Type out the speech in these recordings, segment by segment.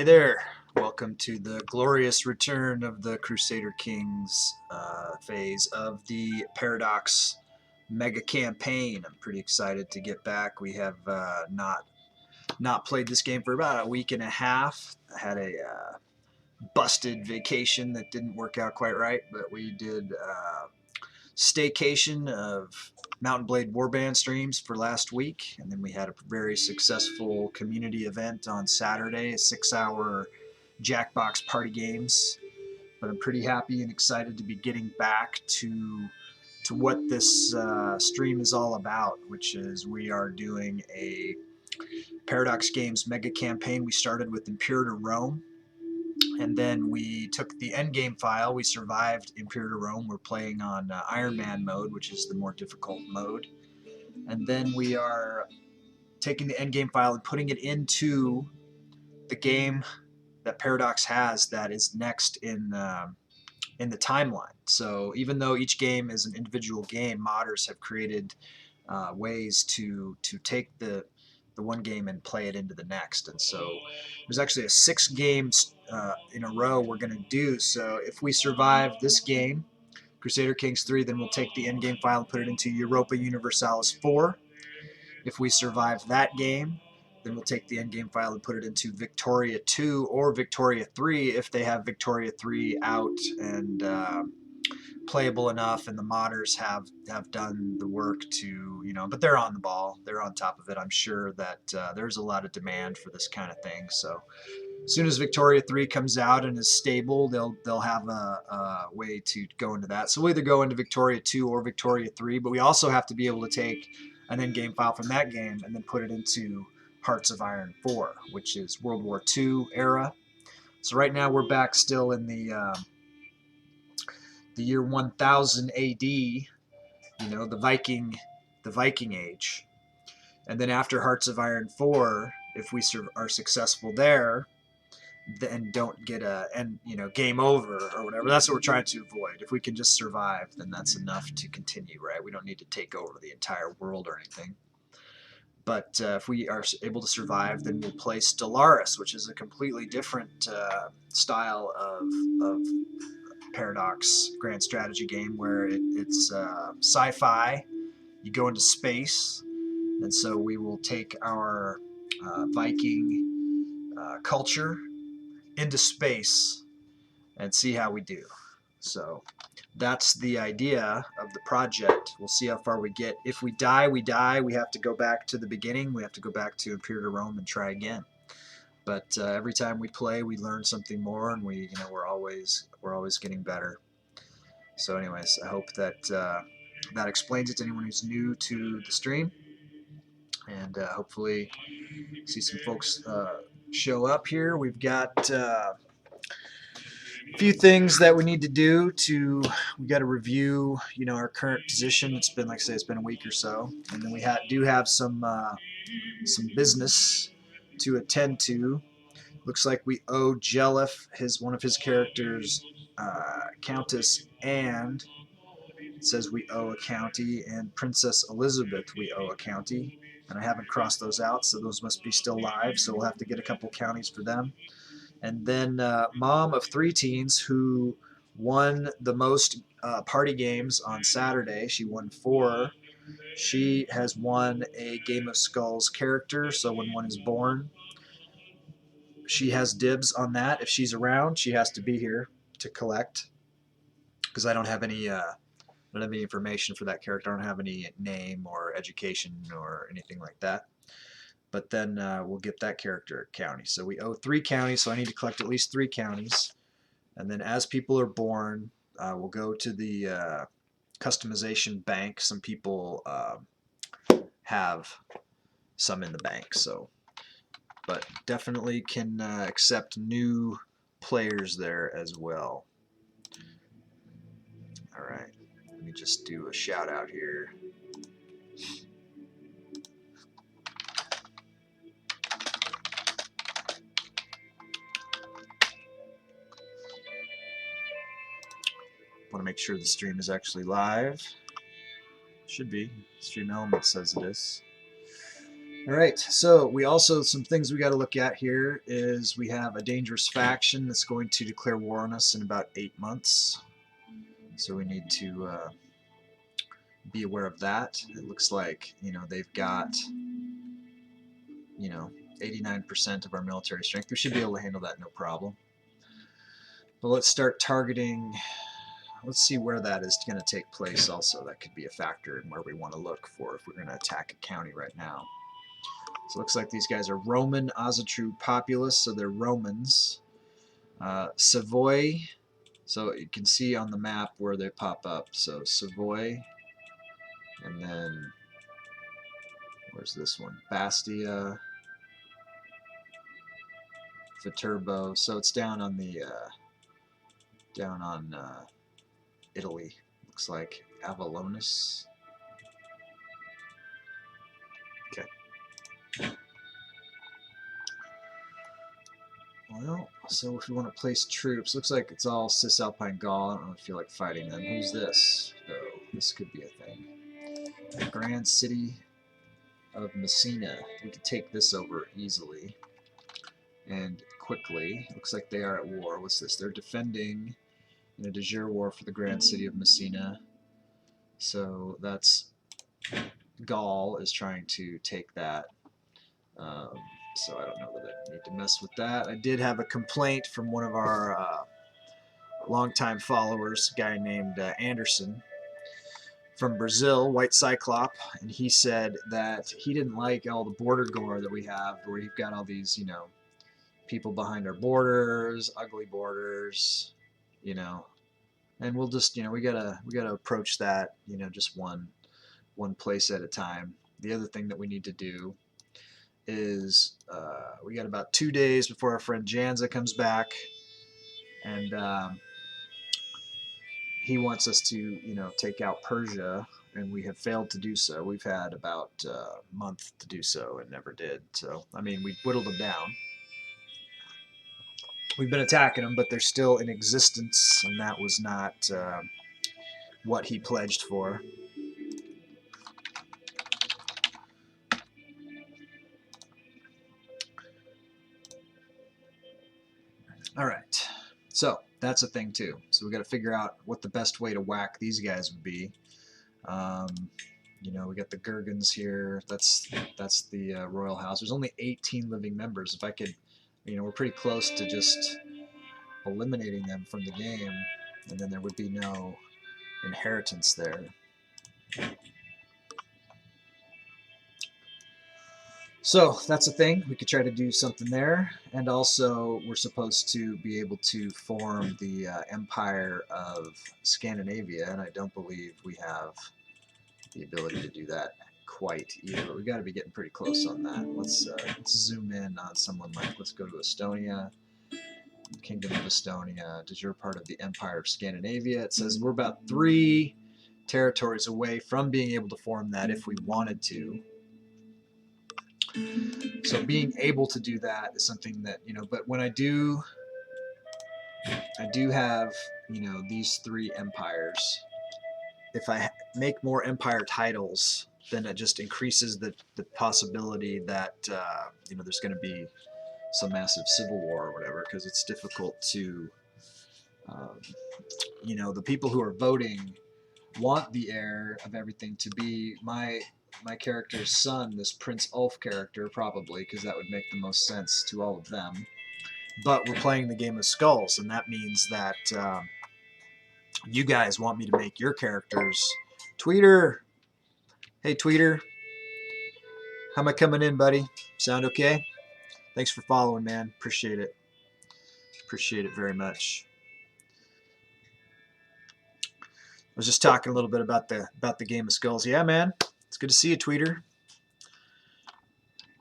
there, welcome to the glorious return of the Crusader Kings phase of the Paradox Mega Campaign. I'm pretty excited to get back. We have not played this game for about a week and a half. I had a busted vacation that didn't work out quite right, but we did staycation of Mountain Blade Warband streams for last week, and then we had a very successful community event on Saturday, a 6-hour Jackbox party games. But I'm pretty happy and excited to be getting back to what this stream is all about, which is we are doing a Paradox Games mega campaign. We started with Imperator Rome, and then we took the endgame file. We survived Imperator Rome. We're playing on Ironman Mode, which is the more difficult mode. And then we are taking the endgame file and putting it into the game that Paradox has that is next in the timeline. So even though each game is an individual game, modders have created ways to take the one game and play it into the next. And so there's actually a 6 games in a row we're going to do. So if we survive this game, Crusader Kings 3, then we'll take the endgame file and put it into Europa Universalis 4. If we survive that game, then we'll take the endgame file and put it into Victoria 2 or Victoria 3 if they have Victoria 3 out and playable enough, and the modders have done the work to, but they're on the ball. They're on top of it. I'm sure that there's a lot of demand for this kind of thing. So as soon as Victoria 3 comes out and is stable, they'll have a way to go into that. So we'll either go into Victoria 2 or Victoria 3, but we also have to be able to take an endgame file from that game and then put it into Hearts of Iron 4, which is World War II era. So right now we're back still in the year 1000 AD, the Viking Age. And then after Hearts of Iron 4, if we are successful there, then don't get game over or whatever. That's what we're trying to avoid. If we can just survive, then that's enough to continue, right? We don't need to take over the entire world or anything. But if we are able to survive, then we'll play Stellaris, which is a completely different style of Paradox grand strategy game, where it's sci-fi. You go into space, and so we will take our Viking culture into space and see how we do. So that's the idea of the project. We'll see how far we get. If we die, we die. We have to go back to the beginning. We have to go back to Imperator Rome and try again. But every time we play, we learn something more, and we're always getting better. So anyways, I hope that that explains it to anyone who's new to the stream, and hopefully see some folks show up here. We've got a few things that we need to do. We got to review our current position. It's been, like I say, it's been a week or so, and then we do have some business to attend to. Looks like we owe Jelif one of his characters, Countess, and it says we owe a county, and Princess Elizabeth we owe a county, and I haven't crossed those out, so those must be still live, so we'll have to get a couple counties for them. And then Mom of 3 Teens, who won the most party games on Saturday, she won 4. She has won a Game of Skulls character, so when one is born, she has dibs on that. If she's around, she has to be here to collect, because I don't have any information for that character. I don't have any name or education or anything like that. But then we'll get that character county. So we owe 3 counties, so I need to collect at least 3 counties. And then as people are born, we'll go to the customization bank. Some people have some in the bank, but definitely can accept new players there as well. All right, let me just do a shout out here. Want to make sure the stream is actually live. Should be. Stream element says it is. All right, so some things we got to look at here is we have a dangerous faction that's going to declare war on us in about 8 months. So we need to be aware of that. It looks like, they've got, 89% of our military strength. We should be able to handle that no problem. But let's start targeting. Let's see where that is going to take place also. That could be a factor in where we want to look for if we're going to attack a county right now. So it looks like these guys are Roman Ozatru populace, so they're Romans. Savoy, so you can see on the map where they pop up. So Savoy, and then where's this one? Bastia, Viterbo. So it's down on the Italy. Looks like Avalonus. Okay. Well, so if we want to place troops, looks like it's all Cisalpine Gaul. I don't really feel like fighting them. Who's this? Oh, this could be a thing. The Grand City of Messina. We could take this over easily and quickly. Looks like they are at war. What's this? They're defending in a de jure war for the Grand City of Messina. So that's Gaul is trying to take that. So I don't know that I need to mess with that. I did have a complaint from one of our longtime followers, a guy named Anderson from Brazil, White Cyclop, and he said that he didn't like all the Bordergore that we have, where you've got all these, people behind our borders, ugly borders, and we'll just, we gotta approach that, just one place at a time. The other thing that we need to do is we got about 2 days before our friend Janza comes back, and he wants us to, take out Persia, and we have failed to do so. We've had about a month to do so and never did. So, I mean, we whittled them down. We've been attacking them, but they're still in existence, and that was not what he pledged for. All right, so that's a thing too. So we got to figure out what the best way to whack these guys would be. We got the Gurgans here. That's the royal house. There's only 18 living members. If I could, we're pretty close to just eliminating them from the game, and then there would be no inheritance there. So that's a thing. We could try to do something there. And also, we're supposed to be able to form the Empire of Scandinavia, and I don't believe we have the ability to do that quite either. But we got to be getting pretty close on that. Let's zoom in on someone like, let's go to Estonia. Kingdom of Estonia. Does you're part of the Empire of Scandinavia? It says we're about 3 territories away from being able to form that if we wanted to. So being able to do that is something that, but when I do have, these 3 empires. If I make more empire titles, then it just increases the possibility that, there's going to be some massive civil war or whatever, because it's difficult to, the people who are voting want the heir of everything to be my character's son, this Prince Ulf character, probably, because that would make the most sense to all of them. But we're playing the game of skulls, and that means that you guys want me to make your characters. Tweeter! Hey, Tweeter. How am I coming in, buddy? Sound okay? Thanks for following, man. Appreciate it. Appreciate it very much. I was just talking a little bit about the game of skulls. Yeah, man. It's good to see you, Tweeter.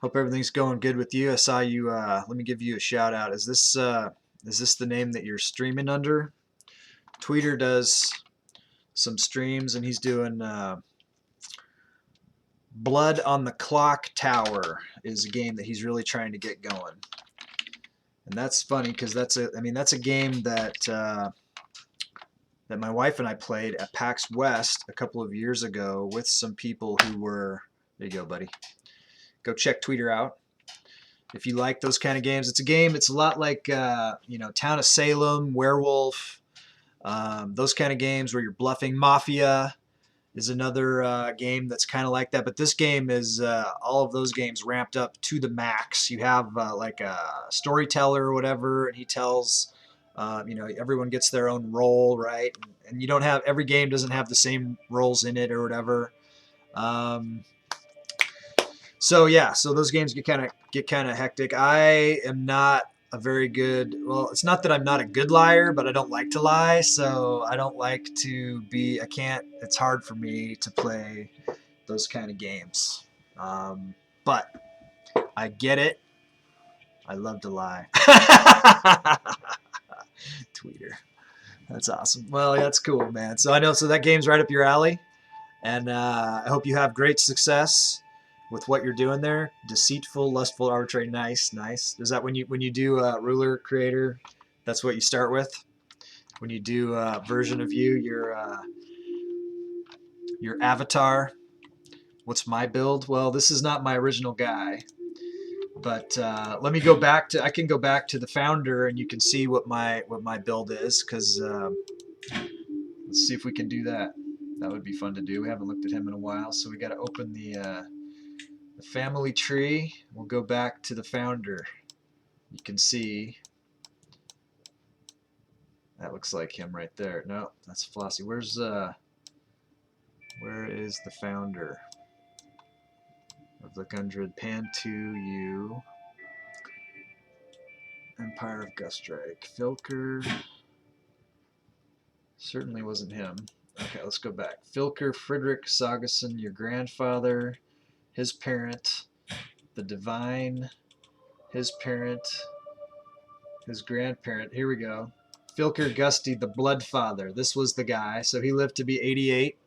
Hope everything's going good with you. I saw you. Let me give you a shout out. Is this the name that you're streaming under? Tweeter does some streams, and he's doing Blood on the Clock Tower is a game that he's really trying to get going. And that's funny because that's a game that that my wife and I played at PAX West a couple of years ago with some people who were, there you go, buddy, a go check Tweeter out. If you like those kind of games, it's a game. It's a lot like you know, Town of Salem, Werewolf, those kind of games where you're bluffing. Mafia is another game that's kind of like that. But this game is all of those games ramped up to the max. You have like a storyteller or whatever, and he tells. You know, everyone gets their own role, right? And you don't have, every game doesn't have the same roles in it or whatever. So yeah, so those games get kind of hectic. I am not a very good, well, it's not that I'm not a good liar, but I don't like to lie. So I don't like to be, I can't, it's hard for me to play those kind of games. But I get it. I love to lie. Tweeter. That's awesome. Well, that's cool, man. So I know, so that game's right up your alley. And I hope you have great success with what you're doing there. Deceitful, lustful, arbitrary. Nice, nice. Is that when you do ruler creator? That's what you start with. When you do version of you, your avatar. What's my build? Well, this is not my original guy, but let me go back to. I can go back to the founder, and you can see what my build is. Because let's see if we can do that. That would be fun to do. We haven't looked at him in a while, so we got to open the family tree. We'll go back to the founder. You can see that looks like him right there. No, that's Flossie. Where is the founder of the Gundred? Pan 2U. Empire of Gustyrill. Filker. Certainly wasn't him. Okay, let's go back. Filker, Frederick Saugesson, your grandfather, his parent, the divine, his parent, his grandparent. Here we go. Filker Gusty, the blood father. This was the guy. So he lived to be 88.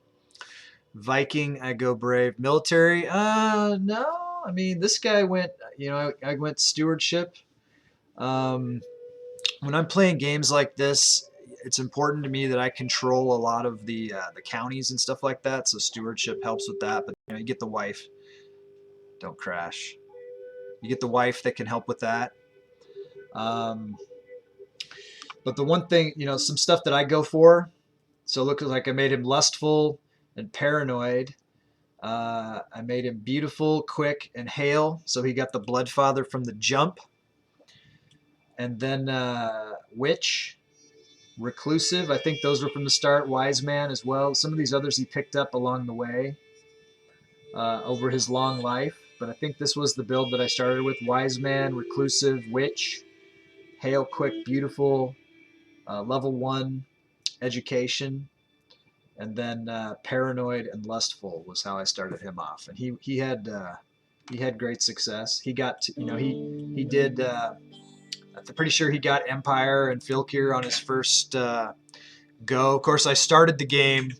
Viking, I go brave. Military, no. I mean, this guy went, you know, I went stewardship. When I'm playing games like this, it's important to me that I control a lot of the counties and stuff like that. So stewardship helps with that. But you know, you get the wife. Don't crash. You get the wife that can help with that. But the one thing, you know, some stuff that I go for. So look, like I made him lustful and paranoid. I made him beautiful, quick, and hale. So he got the blood father from the jump. And then witch. Reclusive, I think those were from the start. Wise man as well. Some of these others he picked up along the way over his long life. But I think this was the build that I started with. Wise man, reclusive, witch, hale, quick, beautiful, level 1 education, and then paranoid and lustful was how I started him off. And he had great success. He got to, you know, he did. I'm pretty sure he got Empire and Filkir on his first go. Of course, I started the game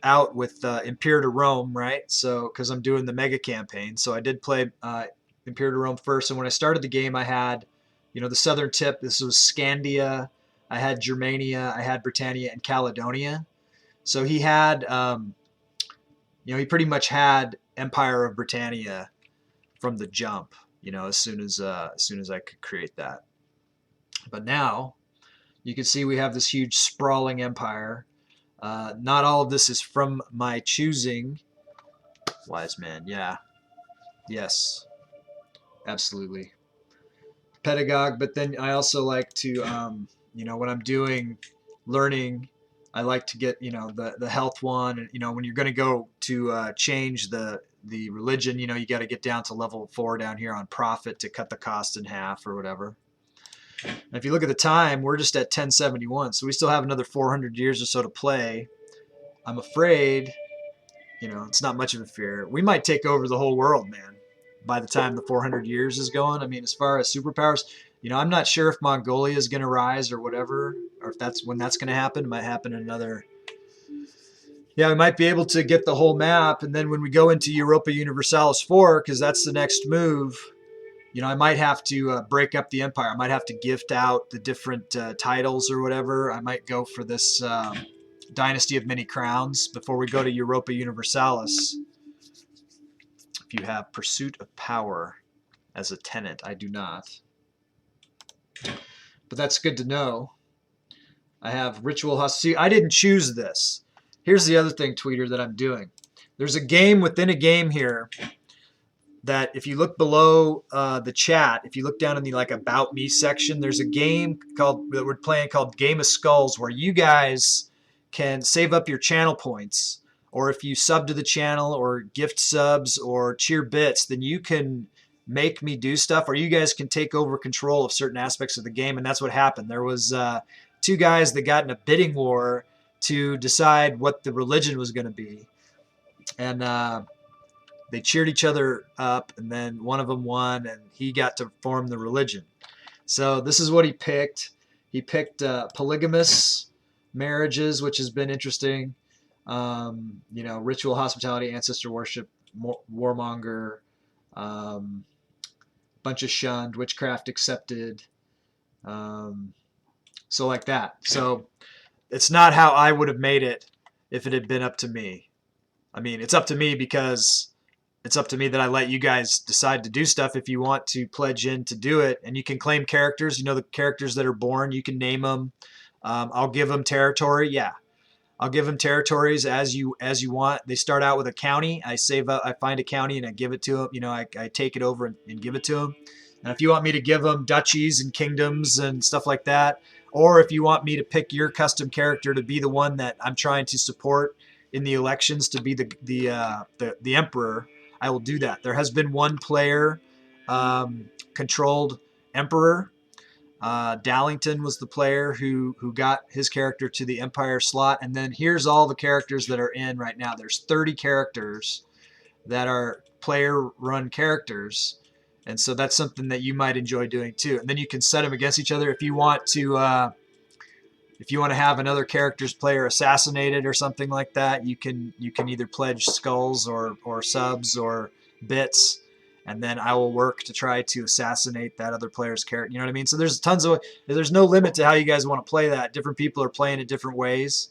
out with Imperator Rome, right? So, because I'm doing the mega campaign, so I did play Imperator Rome first. And when I started the game, I had, you know, the southern tip. This was Scandia. I had Germania. I had Britannia and Caledonia. So he had, you know, he pretty much had Empire of Britannia from the jump. You know, as soon as I could create that. But now you can see we have this huge sprawling empire. Not all of this is from my choosing. Wise man, yeah. Yes, absolutely. Pedagogue, but then I also like to, you know, when I'm doing learning, I like to get, you know, the health one. And, you know, when you're going to go to change the religion, you know, you got to get down to level 4 down here on profit to cut the cost in half or whatever. And if you look at the time, we're just at 1071, so we still have another 400 years or so to play. I'm afraid, you know, it's not much of a fear. We might take over the whole world, man, by the time the 400 years is going. I mean, as far as superpowers, you know, I'm not sure if Mongolia is going to rise or whatever, or if that's when that's going to happen. It might happen in another. Yeah, we might be able to get the whole map, and then when we go into Europa Universalis 4, because that's the next move, you know, I might have to break up the empire. I might have to gift out the different titles or whatever. I might go for this Dynasty of Many Crowns before we go to Europa Universalis. if you have Pursuit of Power as a tenant. I do not. But that's good to know. I have Ritual Hostility. I didn't choose this. Here's the other thing, Tweeter, that I'm doing. There's a game within a game here that if you look below the chat, if you look down in the like About Me section, there's a game that we're playing called Game of Skulls, where you guys can save up your channel points, or if you sub to the channel or gift subs or cheer bits, then you can make me do stuff, or you guys can take over control of certain aspects of the game. And that's what happened. There was two guys that got in a bidding war to decide what the religion was going to be, and they cheered each other up, and then one of them won, and he got to form the religion. So this is what he picked. He picked polygamous marriages, which has been interesting. You know, ritual hospitality, ancestor worship, warmonger, bunch of shunned, witchcraft accepted. So like that. So it's not how I would have made it if it had been up to me. I mean, it's up to me because it's up to me that I let you guys decide to do stuff if you want to pledge in to do it. And you can claim characters. You know, the characters that are born, you can name them. I'll give them territory. Yeah, I'll give them territories as you want. They start out with a county. I find a county and I give it to them. You know, I take it over and give it to them. And if you want me to give them duchies and kingdoms and stuff like that, or if you want me to pick your custom character to be the one that I'm trying to support in the elections to be the emperor, I will do that. There has been one player controlled emperor. Dallington was the player who got his character to the Empire slot. And then here's all the characters that are in right now. There's 30 characters that are player-run characters. And so that's something that you might enjoy doing too. And then you can set them against each other if you want to. If you want to have another character's player assassinated or something like that, you can either pledge skulls or subs or bits, and then I will work to try to assassinate that other player's character. You know what I mean? So there's no limit to how you guys want to play that. Different people are playing it different ways.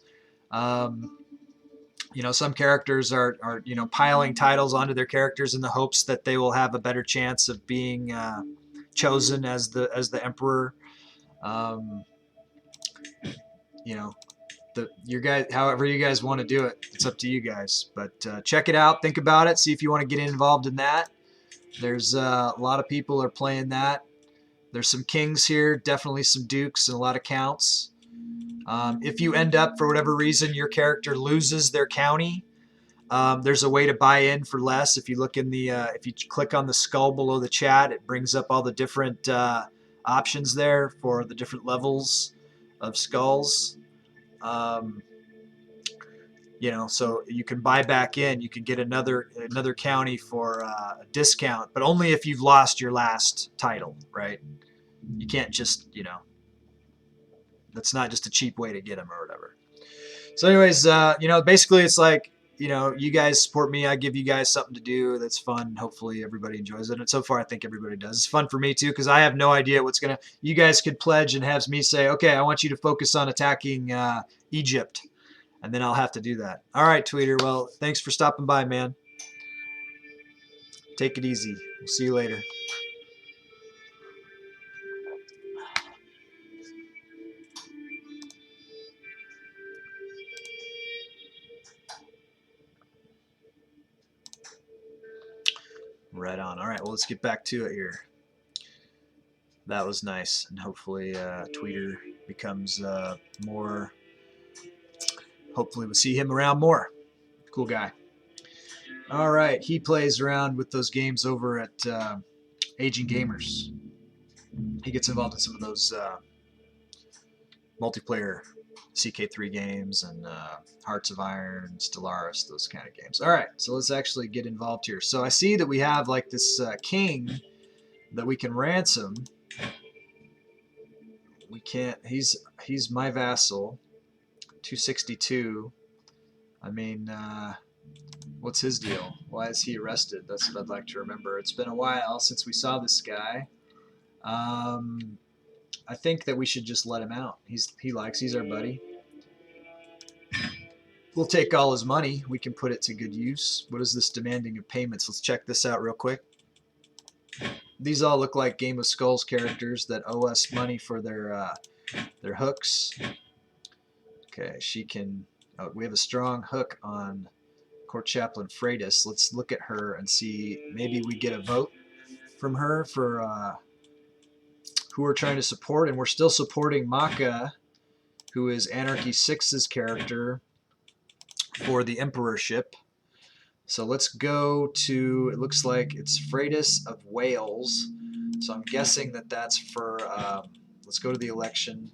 You know, some characters are you know, piling titles onto their characters in the hopes that they will have a better chance of being chosen as the emperor. You know, your guys, however you guys want to do it, it's up to you guys. But check it out, think about it, see if you want to get involved in that. There's a lot of people are playing that. There's some kings here, definitely some dukes, and a lot of counts. If you end up, for whatever reason, your character loses their county, there's a way to buy in for less. If you look in the, if you click on the skull below the chat, it brings up all the different options there for the different levels of skulls. You know, so you can buy back in. You can get another county for a discount, but only if you've lost your last title, right? You can't just, you know, that's not just a cheap way to get them or whatever. So anyways, you know, basically it's like, you know, you guys support me, I give you guys something to do that's fun. Hopefully everybody enjoys it. And so far I think everybody does. It's fun for me too, because I have no idea what's gonna, you guys could pledge and have me say, okay, I want you to focus on attacking Egypt. And then I'll have to do that. All right, Tweeter. Well, thanks for stopping by, man. Take it easy. We'll see you later. Right on. All right, well, let's get back to it here. That was nice. And hopefully Tweeter becomes more... Hopefully we'll see him around more. Cool guy. All right, he plays around with those games over at Aging Gamers. He gets involved in some of those multiplayer CK3 games and Hearts of Iron, Stellaris, those kind of games. All right, so let's actually get involved here. So I see that we have like this king that we can ransom. We can't. He's my vassal. 262. I mean, what's his deal? Why is he arrested? That's what I'd like to remember. It's been a while since we saw this guy. I think that we should just let him out. He's our buddy. We'll take all his money. We can put it to good use. What is this demanding of payments? Let's check this out real quick. These all look like Game of Skulls characters that owe us money for their hooks. Okay, she can... Oh, we have a strong hook on Court Chaplain Freitas. Let's look at her and see. Maybe we get a vote from her for who we're trying to support. And we're still supporting Maka, who is Anarchy 6's character for the Emperorship. So let's go to, it looks like it's Freitas of Wales. So I'm guessing that that's for, let's go to the election,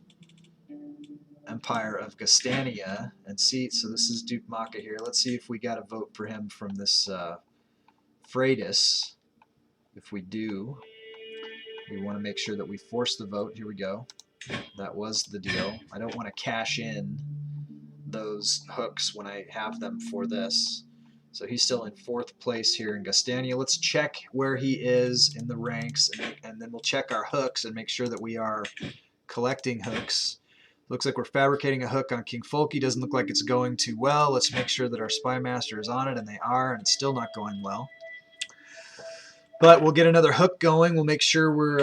Empire of Gastania, and see. So this is Duke Maka here. Let's see if we got a vote for him from this Freitas. If we do, we want to make sure that we force the vote. Here we go. That was the deal. I don't want to cash in those hooks when I have them for this. So he's still in 4th place here in Gastania. Let's check where he is in the ranks, and then we'll check our hooks and make sure that we are collecting hooks. Looks like we're fabricating a hook on King Folky. Doesn't look like it's going too well. Let's make sure that our Spy Master is on it, and they are, and it's still not going well. But we'll get another hook going. We'll make sure we're,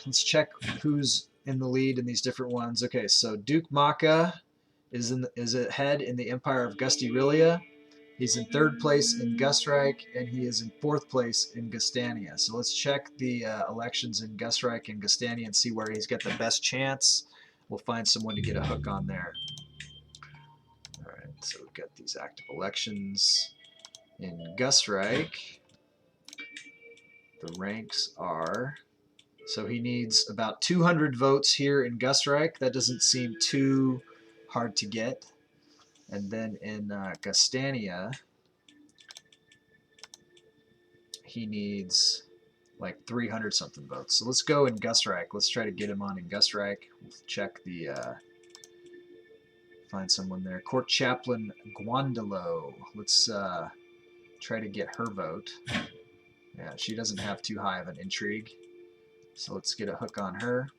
let's check who's in the lead in these different ones. Okay, so Duke Maka is ahead in the Empire of Gustyrill. He's in 3rd place in Gusreich, and he is in 4th place in Gastania. So let's check the elections in Gusreich and Gastania and see where he's got the best chance. We'll find someone to get a hook on there. All right, so we've got these active elections in Gusreich. The ranks are, so he needs about 200 votes here in Gusreich. That doesn't seem too hard to get. And then in Gastania, he needs like 300 something votes. So let's go in Gusreich. Let's try to get him on in Gusreich. We'll check the, find someone there. Court Chaplain Guandolo. Let's try to get her vote. Yeah, she doesn't have too high of an intrigue. So let's get a hook on her.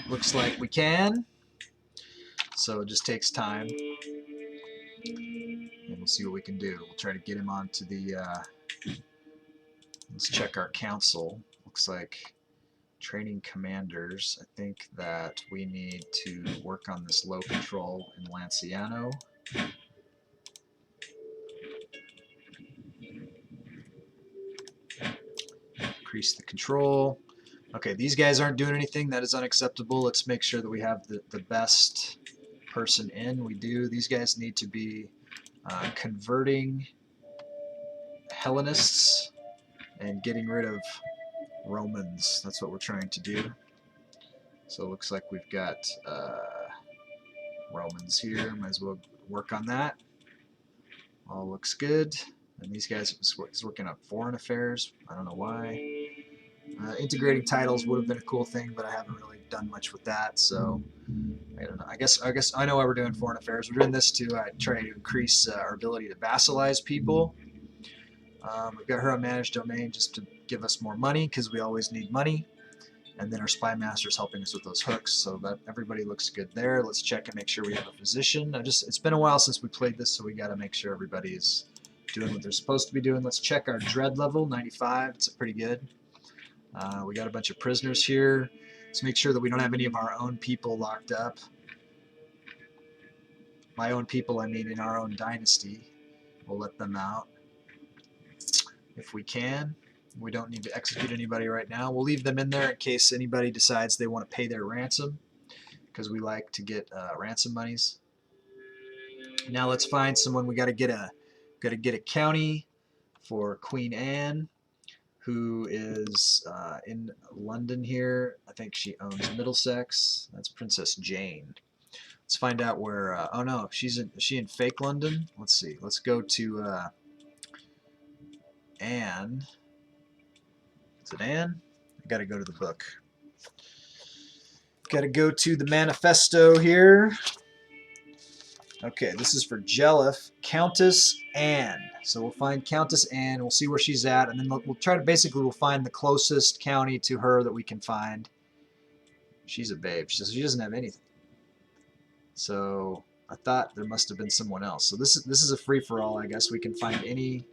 Looks like we can. So it just takes time. And we'll see what we can do. We'll try to get him onto the... let's check our council. Looks like training commanders. I think that we need to work on this low control in Lanciano. Increase the control. Okay, these guys aren't doing anything. That is unacceptable. Let's make sure that we have the best person in. We do. These guys need to be converting Hellenists and getting rid of Romans. That's what we're trying to do. So it looks like we've got Romans here. Might as well work on that. All looks good. And these guys, he's working on foreign affairs. I don't know why. Integrating titles would have been a cool thing, but I haven't really done much with that. So I don't know. I guess I know why we're doing foreign affairs. We're doing this to try to increase our ability to vassalize people. We've got her on managed domain just to give us more money because we always need money. And then our Spy Master is helping us with those hooks, so that everybody looks good there. Let's check and make sure we have a physician. It's been a while since we played this, so we got to make sure everybody's doing what they're supposed to be doing. Let's check our dread level, 95. It's pretty good. We got a bunch of prisoners here. Let's make sure that we don't have any of our own people locked up. My own people, I mean in our own dynasty. We'll let them out if we can. We don't need to execute anybody right now. We'll leave them in there in case anybody decides they want to pay their ransom, because we like to get ransom monies. Now let's find someone. We got to get a county for Queen Anne, who is in London here. I think she owns Middlesex. That's Princess Jane. Let's find out where. Oh no, is she in fake London? Let's see. Let's go to Anne. Is it Anne? I gotta go to the book. Gotta go to the manifesto here. Okay, this is for Jelif, Countess Anne. So we'll find Countess Anne. We'll see where she's at, and then we'll try to we'll find the closest county to her that we can find. She's a babe. She doesn't have anything. So I thought there must have been someone else. So this is a free-for-all, I guess. We can find any.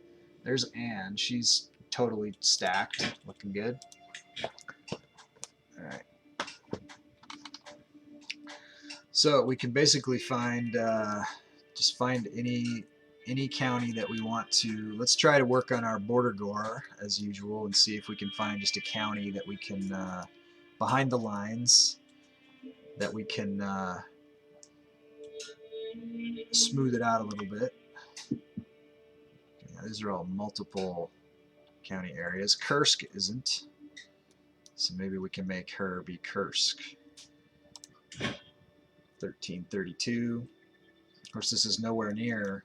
There's Anne. She's totally stacked. Looking good. All right. So we can basically find, just find any county that we want to. Let's try to work on our Bordergore as usual and see if we can find just a county that we can, behind the lines, that we can smooth it out a little bit. Yeah, these are all multiple county areas. Kursk isn't, so maybe we can make her be Kursk. 1332. Of course, this is nowhere near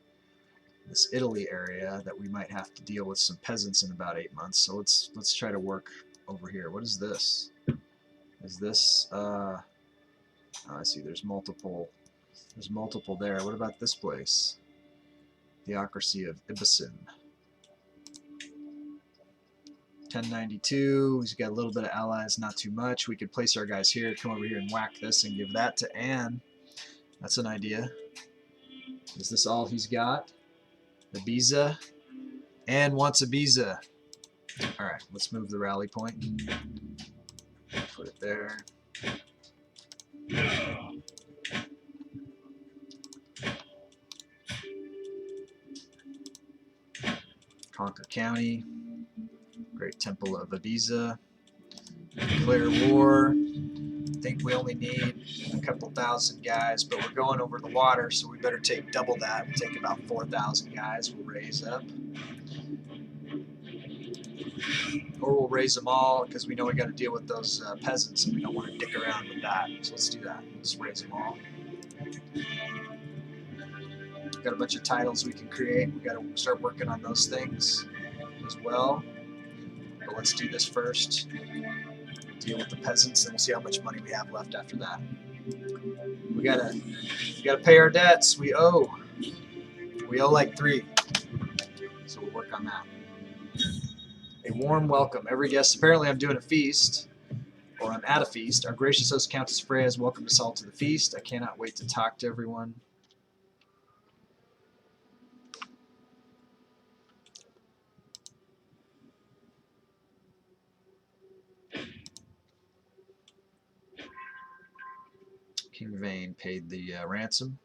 this Italy area that we might have to deal with some peasants in about 8 months. So let's try to work over here. What is this? Is this oh, I see there's multiple there. What about this place? Theocracy of Ibisin. 1092. He's got a little bit of allies, not too much. We could place our guys here, come over here and whack this and give that to Anne. That's an idea. Is this all he's got? Ibiza? Anne wants Ibiza. Alright, let's move the rally point. Put it there. Conquer County. Great Temple of Ibiza. Declare war. I think we only need a couple thousand guys, but we're going over the water, so we better take double that. We'll take about 4,000 guys. We'll raise up. Or we'll raise them all, because we know we got to deal with those peasants, and we don't want to dick around with that. So let's do that. Let's raise them all. Got a bunch of titles we can create. We got to start working on those things as well. But let's do this first. Deal with the peasants, and we'll see how much money we have left after that. We gotta pay our debts. We owe like 3. So we'll work on that. A warm welcome. Every guest. Apparently, I'm doing a feast, or I'm at a feast. Our gracious host, Countess Freya, has welcomed us all to the feast. I cannot wait to talk to everyone. King Vane paid the ransom.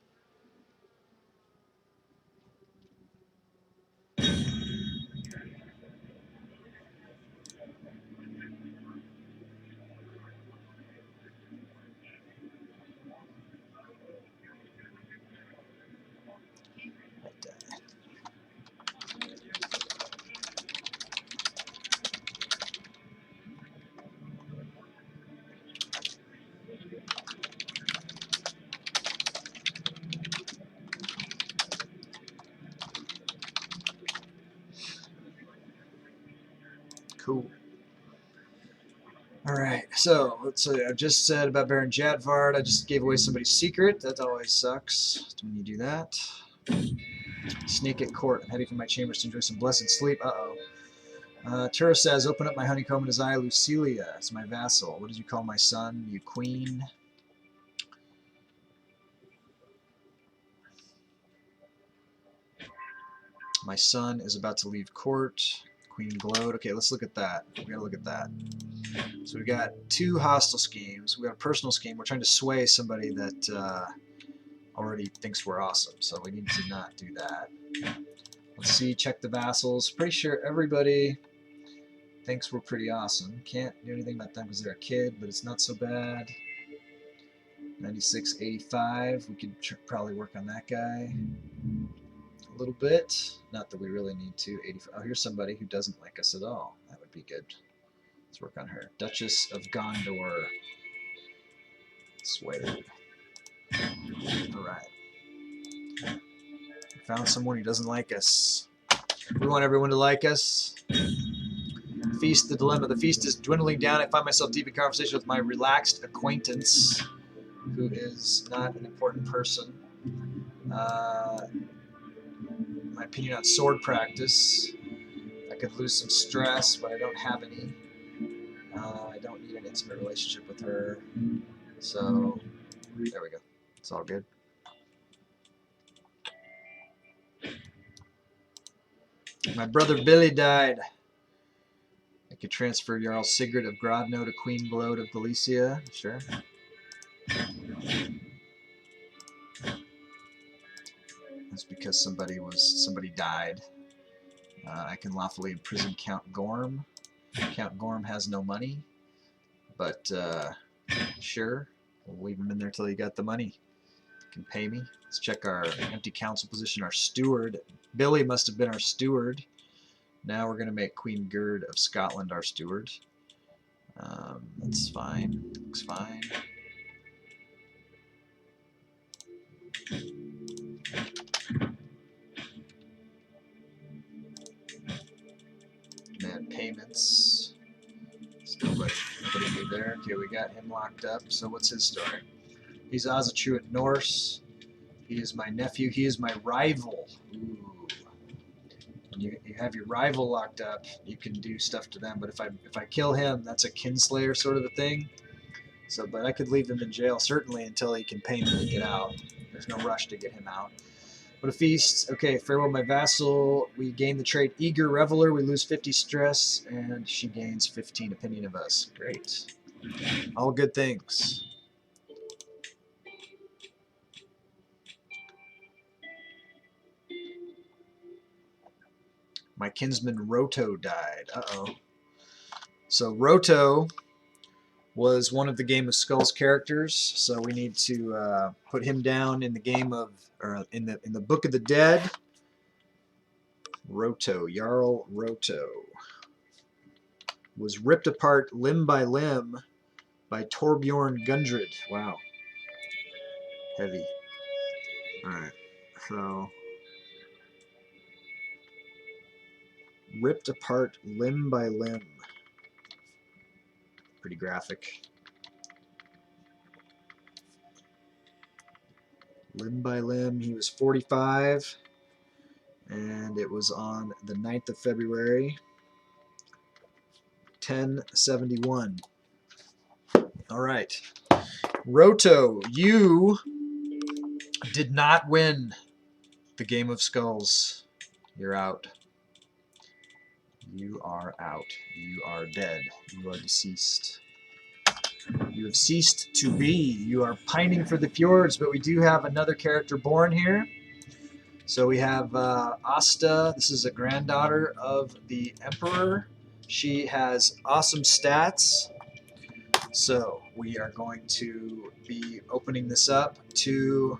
Cool. Alright, so let's see. I just said about Baron Jadvard. I just gave away somebody's secret. That always sucks when you do that. Snake at court. I'm heading for my chambers to enjoy some blessed sleep. Tura says, open up my honeycomb in his eye. Lucilia is my vassal. What did you call my son? You queen. My son is about to leave court. Queen glowed. Okay, let's look at that. We gotta look at that. So we got 2 hostile schemes. We got a personal scheme. We're trying to sway somebody that already thinks we're awesome. So we need to not do that. Let's see. Check the vassals. Pretty sure everybody thinks we're pretty awesome. Can't do anything about them because they're a kid, but it's not so bad. 96, 85. We could probably work on that guy a little bit. Not that we really need to. 85. Oh, here's somebody who doesn't like us at all. That would be good. Let's work on her. Duchess of Gondor. Swayed. Alright. Found someone who doesn't like us. We want everyone to like us. Feast, the dilemma. The feast is dwindling down. I find myself deep in conversation with my relaxed acquaintance, who is not an important person. My opinion on sword practice. I could lose some stress, but I don't have any. I don't need an intimate relationship with her. So, there we go. It's all good. My brother Billy died. I could transfer Jarl Sigurd of Grodno to Queen Blode of Galicia. Sure. That's because somebody died. I can lawfully imprison Count Gorm. Count Gorm has no money, but sure, we'll leave him in there till he got the money. Can pay me. Let's check our empty council position. Our steward, Billy, must have been our steward. Now we're going to make Queen Gerd of Scotland our steward. That's fine. Looks fine. Demand payments. Nobody new there. Okay, we got him locked up. So what's his story? He's Osatruant Norse. He is my nephew. He is my rival. Ooh. When you have your rival locked up, you can do stuff to them. But if I kill him, that's a kinslayer sort of a thing. So, but I could leave him in jail certainly until he can pay me to get out. There's no rush to get him out. What a feast. Okay, farewell my vassal. We gain the trait Eager Reveler. We lose 50 stress, and she gains 15 opinion of us. Great. All good things. My kinsman Roto died. Uh-oh. So Roto was one of the Game of Skulls characters, so we need to put him down in the game of, or in the Book of the Dead. Roto, Jarl Roto, was ripped apart limb by limb by Torbjorn Gundred. Wow, heavy. All right, so ripped apart limb by limb. Pretty graphic. Limb by limb. He was 45, and it was on the 9th of February, 1071. All right. Roto, you did not win the Game of Skulls. You're out. You are out. You are dead. You are deceased. You have ceased to be. You are pining for the fjords, but we do have another character born here. So we have Asta. This is a granddaughter of the Emperor. She has awesome stats. So we are going to be opening this up to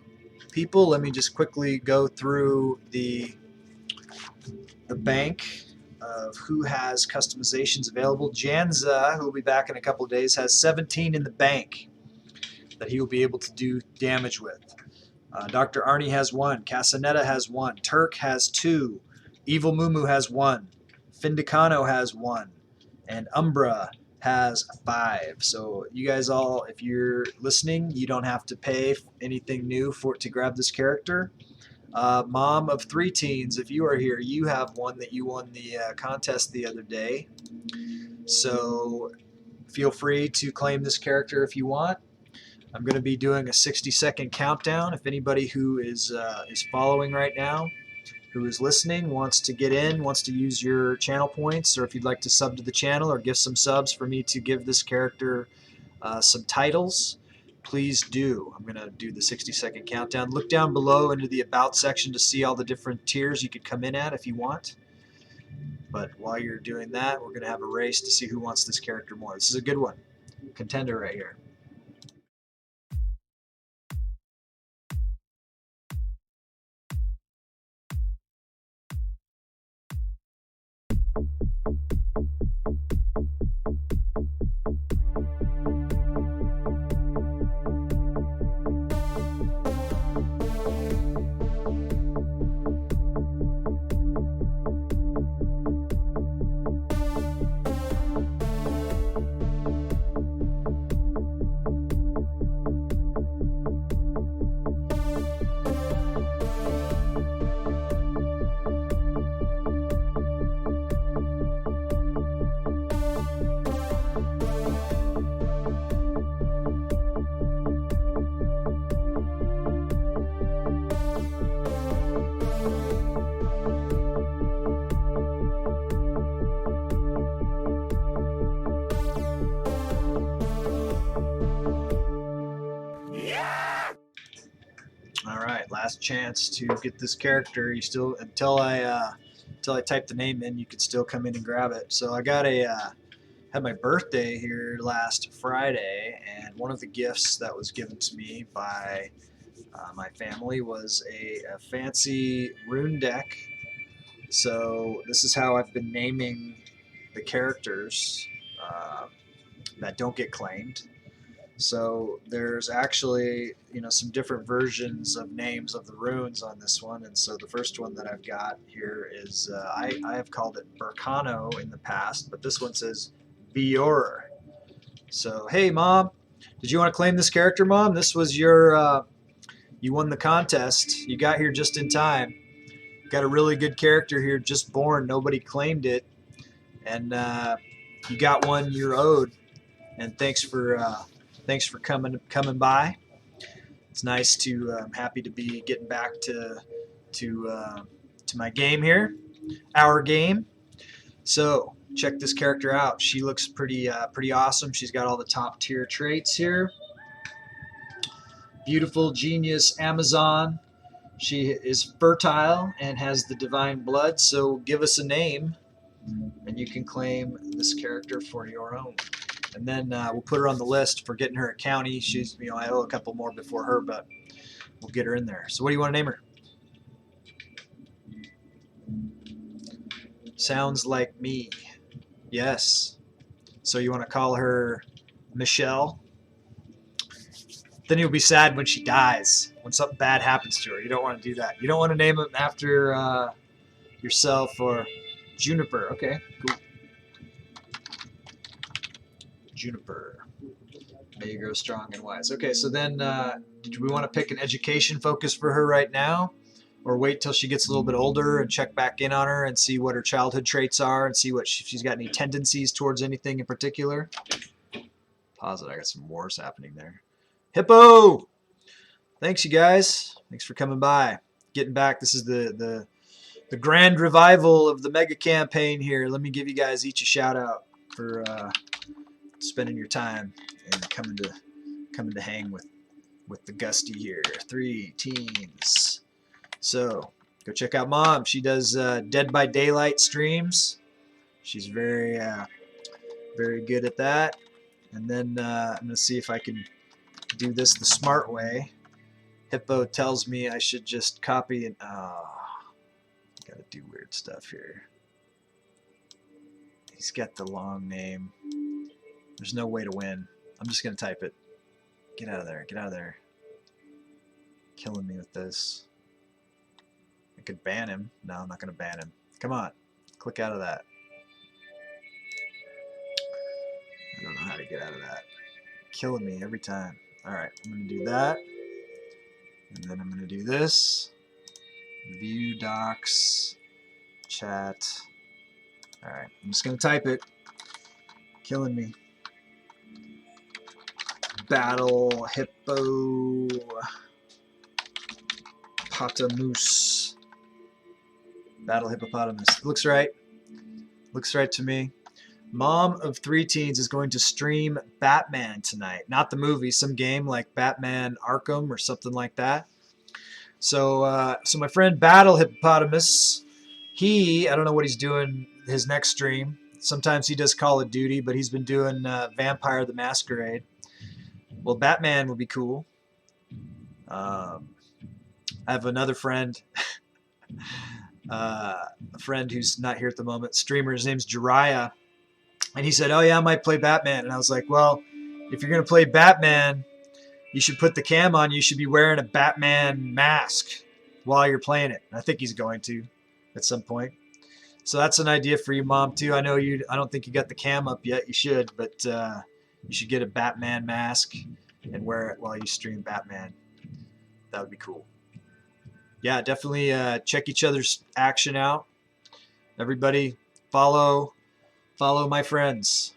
people. Let me just quickly go through the bank of who has customizations available. Janza, who will be back in a couple of days, has 17 in the bank that he will be able to do damage with. Dr. Arnie has 1. Casanetta has 1. Turk has 2. Evil Mumu has 1. Findicano has 1. And Umbra has 5. So you guys all, if you're listening, you don't have to pay anything new to grab this character. Mom of 3 teens, if you are here, you have one that you won the contest the other day. So feel free to claim this character if you want. I'm going to be doing a 60-second countdown. If anybody who is following right now, who is listening, wants to get in, wants to use your channel points, or if you'd like to sub to the channel or give some subs for me to give this character some titles, please do. I'm going to do the 60-second countdown. Look down below into the About section to see all the different tiers you could come in at if you want. But while you're doing that, we're going to have a race to see who wants this character more. This is a good one. Contender right here. last chance to get this character. You still until I type the name in, you could still come in and grab it. So I got had my birthday here last Friday, and one of the gifts that was given to me by my family was a fancy rune deck. So this is how I've been naming the characters that don't get claimed. So there's actually, some different versions of names of the runes on this one. And so the first one that I've got here is, I have called it Burkano in the past, but this one says Vior. So, hey, Mom, did you want to claim this character, Mom? This was your, you won the contest. You got here just in time. Got a really good character here, just born. Nobody claimed it. And you got one you're owed. And thanks for coming by. It's nice to. I'm happy to be getting back to my game here, our game. So check this character out. She looks pretty awesome. She's got all the top tier traits here. Beautiful, genius Amazon. She is fertile and has the divine blood. So give us a name, and you can claim this character for your own. And then we'll put her on the list for getting her at county. She's, I owe a couple more before her, but we'll get her in there. So what do you want to name her? Sounds like me. Yes. So you want to call her Michelle? Then you'll be sad when she dies, when something bad happens to her. You don't want to do that. You don't want to name it after yourself or Juniper. Okay, cool. Juniper. May you grow strong and wise. Okay, so then do we want to pick an education focus for her right now? Or wait till she gets a little bit older and check back in on her and see what her childhood traits are and see what she's got any tendencies towards anything in particular? Pause it. I got some wars happening there. Hippo! Thanks, you guys. Thanks for coming by. Getting back. This is the grand revival of the mega campaign here. Let me give you guys each a shout out for spending your time and coming to hang with the Gusty here. 3 teens. So go check out Mom. She does Dead by Daylight streams. She's very good at that. And then I'm gonna see if I can do this the smart way. Hippo tells me I should just copy and gotta do weird stuff here. He's got the long name. There's no way to win. I'm just gonna type it. Get out of there. Get out of there. Killing me with this. I could ban him. No, I'm not gonna ban him. Come on. Click out of that. I don't know how to get out of that. Killing me every time. Alright, I'm gonna do that. And then I'm gonna do this. View docs. Chat. Alright, I'm just gonna type it. Killing me. Battle hippo hippopotamus. Battle hippopotamus. Looks right. Looks right to me. Mom of 3 teens is going to stream Batman tonight. Not the movie, some game like Batman Arkham or something like that. So so my friend Battle Hippopotamus, I don't know what he's doing his next stream. Sometimes he does Call of Duty, but he's been doing Vampire the Masquerade. Well, Batman would be cool. I have another friend, a friend who's not here at the moment, streamer. His name's Jiraiya. And he said, oh, yeah, I might play Batman. And I was like, well, if you're going to play Batman, you should put the cam on. You should be wearing a Batman mask while you're playing it. And I think he's going to at some point. So that's an idea for you, Mom, too. I know I don't think you got the cam up yet. You should, but you should get a Batman mask and wear it while you stream Batman. That would be cool. Yeah, definitely check each other's action out. Everybody follow my friends.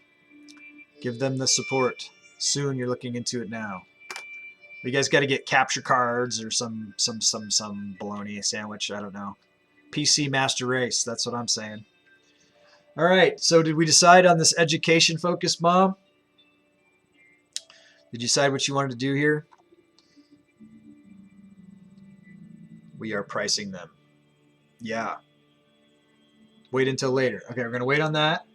Give them the support. Soon you're looking into it now. You guys got to get capture cards or some bologna sandwich. I don't know. PC Master Race. That's what I'm saying. All right. So did we decide on this education focus, Mom? Did you decide what you wanted to do here? We are pricing them. Yeah. Wait until later. Okay, we're gonna wait on that.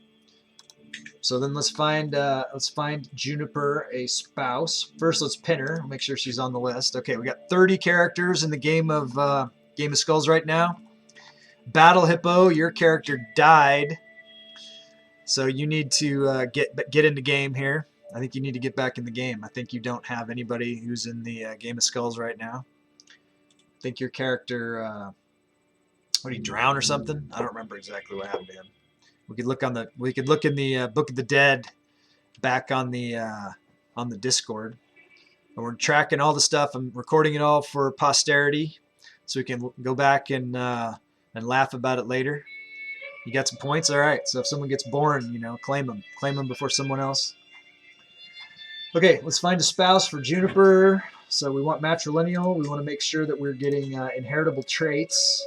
So then let's find Juniper a spouse. First, let's pin her. Make sure she's on the list. Okay, we got 30 characters in the Game of Skulls right now. Battle Hippo, your character died, so you need to get in the game here. I think you need to get back in the game. I think you don't have anybody who's in the Game of Skulls right now. I think your character, what, did he drown or something? I don't remember exactly what happened to him. We could look in the Book of the Dead back on the Discord. And we're tracking all the stuff. I'm recording it all for posterity, so we can go back and laugh about it later. You got some points, all right. So if someone gets born, you know, claim them before someone else. Okay, let's find a spouse for Juniper. So we want matrilineal. We want to make sure that we're getting inheritable traits.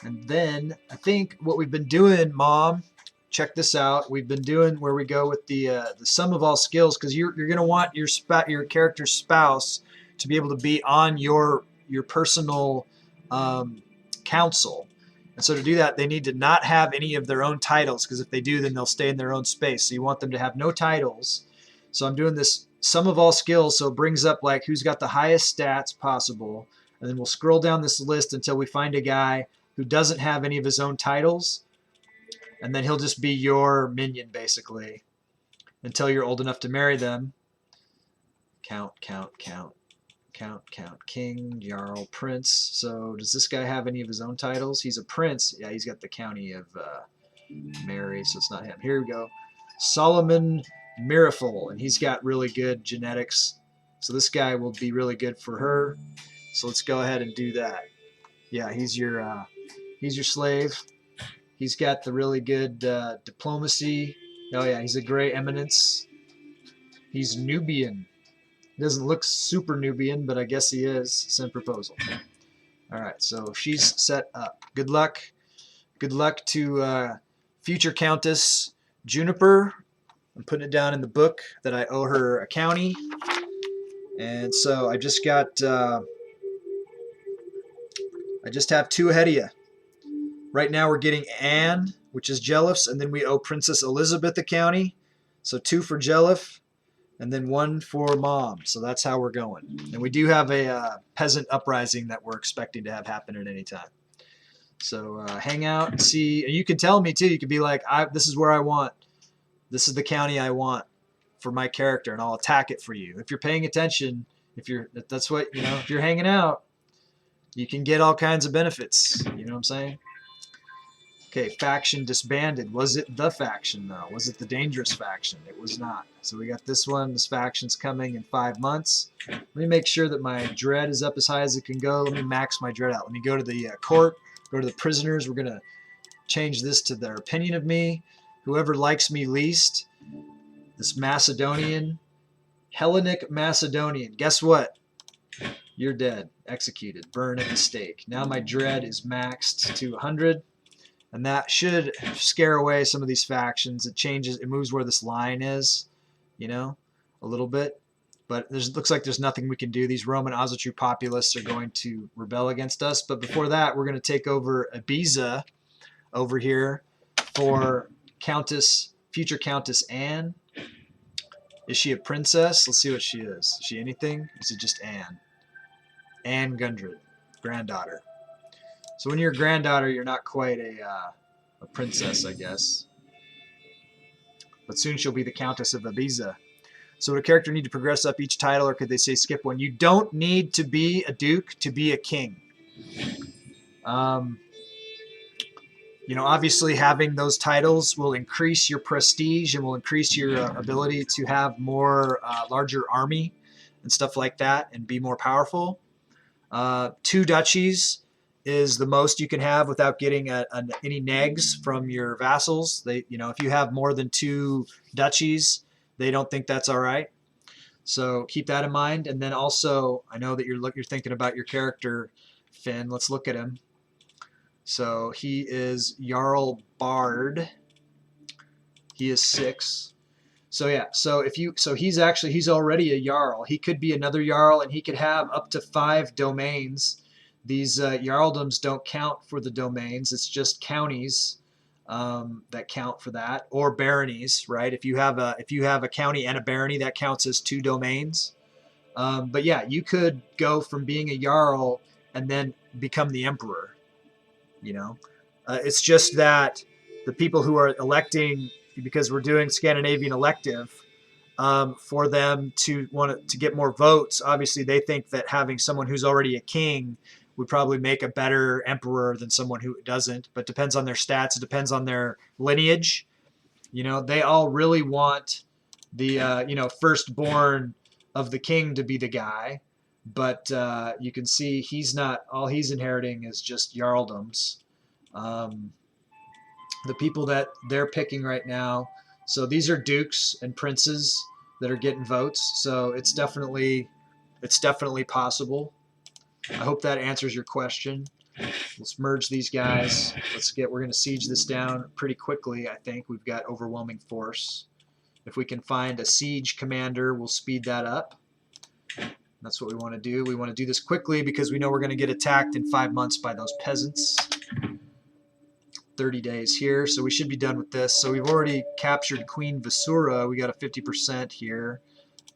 And then I think what we've been doing, Mom, check this out. We've been doing where we go with the sum of all skills, because you're going to want your character's spouse to be able to be on your personal council. And so to do that, they need to not have any of their own titles, because if they do, then they'll stay in their own space. So you want them to have no titles. So I'm doing this sum of all skills, so it brings up like who's got the highest stats possible. And then we'll scroll down this list until we find a guy who doesn't have any of his own titles, and then he'll just be your minion basically until you're old enough to marry them. Count, king, jarl, prince. So does this guy have any of his own titles? He's a prince. Yeah, he's got the county of Mary, so it's not him. Here we go. Solomon Miraful, and he's got really good genetics, so this guy will be really good for her. So let's go ahead and do that. Yeah, he's your slave. He's got the really good diplomacy. Oh yeah, he's a gray eminence. He's Nubian. He doesn't look super Nubian, but I guess he is. Send proposal. All right, so she's set up. Good luck. Good luck to future Countess Juniper. I'm putting it down in the book that I owe her a county. And so I just have 2 ahead of you. Right now we're getting Anne, which is Jelliff's, and then we owe Princess Elizabeth a county. So 2 for Jelliff, and then 1 for Mom. So that's how we're going. And we do have a peasant uprising that we're expecting to have happen at any time. So hang out and see. And you can tell me too. You could be like, this is where I want. This is the county I want for my character, and I'll attack it for you. If you're paying attention, if you're hanging out, you can get all kinds of benefits. You know what I'm saying? Okay, faction disbanded. Was it the faction, though? Was it the dangerous faction? It was not. So we got this one. This faction's coming in 5 months. Let me make sure that my dread is up as high as it can go. Let me max my dread out. Let me go to the court, go to the prisoners. We're going to change this to their opinion of me. Whoever likes me least, this Macedonian, Hellenic Macedonian. Guess what? You're dead. Executed. Burn at the stake. Now my dread is maxed to 100. And that should scare away some of these factions. It moves where this line is, you know, a little bit. But looks like there's nothing we can do. These Roman Ozatru populists are going to rebel against us. But before that, we're going to take over Ibiza over here for future Countess Anne. Is she a princess? Let's see what she is. Is she anything? Is it just Anne? Anne Gundred, granddaughter. So when you're a granddaughter, you're not quite a princess, I guess. But soon she'll be the Countess of Ibiza. So would a character need to progress up each title, or could they say skip one? You don't need to be a duke to be a king. You know, obviously having those titles will increase your prestige and will increase your ability to have more larger army and stuff like that and be more powerful. 2 duchies is the most you can have without getting any negs from your vassals. If you have more than 2 duchies, they don't think that's all right. So keep that in mind. And then also, I know that you're thinking about your character, Finn. Let's look at him. So he is Jarl Bard. He is 6. So yeah, so he's already a Jarl. He could be another Jarl, and he could have up to 5 domains These jarldoms don't count for the domains. It's just counties that count for that, or baronies, right? If you have a county and a barony, that counts as 2 domains. But yeah, you could go from being a jarl and then become the emperor. You know, it's just that the people who are electing, because we're doing Scandinavian elective, for them to want to get more votes. Obviously, they think that having someone who's already a king would probably make a better emperor than someone who doesn't. But depends on their stats. It depends on their lineage. You know, they all really want the firstborn of the king to be the guy. But you can see he's not. All he's inheriting is just jarldoms. Um, the people that they're picking right now. So these are dukes and princes that are getting votes. So it's definitely possible. I hope that answers your question. Let's merge these guys. We're going to siege this down pretty quickly. I think we've got overwhelming force. If we can find a siege commander, we'll speed that up. That's what we want to do. We want to do this quickly because we know we're going to get attacked in 5 months by those peasants. 30 days here, so we should be done with this. So we've already captured Queen Vasura. We got a 50% here.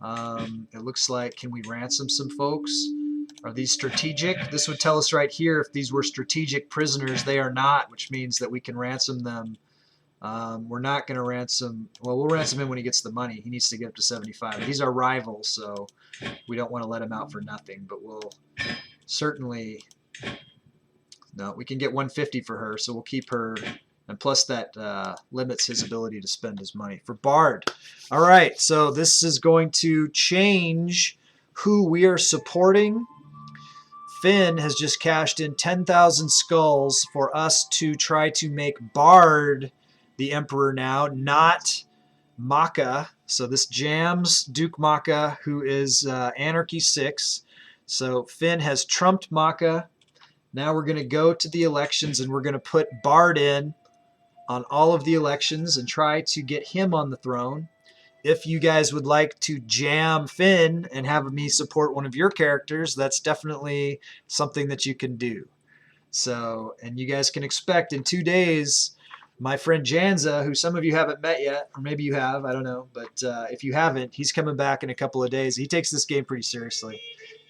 It looks like, can we ransom some folks? Are these strategic? This would tell us right here if these were strategic prisoners. They are not, which means that we can ransom them. We're not going to ransom, well, we'll ransom him when he gets the money. He needs to get up to 75. He's our rival, so we don't want to let him out for nothing, but we'll certainly... No, we can get 150 for her, so we'll keep her. And plus that limits his ability to spend his money. For Bard. All right, so this is going to change who we are supporting. Finn has just cashed in 10,000 skulls for us to try to make Bard the emperor now, not Maka. So this jams Duke Maka, who is Anarchy 6. So Finn has trumped Maka. Now we're going to go to the elections and we're going to put Bard in on all of the elections and try to get him on the throne. If you guys would like to jam Finn and have me support one of your characters, that's definitely something that you can do. So, and you guys can expect in 2 days, my friend Janza, who some of you haven't met yet, or maybe you have, I don't know, but if you haven't, he's coming back in a couple of days. He takes this game pretty seriously.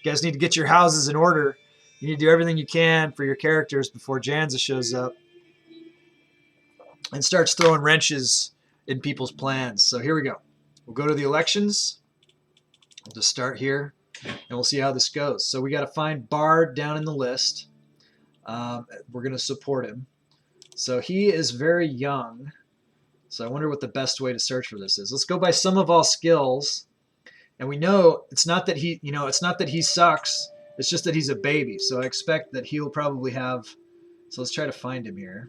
You guys need to get your houses in order. You need to do everything you can for your characters before Janza shows up and starts throwing wrenches in people's plans. So here we go. We'll go to the elections. We'll just start here, and we'll see how this goes. So we got to find Bard down in the list. We're going to support him. So he is very young. So I wonder what the best way to search for this is. Let's go by sum of all skills. And we know it's not that he, it's not that he sucks. It's just that he's a baby, so I expect that he'll probably have... So let's try to find him here.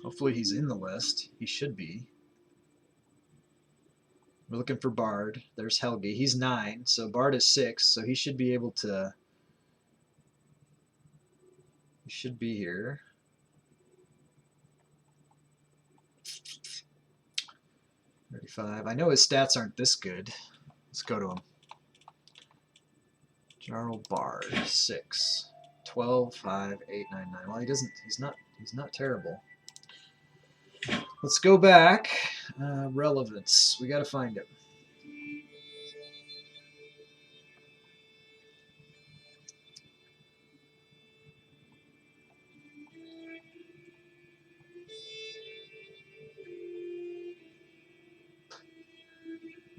Hopefully he's in the list. He should be. We're looking for Bard. There's Helgi. He's 9, so Bard is 6, so he should be able to... He should be here. $35. I know his stats aren't this good. Let's go to him. Jarl Bard, 6, 12, 5, 8, 9, 9. Well, he's not terrible. Let's go back. Relevance. We got to find him.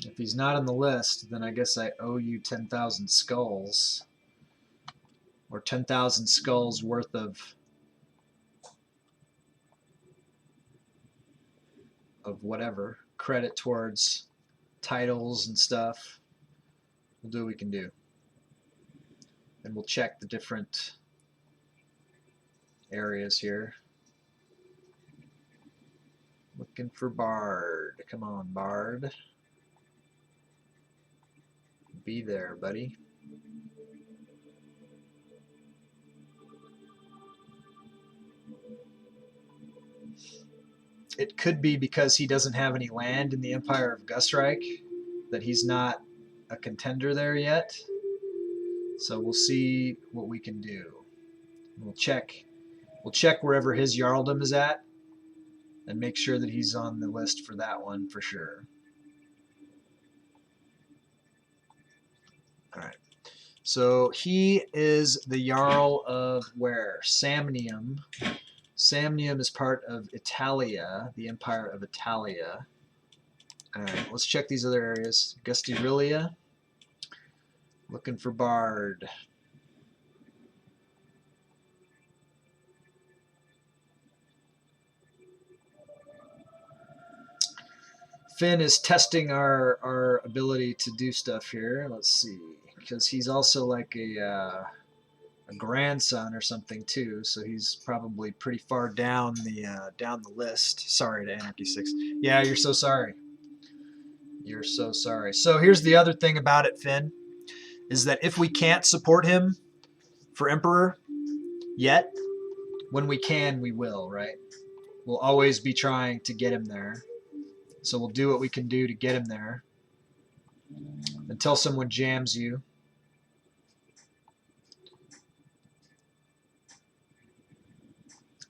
If he's not on the list, then I guess I owe you 10,000 skulls. Or 10,000 skulls worth of whatever. Credit towards titles and stuff. We'll do what we can do. And we'll check the different areas here. Looking for Bard. Come on, Bard. Be there, buddy. It could be because he doesn't have any land in the Empire of Gustyrill, that he's not a contender there yet. So we'll see what we can do. We'll check wherever his Jarldom is at and make sure that he's on the list for that one for sure. All right. So he is the Jarl of where? Samnium. Samnium is part of Italia, the Empire of Italia. All right, let's check these other areas. Gustyrill. Looking for Bard. Finn is testing our ability to do stuff here. Let's see, because he's also like a grandson or something too, so he's probably pretty far down the list. Sorry to Anarchy 6. Yeah, you're so sorry. You're so sorry. So here's the other thing about it, Finn, is that if we can't support him for Emperor yet, when we can, we will, right? We'll always be trying to get him there. So we'll do what we can do to get him there until someone jams you.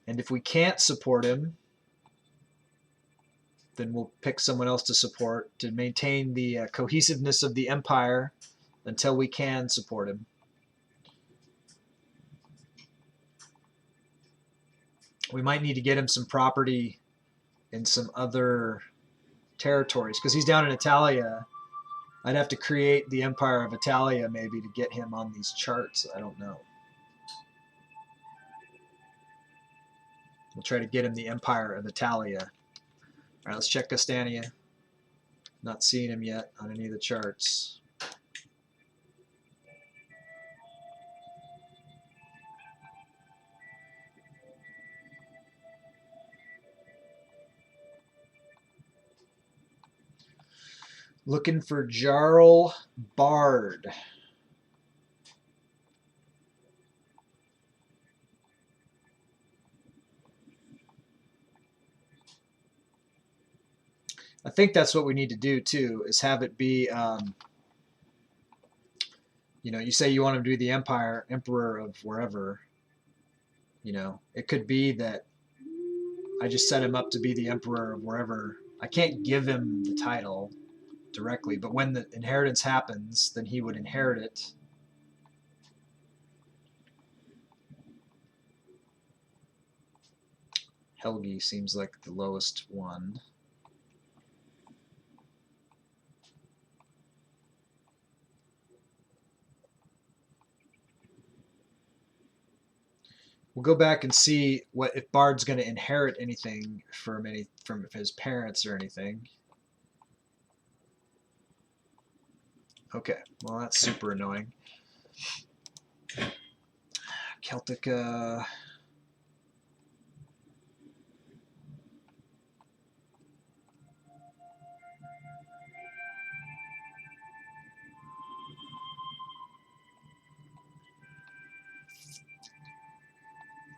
And if we can't support him, then we'll pick someone else to support to maintain the cohesiveness of the empire until we can support him. We might need to get him some property in some other territories because he's down in Italia. I'd have to create the Empire of Italia maybe to get him on these charts. I don't know. We'll try to get him the Empire of Italia. All right, let's check Castania. Not seeing him yet on any of the charts. Looking for Jarl Bard. I think that's what we need to do too, is have it be, you know, you say you want him to be the emperor of wherever, you know, it could be that I just set him up to be the emperor of wherever. I can't give him the title directly, but when the inheritance happens, then he would inherit it. Helgi seems like the lowest one. We'll go back and see what if Bard's going to inherit anything from his parents or anything. Okay, well that's super annoying. Celtica.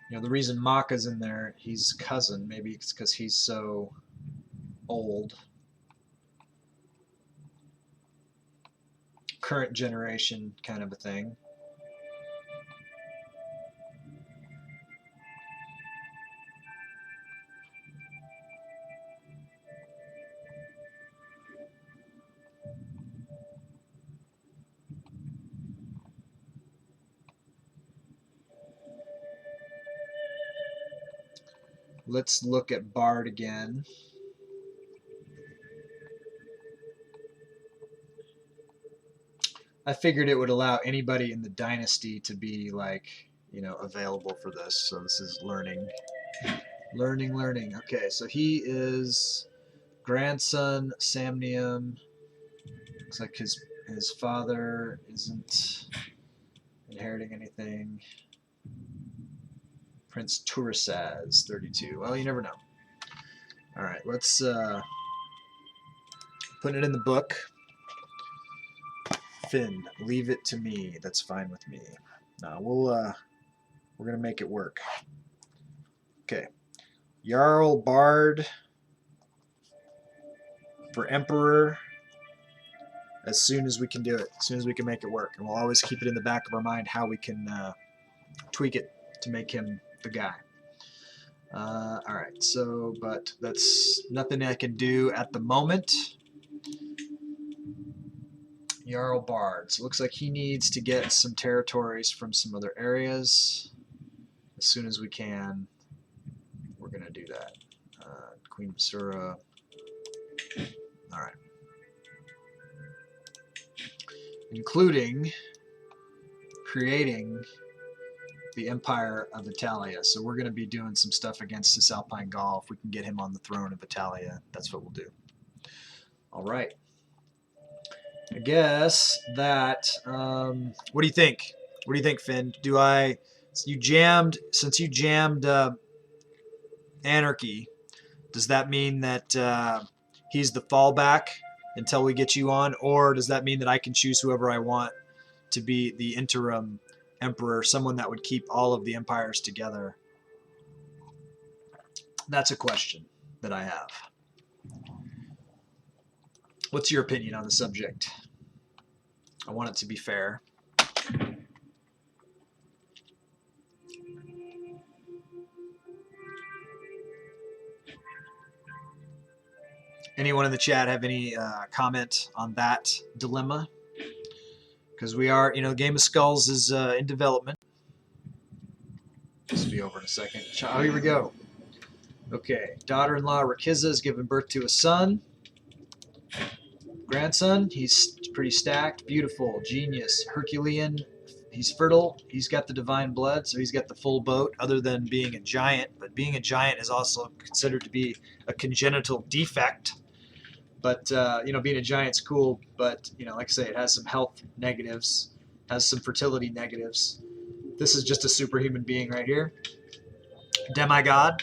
You know, the reason Maka's in there, he's cousin. Maybe it's because he's so old. Current generation kind of a thing. Let's look at Bard again. I figured it would allow anybody in the dynasty to be like, you know, available for this. So this is learning. Learning. Okay, so he is grandson, Samnium. Looks like his father isn't inheriting anything. Prince Turisaz, 32. Well, you never know. All right, let's put it in the book. Finn, leave it to me. That's fine with me. No, we're gonna make it work. Okay, Jarl Bard for Emperor. As soon as we can do it, as soon as we can make it work, and we'll always keep it in the back of our mind how we can tweak it. to make him the guy. All right, so, but that's nothing I can do at the moment. Jarl Bard. So it looks like he needs to get some territories from some other areas. As soon as we can, we're going to do that. Queen Basura. All right. Including creating the Empire of Italia. So we're going to be doing some stuff against Cisalpine Gaul. If we can get him on the throne of Italia, that's what we'll do. All right. I guess that, what do you think? What do you think, Finn? Since you jammed Anarchy, does that mean that he's the fallback until we get you on? Or does that mean that I can choose whoever I want to be the interim emperor, someone that would keep all of the empires together? That's a question that I have. What's your opinion on the subject? I want it to be fair. Anyone in the chat have any comment on that dilemma? Because we are, Game of Skulls is in development. This will be over in a second. Oh, here we go. Okay, daughter-in-law Rakiza has given birth to a son. Grandson, he's pretty stacked, beautiful, genius, Herculean. He's fertile. He's got the divine blood, so he's got the full boat, other than being a giant. But being a giant is also considered to be a congenital defect. But, being a giant's cool, but, like I say, it has some health negatives, has some fertility negatives. This is just a superhuman being right here. Demigod.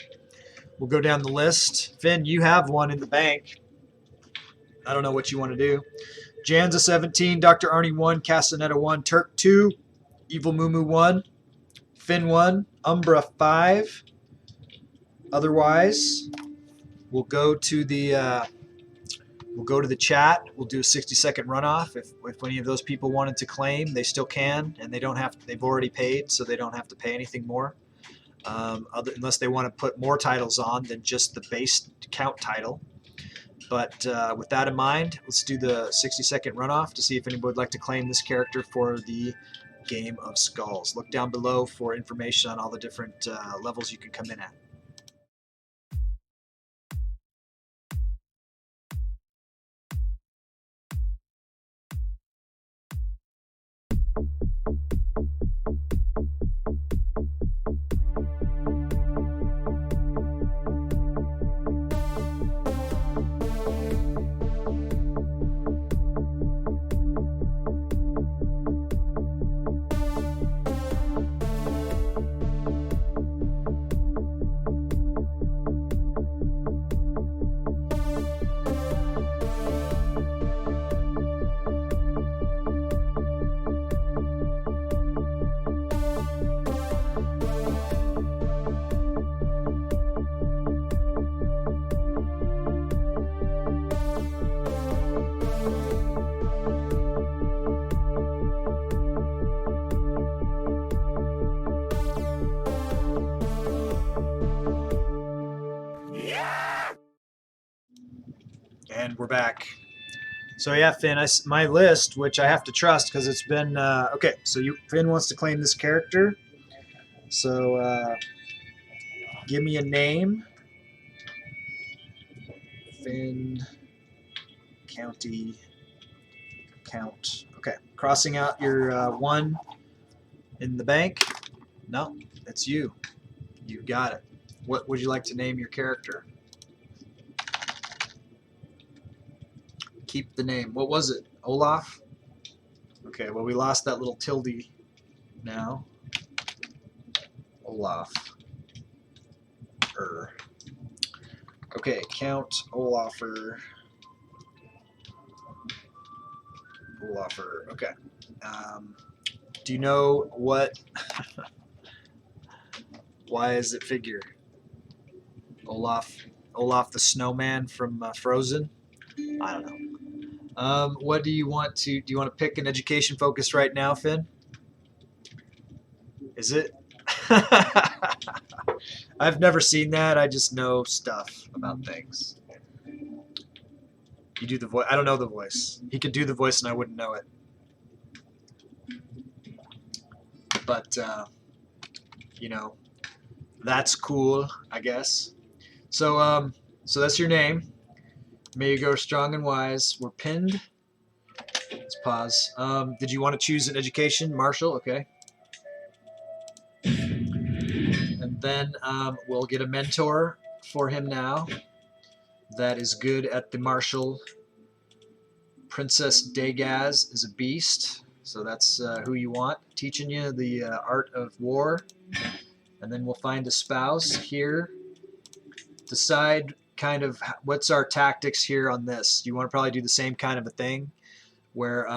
We'll go down the list. Finn, you have one in the bank. I don't know what you want to do. Janza 17, Dr. Arnie 1, Castaneda 1, Turk 2, Evil Mumu 1, Finn 1, Umbra 5. Otherwise, we'll go to the chat. We'll do a 60-second runoff. If any of those people wanted to claim, they still can, and they don't have to, they've already paid, so they don't have to pay anything more. Unless they want to put more titles on than just the base count title. But with that in mind, let's do the 60-second runoff to see if anybody would like to claim this character for the Game of Skulls. Look down below for information on all the different levels you can come in at. And we're back. So yeah, Finn, my list, which I have to trust because it's been okay. So Finn wants to claim this character. So give me a name. Finn, county, count. Okay, crossing out your 1 in the bank. No, that's you. You got it. What would you like to name your character? Keep the name. What was it? Olaf? Okay, well, we lost that little tilde now. Olaf. Okay, Count Olaffer. Olaffer. Okay. Do you know what? Why is it figure? Olaf the snowman from Frozen? I don't know. What do you want to? Do you want to pick an education focus right now, Finn? Is it? I've never seen that. I just know stuff about things. You do the voice. I don't know the voice. He could do the voice and I wouldn't know it. But, you know, that's cool, I guess. So, so that's your name. May you go strong and wise. We're pinned. Let's pause. Did you want to choose an education? Marshall? Okay. And then we'll get a mentor for him now. That is good at the martial. Princess Dagaz is a beast, so that's who you want, teaching you the art of war. And then we'll find a spouse here. Decide kind of what's our tactics here on this. You want to probably do the same kind of a thing, where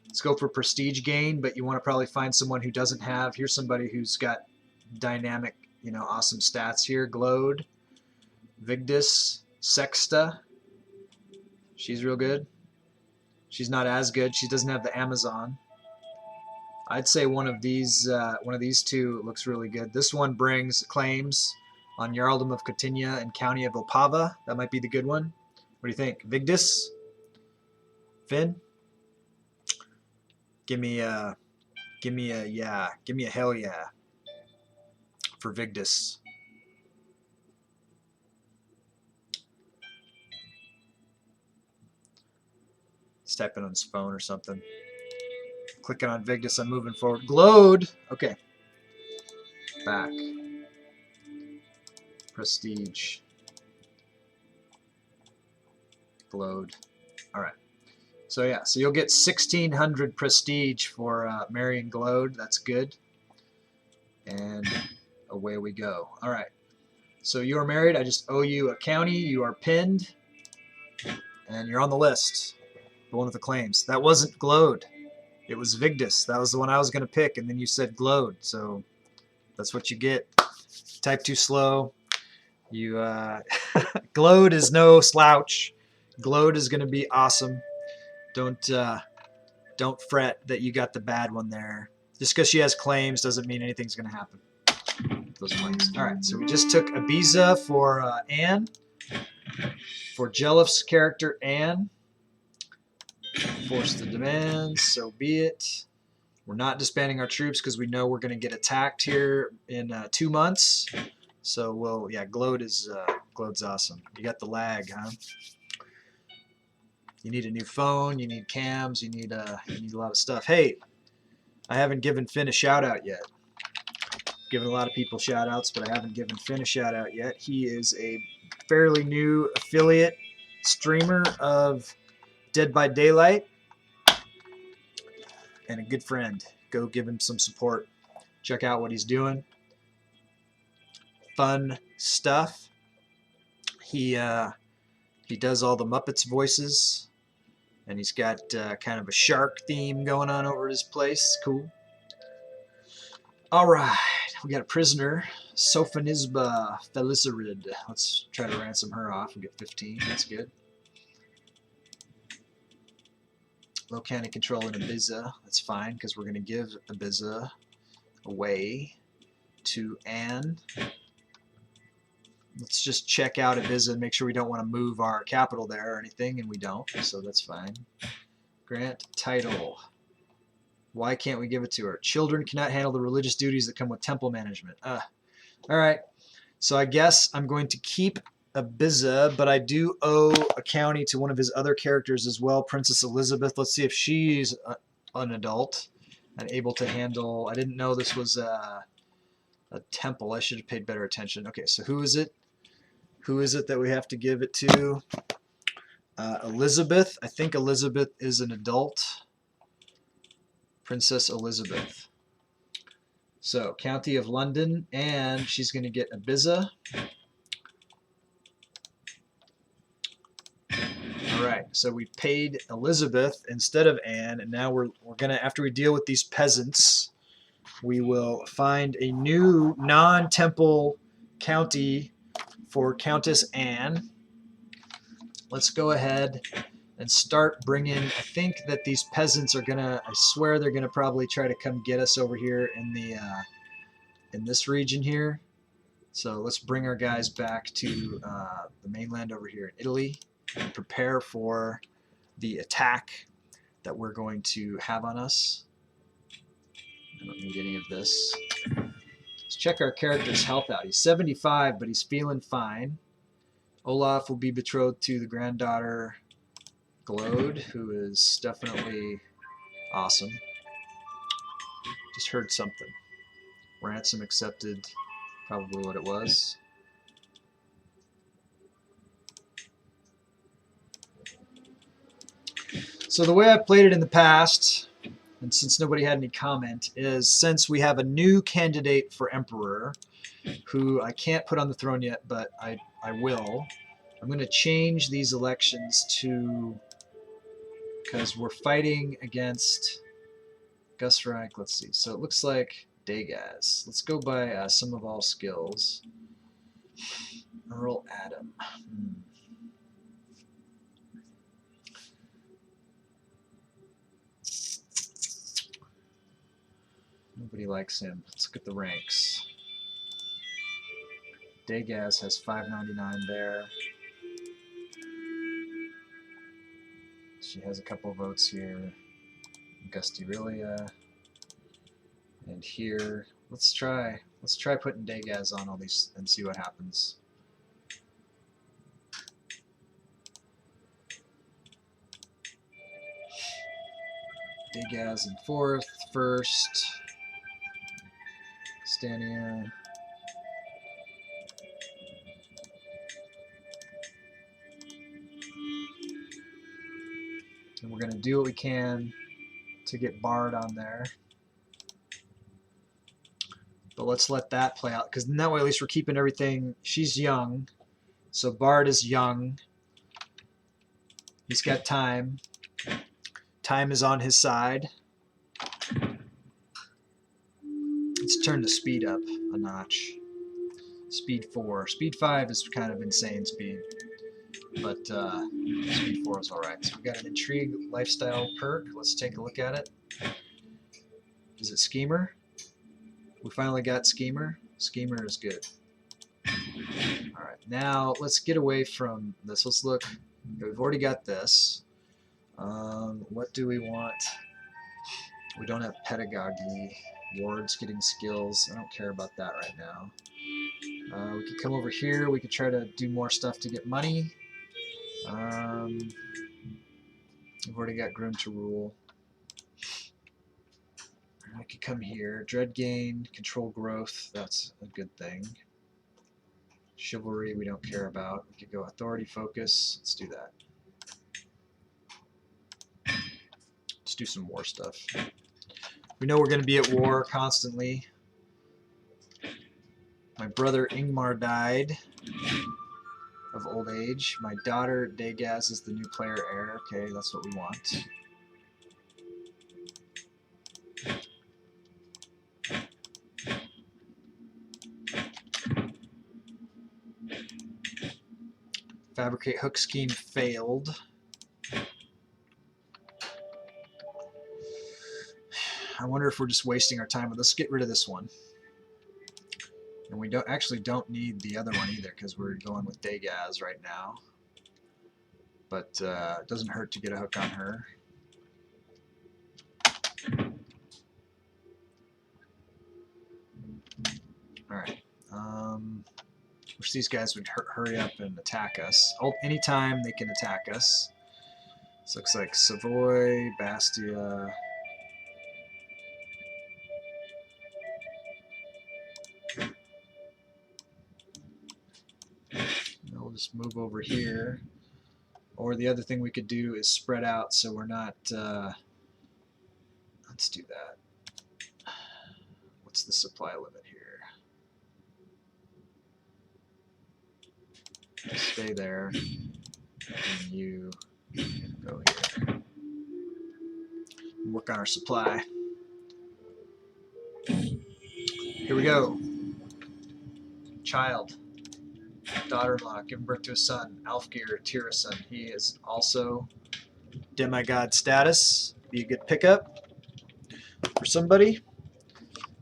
let's go for prestige gain, but you want to probably find someone who doesn't have. Here's somebody who's got dynamic, you know, awesome stats here. Glowed, Vigdis, Sexta. She's real good. She's not as good. She doesn't have the Amazon. I'd say one of these two looks really good. This one brings claims on Jarldom of Cotinia and County of Opava. That might be the good one. What do you think? Vigdis? Finn? Give me a yeah. Give me a hell yeah for Vigdis. He's typing on his phone or something. Clicking on Vigdis, I'm moving forward. Glowed. Okay. Back. Prestige. Glowed. All right. So yeah, so you'll get 1,600 prestige for marrying Glowed. That's good. And away we go. All right. So you are married. I just owe you a county. You are pinned. And you're on the list. The one with the claims. That wasn't Glowed. It was Vigdis. That was the one I was going to pick, and then you said Glowed. So that's what you get. Type too slow. You Glowed is no slouch. Glowed is going to be awesome. Don't fret that you got the bad one there. Just because she has claims doesn't mean anything's going to happen. Those claims. All right, so we just took Ibiza for Anne. For Jelliff's character, Anne. Force the demands, so be it. We're not disbanding our troops because we know we're going to get attacked here in 2 months. So we'll, yeah, Glowed's awesome. You got the lag, huh? You need a new phone. You need cams. You need a lot of stuff. Hey, I haven't given Finn a shout out yet. Given a lot of people shout outs, but I haven't given Finn a shout out yet. He is a fairly new affiliate streamer of Dead by Daylight and a good friend. Go give him some support. Check out what he's doing. Fun stuff. He does all the Muppets voices, and he's got kind of a shark theme going on over his place. Cool. All right, we got a prisoner, Sophonisba Felicerid. Let's try to ransom her off and get 15. That's good. Low cannon control in Ibiza. That's fine because we're going to give Ibiza away to Anne. Let's just check out Ibiza and make sure we don't want to move our capital there or anything, and we don't, so that's fine. Grant title. Why can't we give it to her? Children cannot handle the religious duties that come with temple management. All right, so I guess I'm going to keep Ibiza, but I do owe a county to one of his other characters as well, Princess Elizabeth. Let's see if she's an adult and able to handle. I didn't know this was a temple. I should have paid better attention. Okay, so who is it? Who is it that we have to give it to? Elizabeth. I think Elizabeth is an adult. Princess Elizabeth. So, County of London, and she's going to get Ibiza. All right, so we paid Elizabeth instead of Anne, and now we're going to, after we deal with these peasants, we will find a new non-temple county for Countess Anne. Let's go ahead and start bringing. I think that these peasants are gonna, I swear they're gonna probably try to come get us over here in the in this region here. So let's bring our guys back to the mainland over here in Italy and prepare for the attack that we're going to have on us. I don't need any of this. Let's check our character's health out. He's 75, but he's feeling fine. Olaf will be betrothed to the granddaughter Glode, who is definitely awesome. Just heard something. Ransom accepted, probably what it was. So the way I've played it in the past, and since nobody had any comment, is since we have a new candidate for Emperor, who I can't put on the throne yet, but I will, I'm going to change these elections to, because we're fighting against Gustyrill. Let's see. So it looks like Dagaz. Let's go by sum of all skills. Earl Adam. Nobody likes him. Let's look at the ranks. Dagaz has 599 there. She has a couple votes here. Gustyrill. And here, let's try putting Dagaz on all these and see what happens. Dagaz in 4th, 1st. Stania. And we're going to do what we can to get Bard on there. But let's let that play out, because in that way at least we're keeping everything. She's young, so Bard is young. He's got time. Time is on his side. Let's turn the speed up a notch. Speed 4. Speed 5 is kind of insane speed, but speed 4 is alright. So we've got an intrigue lifestyle perk. Let's take a look at it. Is it Schemer? We finally got Schemer. Schemer is good. Alright, now let's get away from this. Let's look. We've already got this. What do we want? We don't have pedagogy. Wards getting skills. I don't care about that right now. We could come over here. We could try to do more stuff to get money. We've already got Groom to Rule. I could come here. Dread Gain, Control Growth. That's a good thing. Chivalry we don't care about. We could go Authority Focus. Let's do that. Let's do some war stuff. We know we're going to be at war constantly. My brother Ingmar died of old age. My daughter Dagaz is the new player heir. Okay, that's what we want. Fabricate hook scheme failed. I wonder if we're just wasting our time. But let's get rid of this one. And we don't need the other one either, because we're going with Dagaz right now. But it doesn't hurt to get a hook on her. Alright. Wish these guys would hurry up and attack us. Anytime they can attack us. This looks like Savoy, Bastia. We'll just move over here. Or the other thing we could do is spread out so we're not... let's do that. What's the supply limit here? Stay there. And you go here. Work on our supply. Here we go. Child. Daughter-in-law, giving birth to a son, Alfgeir Tirason. He is also demigod status. Be a good pickup for somebody.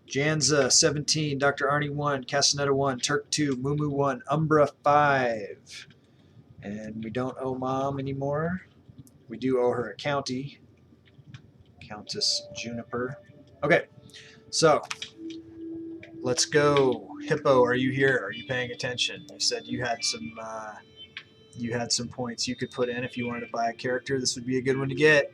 Janza 17, Dr. Arnie 1, Castaneda 1, Turk 2, Mumu 1, Umbra 5. And we don't owe Mom anymore. We do owe her a county. Countess Juniper. Okay, so let's go. Hippo, are you here? Are you paying attention? You said you had some points you could put in if you wanted to buy a character. This would be a good one to get.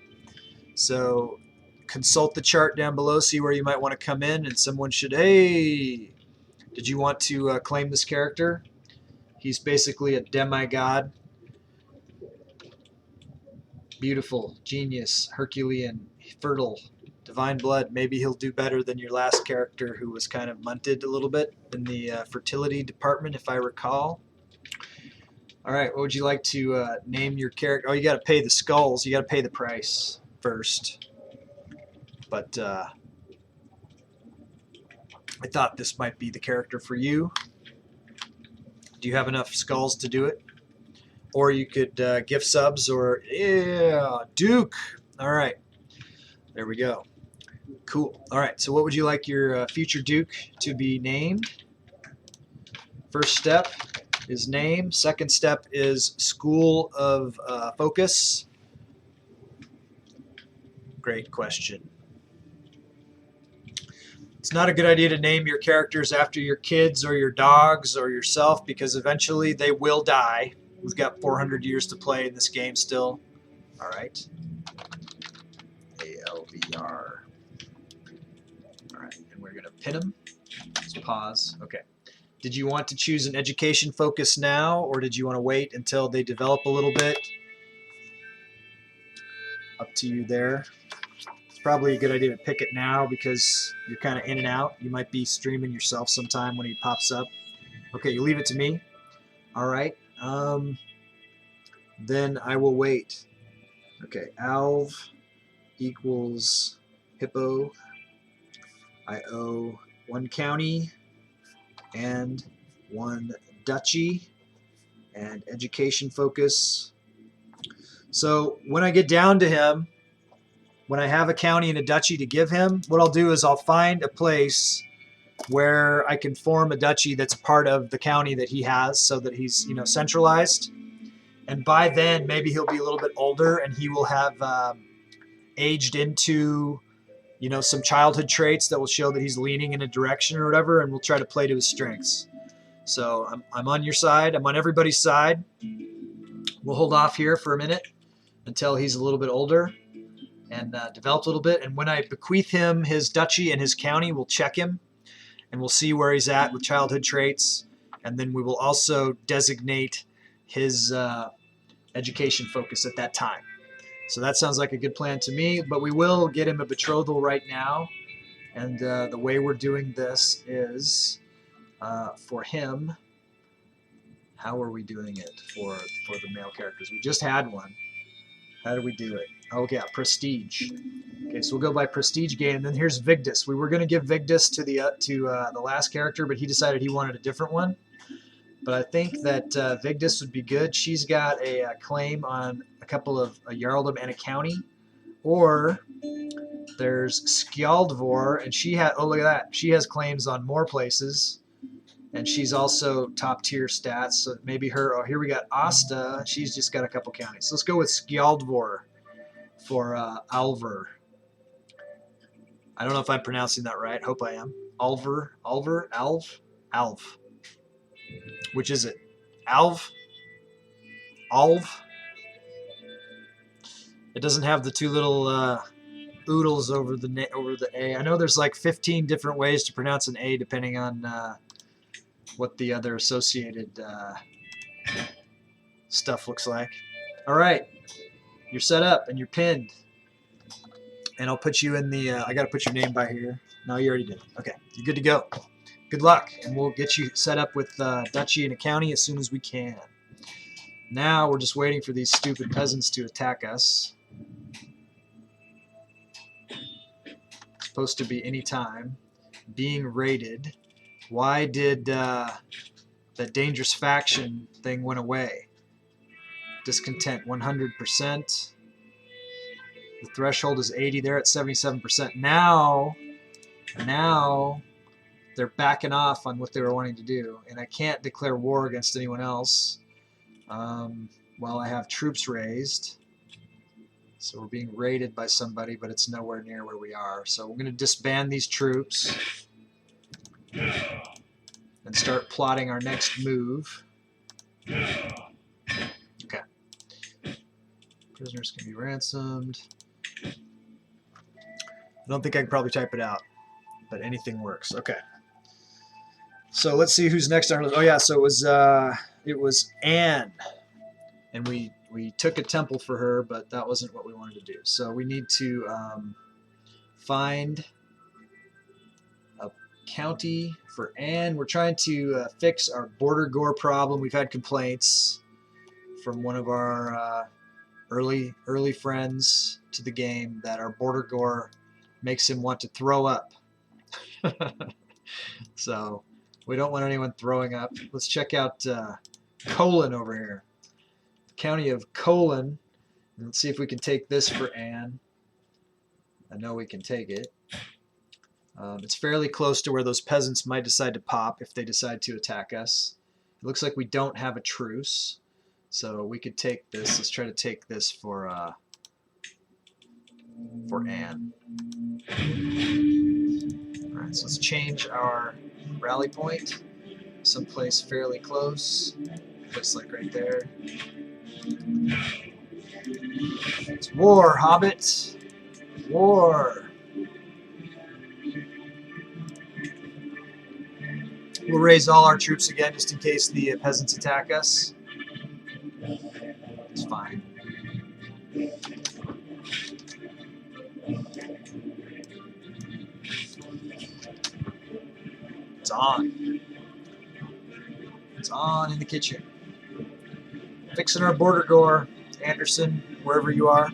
So consult the chart down below, see where you might want to come in, and someone should, hey, did you want to claim this character? He's basically a demigod. Beautiful, genius, Herculean, fertile, divine blood. Maybe he'll do better than your last character who was kind of munted a little bit in the fertility department, if I recall. All right, what would you like to name your character? Oh, you got to pay the skulls. You got to pay the price first. But I thought this might be the character for you. Do you have enough skulls to do it? Or you could gift subs, or yeah, Duke. All right, there we go. Cool. All right, so what would you like your future Duke to be named? First step is name. Second step is school of focus. Great question. It's not a good idea to name your characters after your kids or your dogs or yourself, because eventually they will die. We've got 400 years to play in this game still. All right. ALVR. All right, and we're going to pin them. Let's pause. Okay. Did you want to choose an education focus now, or did you want to wait until they develop a little bit? Up to you there. It's probably a good idea to pick it now because you're kind of in and out. You might be streaming yourself sometime when he pops up. Okay, you leave it to me. All right. Then I will wait. Okay, Alv equals Hippo. I owe 1 county and 1 duchy and education focus. So when I get down to him, when I have a county and a duchy to give him, what I'll do is I'll find a place where I can form a duchy that's part of the county that he has, so that he's, you know, centralized. And by then, maybe he'll be a little bit older and he will have aged into, you know, some childhood traits that will show that he's leaning in a direction or whatever, and we'll try to play to his strengths. So I'm on your side. I'm on everybody's side. We'll hold off here for a minute until he's a little bit older and developed a little bit. And when I bequeath him his duchy and his county, we'll check him and we'll see where he's at with childhood traits. And then we will also designate his education focus at that time. So that sounds like a good plan to me, but we will get him a betrothal right now. And the way we're doing this is for him. How are we doing it for the male characters? We just had one. How do we do it? Oh, yeah, prestige. Okay, so we'll go by prestige gain, and then here's Vigdis. We were going to give Vigdis to the last character, but he decided he wanted a different one. But I think that Vigdis would be good. She's got a claim on a couple of a jarldom and a county. Or there's Skjaldvor, and she had, oh, look at that. She has claims on more places. And she's also top tier stats. So maybe her, oh, here we got Asta. She's just got a couple counties. So let's go with Skjaldvor for Alver. I don't know if I'm pronouncing that right. Hope I am. Alv. Which is it? Alv? It doesn't have the two little oodles over the A. I know there's like 15 different ways to pronounce an A depending on what the other associated stuff looks like. All right, you're set up and you're pinned. And I'll put you in the, I got to put your name by here. No, you already did. Okay, you're good to go. Good luck, and we'll get you set up with duchy and a county as soon as we can. Now we're just waiting for these stupid peasants to attack us. It's supposed to be any time. Being raided. Why did that dangerous faction thing went away? Discontent 100%. The threshold is 80. They're at 77%. Now Now they're backing off on what they were wanting to do, and I can't declare war against anyone else while I have troops raised. So we're being raided by somebody, but it's nowhere near where we are. So we're going to disband these troops and start plotting our next move. Okay. Prisoners can be ransomed. I don't think I can probably type it out, but anything works. Okay. So let's see who's next on our list. Oh yeah, so it was Anne, and we took a temple for her, but that wasn't what we wanted to do. So we need to find a county for Anne. We're trying to fix our Bordergore problem. We've had complaints from one of our early friends to the game that our Bordergore makes him want to throw up. So we don't want anyone throwing up. Let's check out Colon over here. County of Colon. Let's see if we can take this for Anne. I know we can take it. It's fairly close to where those peasants might decide to pop if they decide to attack us. It looks like we don't have a truce, so we could take this. Let's try to take this for Anne. All right, so let's change our rally point someplace fairly close. Looks like right there. It's war, Hobbit. War. We'll raise all our troops again just in case the peasants attack us. It's fine. It's on. It's on in the kitchen. Fixing our Bordergore, Anderson, wherever you are.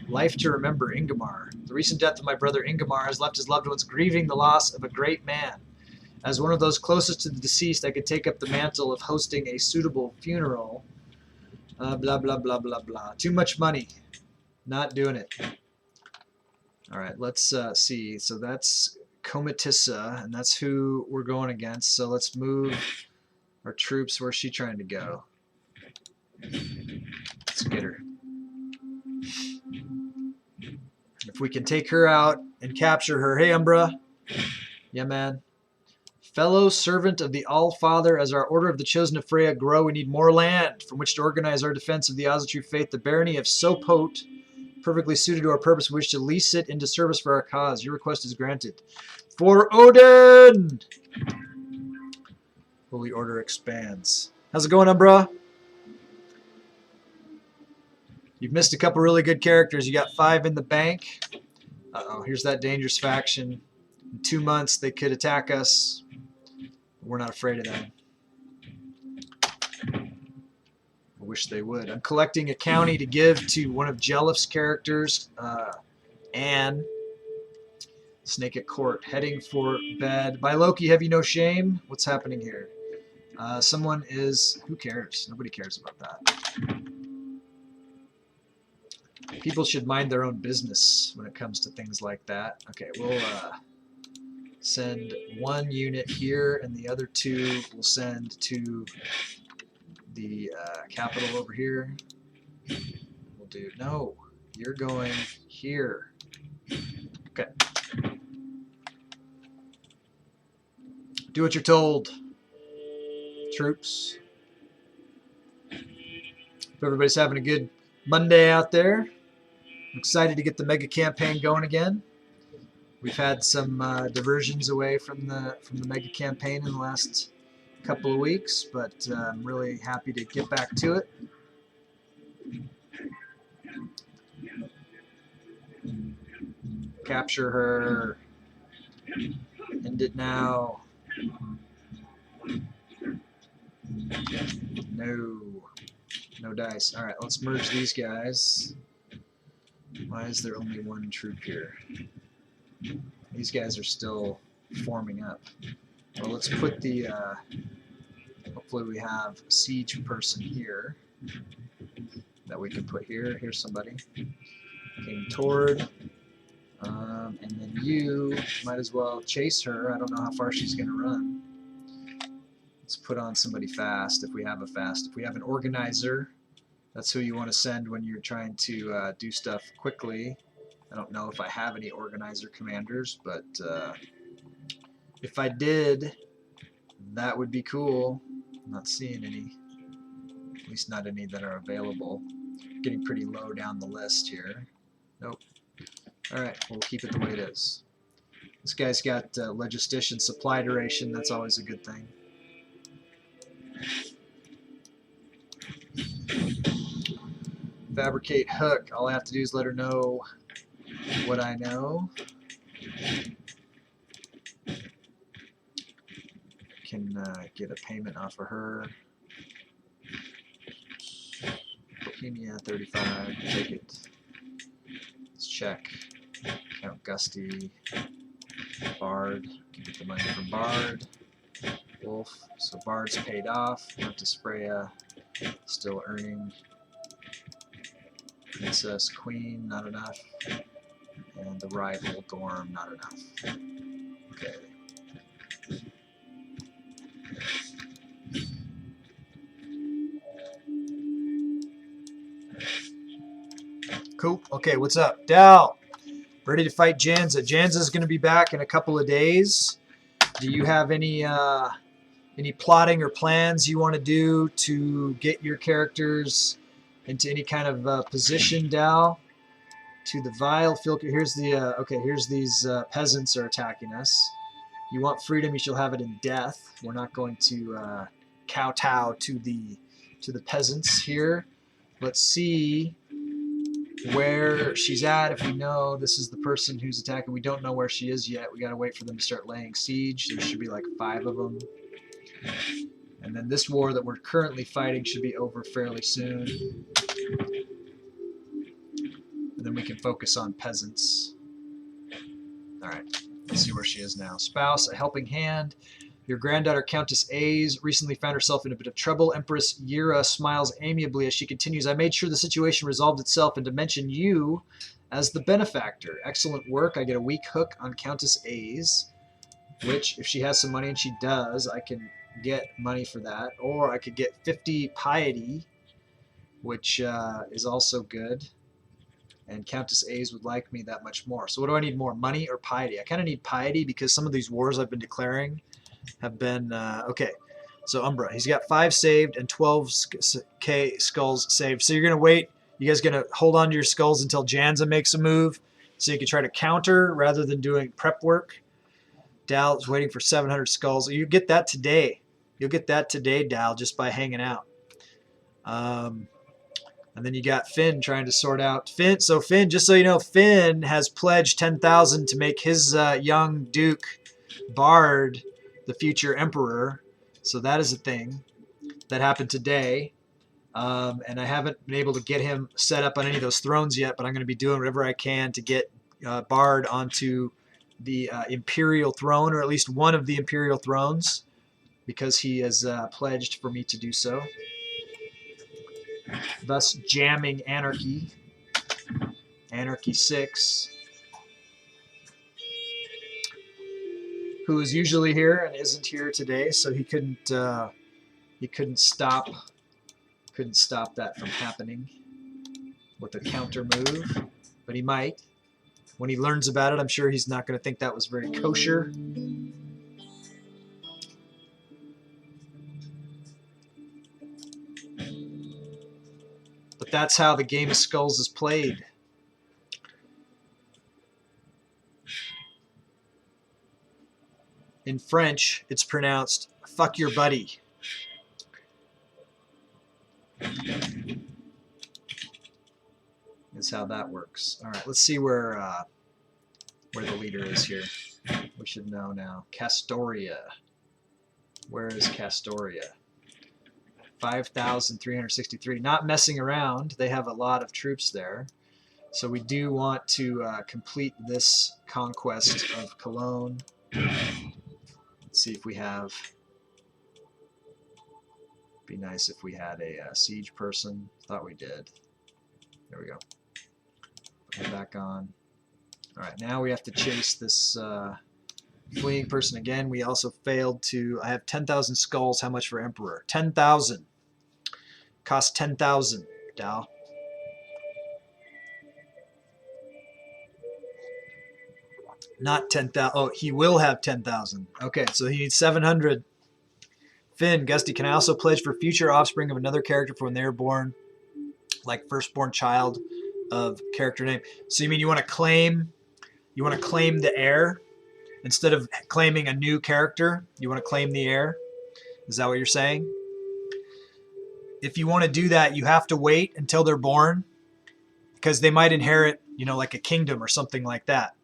Life to remember, Ingomar. The recent death of my brother Ingomar has left his loved ones grieving the loss of a great man. As one of those closest to the deceased, I could take up the mantle of hosting a suitable funeral. Blah, blah, blah, blah, blah. Too much money. Not doing it. All right, let's see. So that's Comatissa, and that's who we're going against. So let's move our troops. Where's she trying to go? Let's get her. If we can take her out and capture her. Hey, Umbra. Yeah, man. Fellow servant of the All-Father, as our Order of the Chosen of Freya grow, we need more land from which to organize our defense of the Asatru faith. The barony of Sopot, perfectly suited to our purpose, we wish to lease it into service for our cause. Your request is granted. For Odin! Holy Order expands. How's it going, Umbra? You've missed a couple really good characters. You got 5 in the bank. Uh-oh, here's that dangerous faction. In 2 months, they could attack us. We're not afraid of them. I wish they would. I'm collecting a county to give to one of Jelliff's characters, Anne. Snake at Court, heading for bed. By Loki, have you no shame? What's happening here? Someone is... Who cares? Nobody cares about that. People should mind their own business when it comes to things like that. Okay, we'll send 1 unit here, and the other 2 we'll send to the capital over here. We'll do... No, you're going here. Okay. Do what you're told, troops. Hope everybody's having a good Monday out there. I'm excited to get the mega campaign going again. We've had some diversions away from the mega campaign in the last couple of weeks, but I'm really happy to get back to it. Capture her. End it now. No dice. All right, let's merge these guys. Why is there only 1 troop here? These guys are still forming up. Well, let's put the, hopefully we have a siege person here that we can put here. Here's somebody. King Tord. And then you might as well chase her. I don't know how far she's going to run. Let's put on somebody fast if we have a fast. If we have an organizer, that's who you want to send when you're trying to do stuff quickly. I don't know if I have any organizer commanders, but if I did, that would be cool. I'm not seeing any, at least not any that are available. Getting pretty low down the list here. Nope. Alright, we'll keep it the way it is. This guy's got logistician supply duration. That's always a good thing. Fabricate hook. All I have to do is let her know what I know. Can get a payment off of her. Bohemia 35. Take it. Let's check. Count Gusty. Bard. Can get the money from Bard. Wolf. So Bard's paid off. Went to Spraya. Still earning. Princess, Queen, not enough. And the rival, Dorm, not enough. Okay. Cool. Okay, what's up? Dal, ready to fight Janza. Janza's going to be back in a couple of days. Do you have any plotting or plans you want to do to get your characters into any kind of position, Dal? To the vile filter. Here's the okay. Here's these peasants are attacking us. You want freedom, you shall have it in death. We're not going to kowtow to the peasants here. Let's see where she's at. If we know this is the person who's attacking, we don't know where she is yet. We got to wait for them to start laying siege. There should be like 5 of them. And then this war that we're currently fighting should be over fairly soon. And then we can focus on peasants. All right, let's see where she is now. Spouse, a helping hand. Your granddaughter, Countess A's, recently found herself in a bit of trouble. Empress Yira smiles amiably as she continues. I made sure the situation resolved itself and to mention you as the benefactor. Excellent work. I get a weak hook on Countess A's, which, if she has some money, and she does, I can get money for that. Or I could get 50 piety, which is also good. And Countess A's would like me that much more. So what do I need more, money or piety? I kind of need piety because some of these wars I've been declaring have been, okay. So Umbra, he's got 5 saved and 12k skulls saved. So you're going to wait, you guys going to hold on to your skulls until Janza makes a move so you can try to counter rather than doing prep work. Dal is waiting for 700 skulls. You get that today. You'll get that today, Dal, just by hanging out. And then you got Finn trying to sort out Finn. So Finn, just so you know, Finn has pledged 10,000 to make his young Duke Bard the future Emperor. So that is a thing that happened today. And I haven't been able to get him set up on any of those thrones yet, but I'm going to be doing whatever I can to get Bard onto the Imperial throne, or at least one of the Imperial thrones, because he has pledged for me to do so. Thus jamming Anarchy. Anarchy 6. Who is usually here and isn't here today, so he couldn't stop that from happening with a counter move, but he might. When he learns about it, I'm sure he's not going to think that was very kosher. But that's how the game of skulls is played. In French, it's pronounced "fuck your buddy." That's how that works. All right, let's see where the leader is here. We should know now. Castoria. Where is Castoria? 5,363. Not messing around. They have a lot of troops there. So we do want to complete this conquest of Cologne. Let's see if we have... Be nice if we had a siege person. Thought we did. There we go. Put him back on. All right, now we have to chase this fleeing person again. We also failed to. I have 10,000 skulls. How much for Emperor? 10,000. Cost 10,000. Dal. Not 10,000. Oh, he will have 10,000. Okay, so he needs 700. Finn, Gusty, can I also pledge for future offspring of another character for when they're born, like firstborn child of character name? So you mean you want to claim the heir instead of claiming a new character? You want to claim the heir? Is that what you're saying? If you want to do that, you have to wait until they're born because they might inherit, like a kingdom or something like that.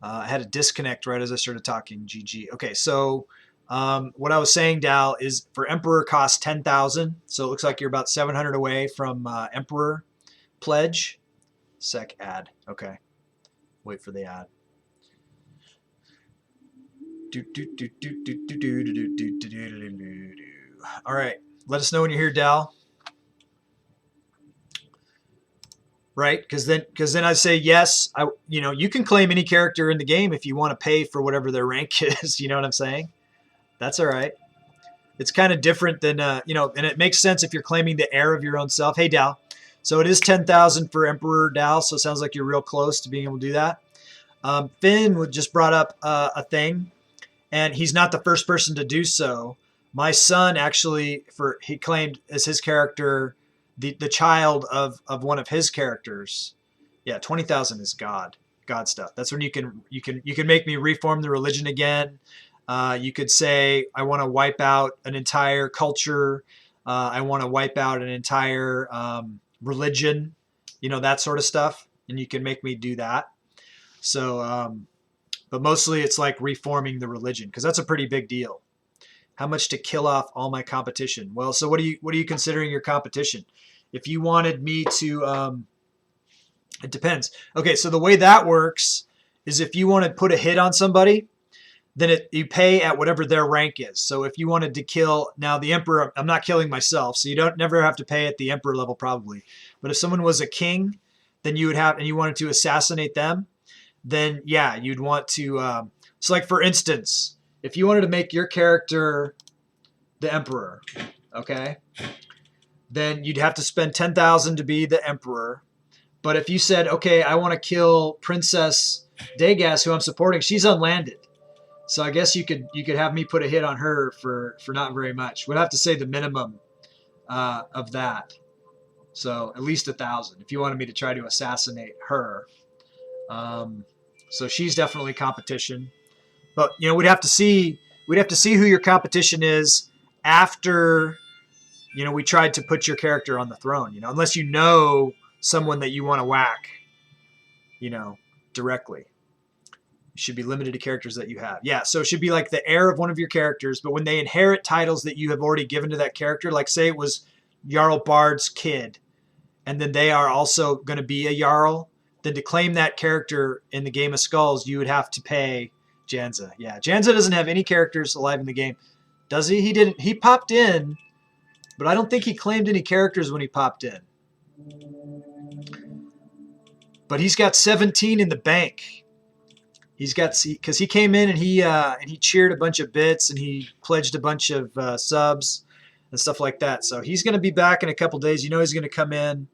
I had a disconnect right as I started talking. GG. Okay, so what I was saying, Dal, is for Emperor costs 10,000. So it looks like you're about 700 away from Emperor pledge. Sec ad. Okay. Wait for the ad. All right. Let us know when you're here, Dal. Right? Because then I say yes. You can claim any character in the game if you want to pay for whatever their rank is. You know what I'm saying? That's all right. It's kind of different than and it makes sense if you're claiming the heir of your own self. Hey, Dal. So it is 10,000 for Emperor, Dal. So it sounds like you're real close to being able to do that. Finn just brought up a thing, and he's not the first person to do so. My son actually, he claimed as his character the child of one of his characters. Yeah, 20,000 is God stuff. That's when you can make me reform the religion again. You could say I want to wipe out an entire culture. I want to wipe out an entire religion. That sort of stuff, and you can make me do that. So, but mostly it's like reforming the religion because that's a pretty big deal. How much to kill off all my competition? Well, so what are you considering your competition? If you wanted me to, it depends. Okay, so the way that works is if you want to put a hit on somebody, then you pay at whatever their rank is. So if you wanted to kill, now the Emperor, I'm not killing myself, so you never have to pay at the Emperor level probably. But if someone was a king, then you would have, and you wanted to assassinate them, then yeah, you'd want to, so like for instance, if you wanted to make your character the Emperor, okay, then you'd have to spend 10,000 to be the Emperor. But if you said, okay, I want to kill Princess Degas, who I'm supporting, she's unlanded. So I guess you could have me put a hit on her for not very much. We'd have to say the minimum of that. So at least 1,000 if you wanted me to try to assassinate her. So she's definitely competition. But we'd have to see who your competition is after we tried to put your character on the throne. Unless someone that you want to whack, directly. You should be limited to characters that you have. Yeah, so it should be like the heir of one of your characters, but when they inherit titles that you have already given to that character, like say it was Jarl Bard's kid, and then they are also going to be a Jarl, then to claim that character in the Game of Skulls, you would have to pay Janza. Yeah, Janza doesn't have any characters alive in the game. Does he? He didn't. He popped in, but I don't think he claimed any characters when he popped in. But he's got 17 in the bank. He's got, because he came in and he cheered a bunch of bits and he pledged a bunch of subs and stuff like that. So he's going to be back in a couple days. He's going to come in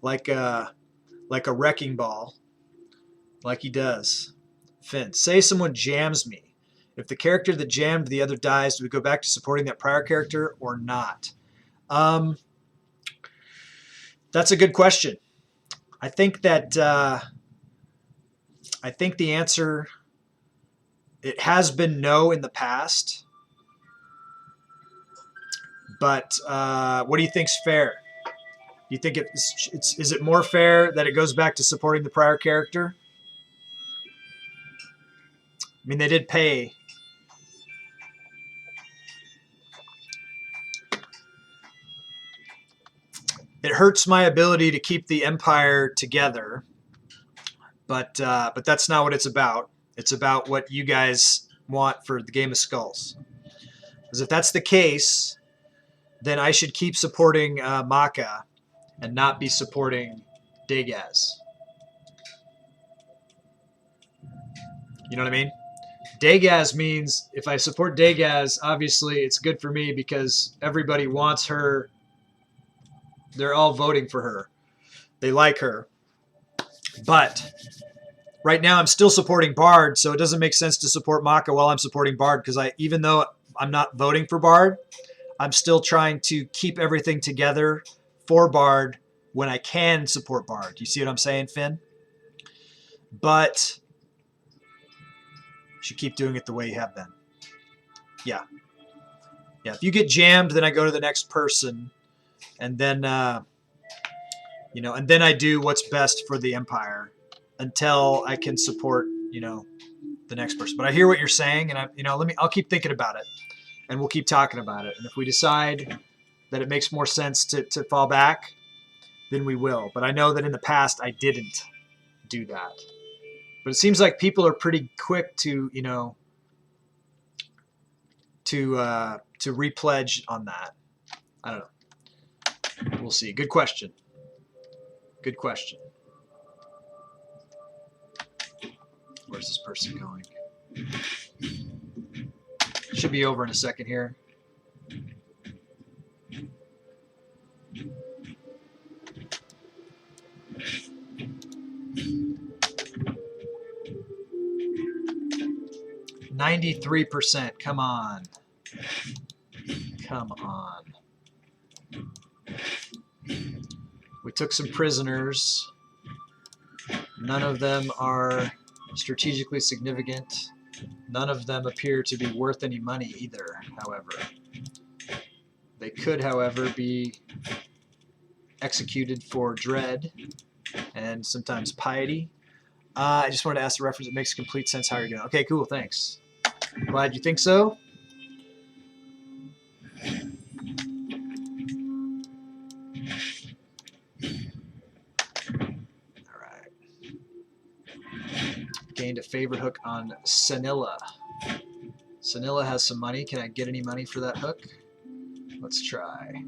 like a wrecking ball, like he does. Finn, say someone jams me. If the character that jammed the other dies, do we go back to supporting that prior character or not? That's a good question. I think that I think the answer, it has been no in the past. But what do you think's fair? Do you think is it more fair that it goes back to supporting the prior character? I mean, they did pay. It hurts my ability to keep the Empire together. But that's not what it's about. It's about what you guys want for the Game of Skulls. Because if that's the case, then I should keep supporting Maka and not be supporting Degas. You know what I mean? Dagaz means if I support Dagaz, obviously it's good for me because everybody wants her. They're all voting for her. They like her. But right now I'm still supporting Bard, so it doesn't make sense to support Maka while I'm supporting Bard because even though I'm not voting for Bard, I'm still trying to keep everything together for Bard when I can support Bard. You see what I'm saying, Finn? But you should keep doing it the way you have been. Yeah. Yeah. If you get jammed, then I go to the next person, and then and then I do what's best for the Empire until I can support the next person. But I hear what you're saying, and I'll keep thinking about it, and we'll keep talking about it. And if we decide that it makes more sense to fall back, then we will. But I know that in the past I didn't do that. But it seems like people are pretty quick to to repledge on that. I don't know. We'll see. Good question. Good question. Where's this person going? Should be over in a second here. %. Come on. Come on. We took some prisoners. None of them are strategically significant. None of them appear to be worth any money either, however. They could, however, be executed for dread and sometimes piety. I just wanted to ask the reference. It makes complete sense how you're doing. Okay, cool, thanks. Glad you think so. All right. Gained a favor hook on Sanilla. Sanilla has some money. Can I get any money for that hook? Let's try.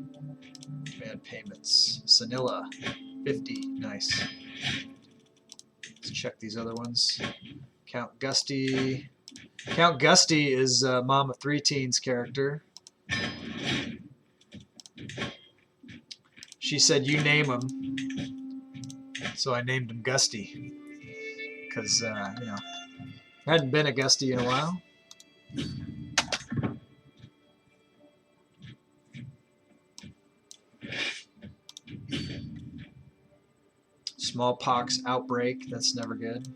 Demand payments. Sanilla, 50. Nice. Let's check these other ones. Count Gusty. Count Gusty is Mom of Three Teens character. She said, you name him. So I named him Gusty. Because, hadn't been a Gusty in a while. Smallpox outbreak. That's never good.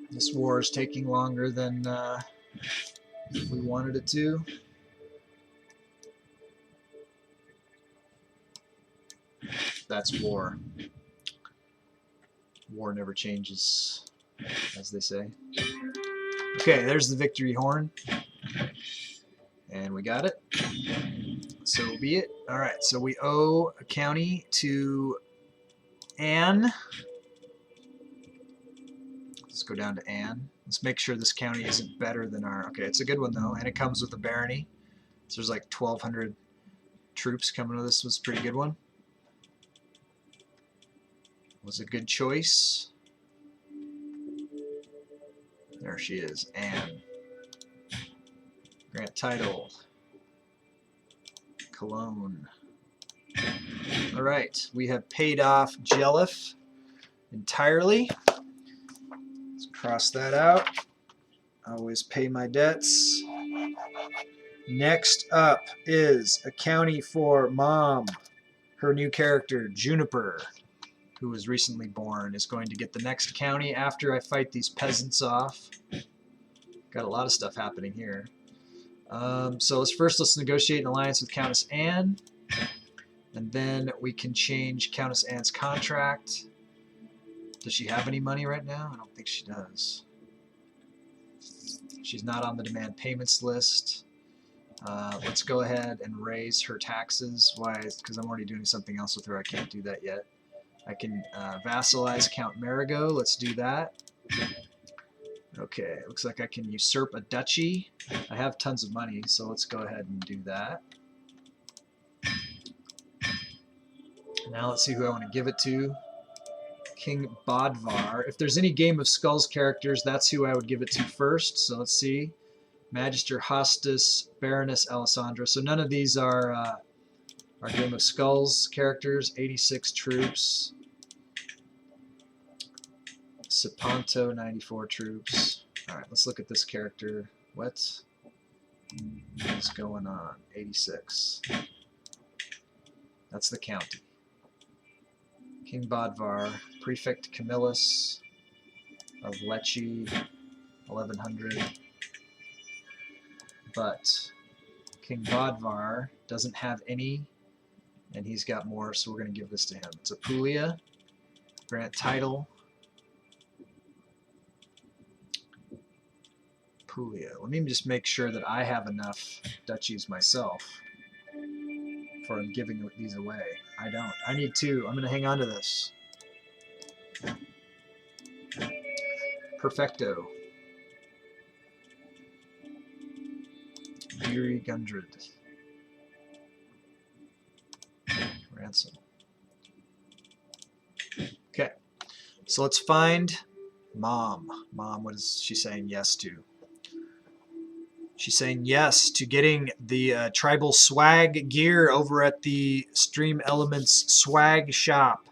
This war is taking longer than we wanted it to. That's war. War never changes, as they say. Okay, there's the victory horn. And we got it. So be it. All right, so we owe a county to Anne. Let's go down to Anne. Let's make sure this county isn't better than our... Okay, it's a good one, though, and it comes with a barony. So there's like 1,200 troops coming with this. Was a pretty good one. Was a good choice. There she is, Anne. Grant title. Cologne. All right, we have paid off Jelif entirely. Let's cross that out. Always pay my debts. Next up is a county for Mom. Her new character, Juniper, who was recently born, is going to get the next county after I fight these peasants off. Got a lot of stuff happening here. So let's negotiate an alliance with Countess Anne, and then we can change Countess Anne's contract. Does she have any money right now? I don't think she does. She's not on the demand payments list. Let's go ahead and raise her taxes. Why? Because I'm already doing something else with her. I can't do that yet. I can vassalize Count Marigo. Let's do that. Okay, looks like I can usurp a duchy. I have tons of money, so let's go ahead and do that. Now let's see who I want to give it to. King Bodvar. If there's any Game of Skulls characters, that's who I would give it to first. So let's see. Magister Hostis, Baroness Alessandra. So none of these are Game of Skulls characters. 86 troops. Siponto, 94 troops. All right, let's look at this character. What's going on? 86. That's the county. King Bodvar, Prefect Camillus of Lecce, 1100. But King Bodvar doesn't have any, and he's got more, so we're going to give this to him. It's Apulia. Grant title. Apulia. Let me just make sure that I have enough duchies myself before I'm giving these away. I don't. I need two. I'm going to hang on to this. Perfecto. Eerie Gundred. Ransom. Okay. So let's find Mom. Mom, what is she saying yes to? She's saying yes to getting the tribal swag gear over at the Stream Elements swag shop.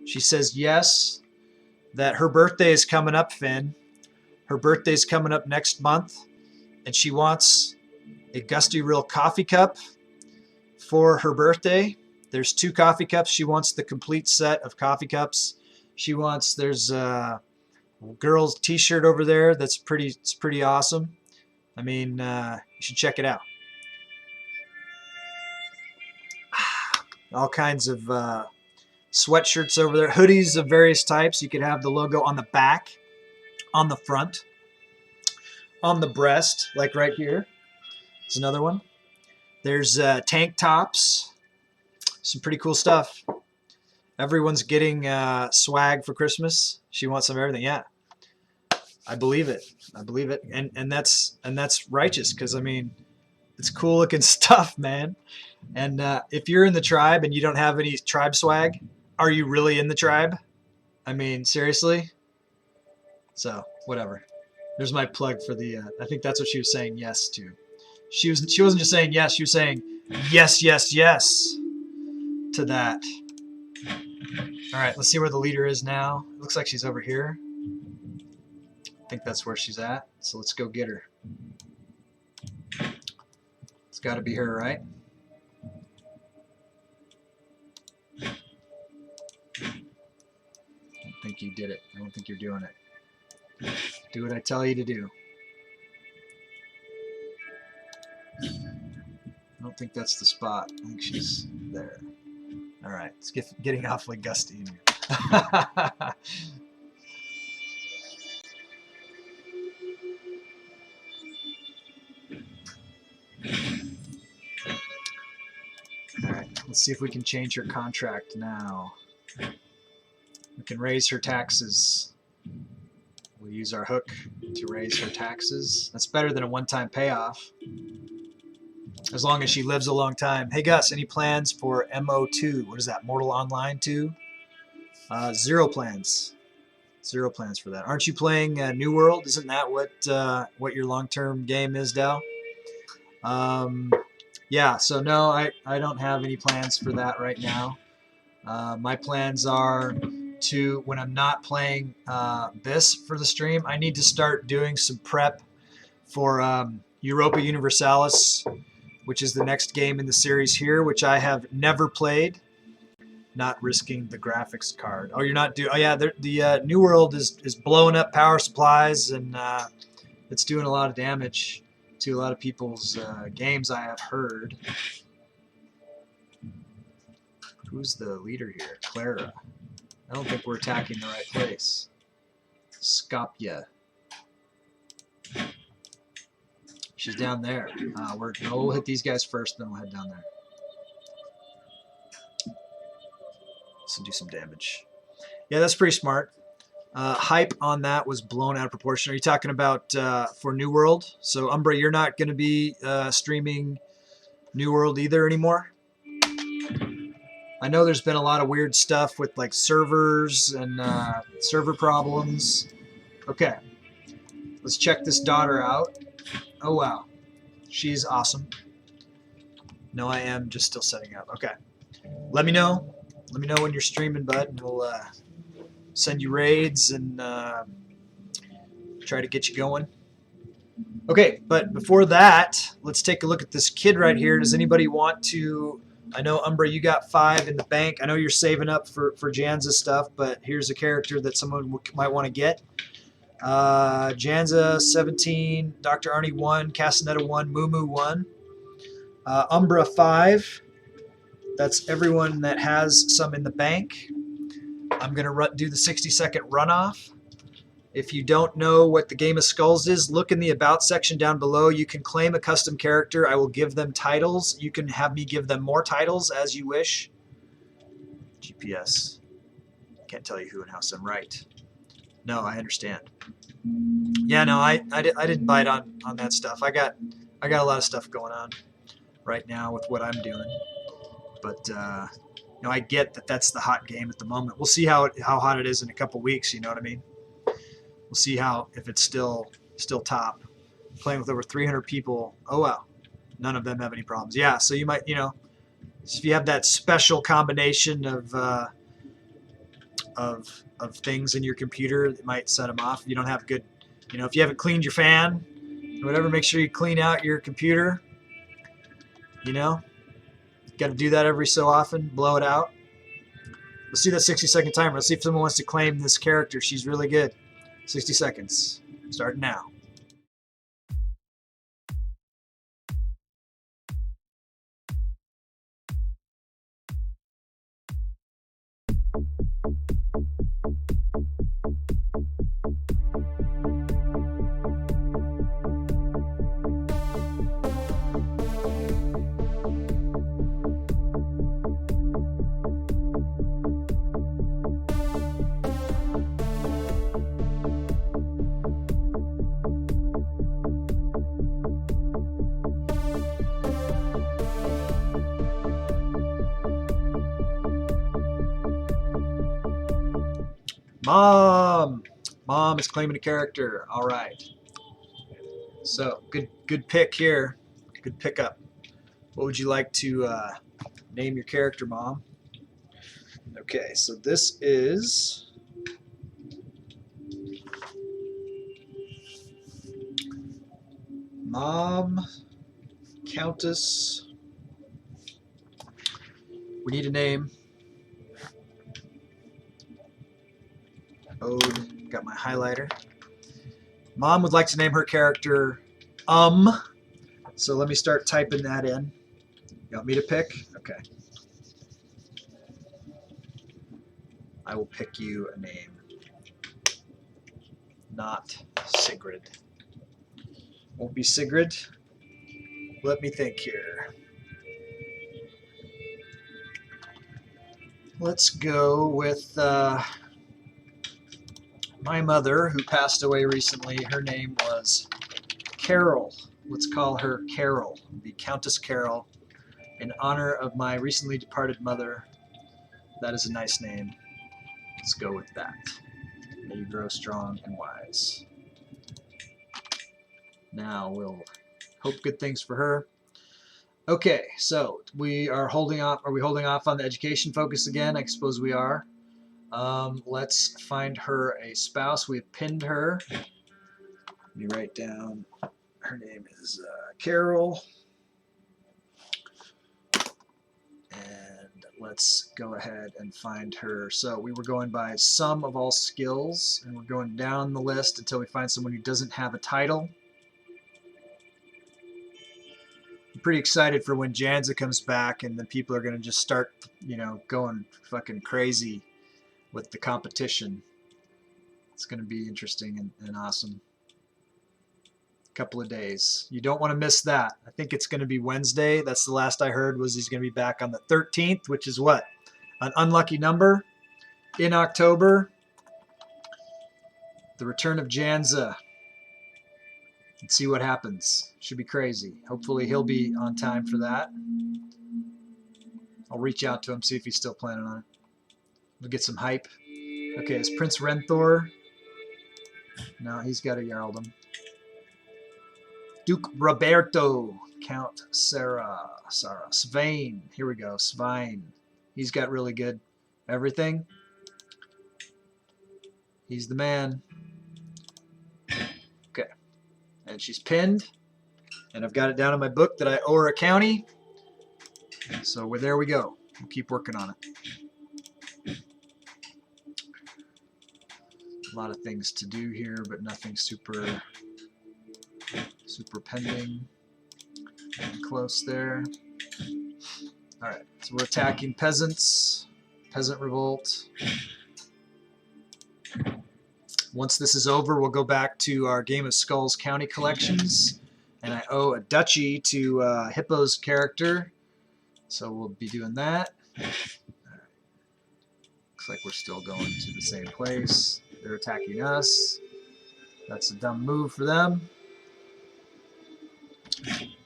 She says yes, that her birthday is coming up, Finn. Her birthday's coming up next month, and she wants a Gustyrill coffee cup for her birthday. There's 2 coffee cups. She wants the complete set of coffee cups. She wants, there's a girl's t-shirt over there that's pretty awesome. I mean, you should check it out. All kinds of sweatshirts over there, hoodies of various types. You could have the logo on the back, on the front, on the breast, like right here. There's another one. There's tank tops. Some pretty cool stuff. Everyone's getting swag for Christmas. She wants some of everything. Yeah. I believe it. I believe it. And that's righteous, because I mean, it's cool looking stuff, man. And if you're in the tribe and you don't have any tribe swag, are you really in the tribe? I mean, seriously? So, whatever. There's my plug for the I think that's what she was saying yes to. She wasn't just saying yes, she was saying yes, yes, yes to that. All right, let's see where the leader is now. It looks like she's over here. I think that's where she's at, so let's go get her. It's got to be her, right? I don't think you did it. I don't think you're doing it. Do what I tell you to do. I don't think that's the spot. I think she's there. All right, it's getting awfully gusty in here. Alright, let's see if we can change her contract now. We can raise her taxes. We'll use our hook to raise her taxes. That's better than a one-time payoff. As long as she lives a long time. Hey Gus, any plans for MO2? What is that, Mortal Online 2? 0 plans. 0 plans for that. Aren't you playing New World? Isn't that what your long-term game is, Dell? Yeah, so no, I don't have any plans for that right now. My plans are to, when I'm not playing this for the stream, I need to start doing some prep for Europa Universalis, which is the next game in the series here, which I have never played. Not risking the graphics card. Oh, you're not doing... Oh, yeah, the New World is blowing up power supplies, and it's doing a lot of damage to a lot of people's games, I have heard. Who's the leader here? Clara. I don't think we're attacking the right place. Skopje. She's down there. We'll hit these guys first, then we'll head down there. So do some damage. Yeah, that's pretty smart. Hype on that was blown out of proportion. Are you talking about for New World? So Umbra, you're not going to be streaming New World either anymore? I know there's been a lot of weird stuff with like servers and server problems. Okay, let's check this daughter out. Oh wow, she's awesome. No, I am just still setting up. Okay, let me know. Let me know when you're streaming, bud, and we'll send you raids and try to get you going. Okay, but before that, let's take a look at this kid right here. Does anybody want to... I know, Umbra, you got 5 in the bank. I know you're saving up for Janza stuff, but here's a character that someone might want to get. Janza, 17. Dr. Arnie, 1. Castaneda, 1. Mumu, 1. Umbra, 5. That's everyone that has some in the bank. I'm going to do the 60-second runoff. If you don't know what the Game of Skulls is, look in the About section down below. You can claim a custom character. I will give them titles. You can have me give them more titles as you wish. GPS. Can't tell you who and how, so I'm right. No, I understand. Yeah, no, I didn't bite on that stuff. I got a lot of stuff going on right now with what I'm doing. But you know, I get that that's the hot game at the moment. We'll see how hot it is in a couple weeks, you know what I mean? We'll see if it's still top. Playing with over 300 people. Oh wow, none of them have any problems. Yeah, so you might, you know, if you have that special combination of things in your computer that might set them off. If you don't have good, you know, if you haven't cleaned your fan or whatever, make sure you clean out your computer. You know, got to do that every so often. Blow it out. Let's see that 60-second timer. Let's see if someone wants to claim this character. She's really good. 60 seconds. Starting now. Mom is claiming a character. All right. So good pick here. Good pickup. What would you like to name your character, Mom? Okay, so this is Mom, Countess. We need a name. Ode, got my highlighter. Mom would like to name her character So let me start typing that in. You want me to pick? Okay. I will pick you a name. Not Sigrid. Won't be Sigrid. Let me think here. Let's go with my mother, who passed away recently. Her name was Carol. Let's call her Carol. It'll be Countess Carol, in honor of my recently departed mother. That is a nice name. Let's go with that. May you grow strong and wise. Now we'll hope good things for her. Okay, so we are holding off. Are we holding off on the education focus again? I suppose we are. Let's find her a spouse. We've pinned her. Let me write down. Her name is Carol. And let's go ahead and find her. So we were going by sum of all skills, and we're going down the list until we find someone who doesn't have a title. I'm pretty excited for when Janza comes back, and then people are going to just start, you know, going fucking crazy with the competition. It's going to be interesting and awesome. Couple of days. You don't want to miss that. I think it's going to be Wednesday. That's the last I heard, was he's going to be back on the 13th, which is what? An unlucky number in October. The return of Janza. Let's see what happens. Should be crazy. Hopefully he'll be on time for that. I'll reach out to him, see if he's still planning on it. We'll get some hype. Okay, it's Prince Renthor. No, he's got a Jarldom. Duke Roberto. Count Sarah. Svein. Here we go. Svein. He's got really good everything. He's the man. Okay. And she's pinned. And I've got it down in my book that I owe her a county. So there we go. We'll keep working on it. A lot of things to do here, but nothing super pending. Close there. Alright, so we're attacking peasants. Peasant revolt. Once this is over, we'll go back to our Game of Skulls county collections. And I owe a duchy to Hippo's character. So we'll be doing that. Right. Looks like we're still going to the same place. They're attacking us. That's a dumb move for them.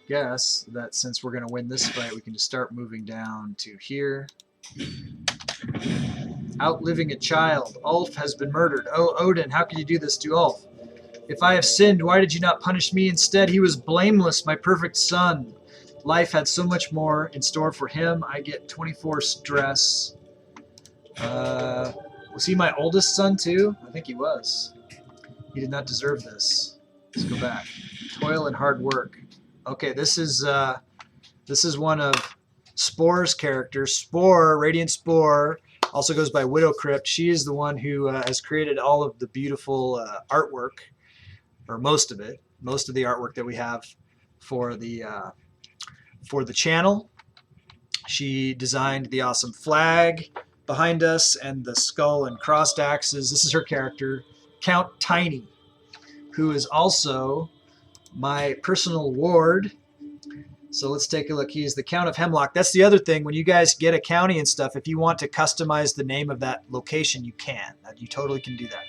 Guess that since we're going to win this fight, we can just start moving down to here. Outliving a child. Ulf has been murdered. Oh, Odin, how can you do this to Ulf? If I have sinned, why did you not punish me instead? He was blameless, my perfect son. Life had so much more in store for him. I get 24 stress. Was he my oldest son too? I think he was. He did not deserve this. Let's go back. Toil and hard work. Okay, this is one of Spore's characters. Spore, Radiant Spore, also goes by Widow Crypt. She is the one who has created all of the beautiful artwork, or most of it, most of the artwork that we have for the channel. She designed the awesome flag behind us and the skull and crossed axes. This is her character, Count Tiny, who is also my personal ward. So let's take a look. He is the Count of Hemlock. That's the other thing. When you guys get a county and stuff, if you want to customize the name of that location, you can. You totally can do that.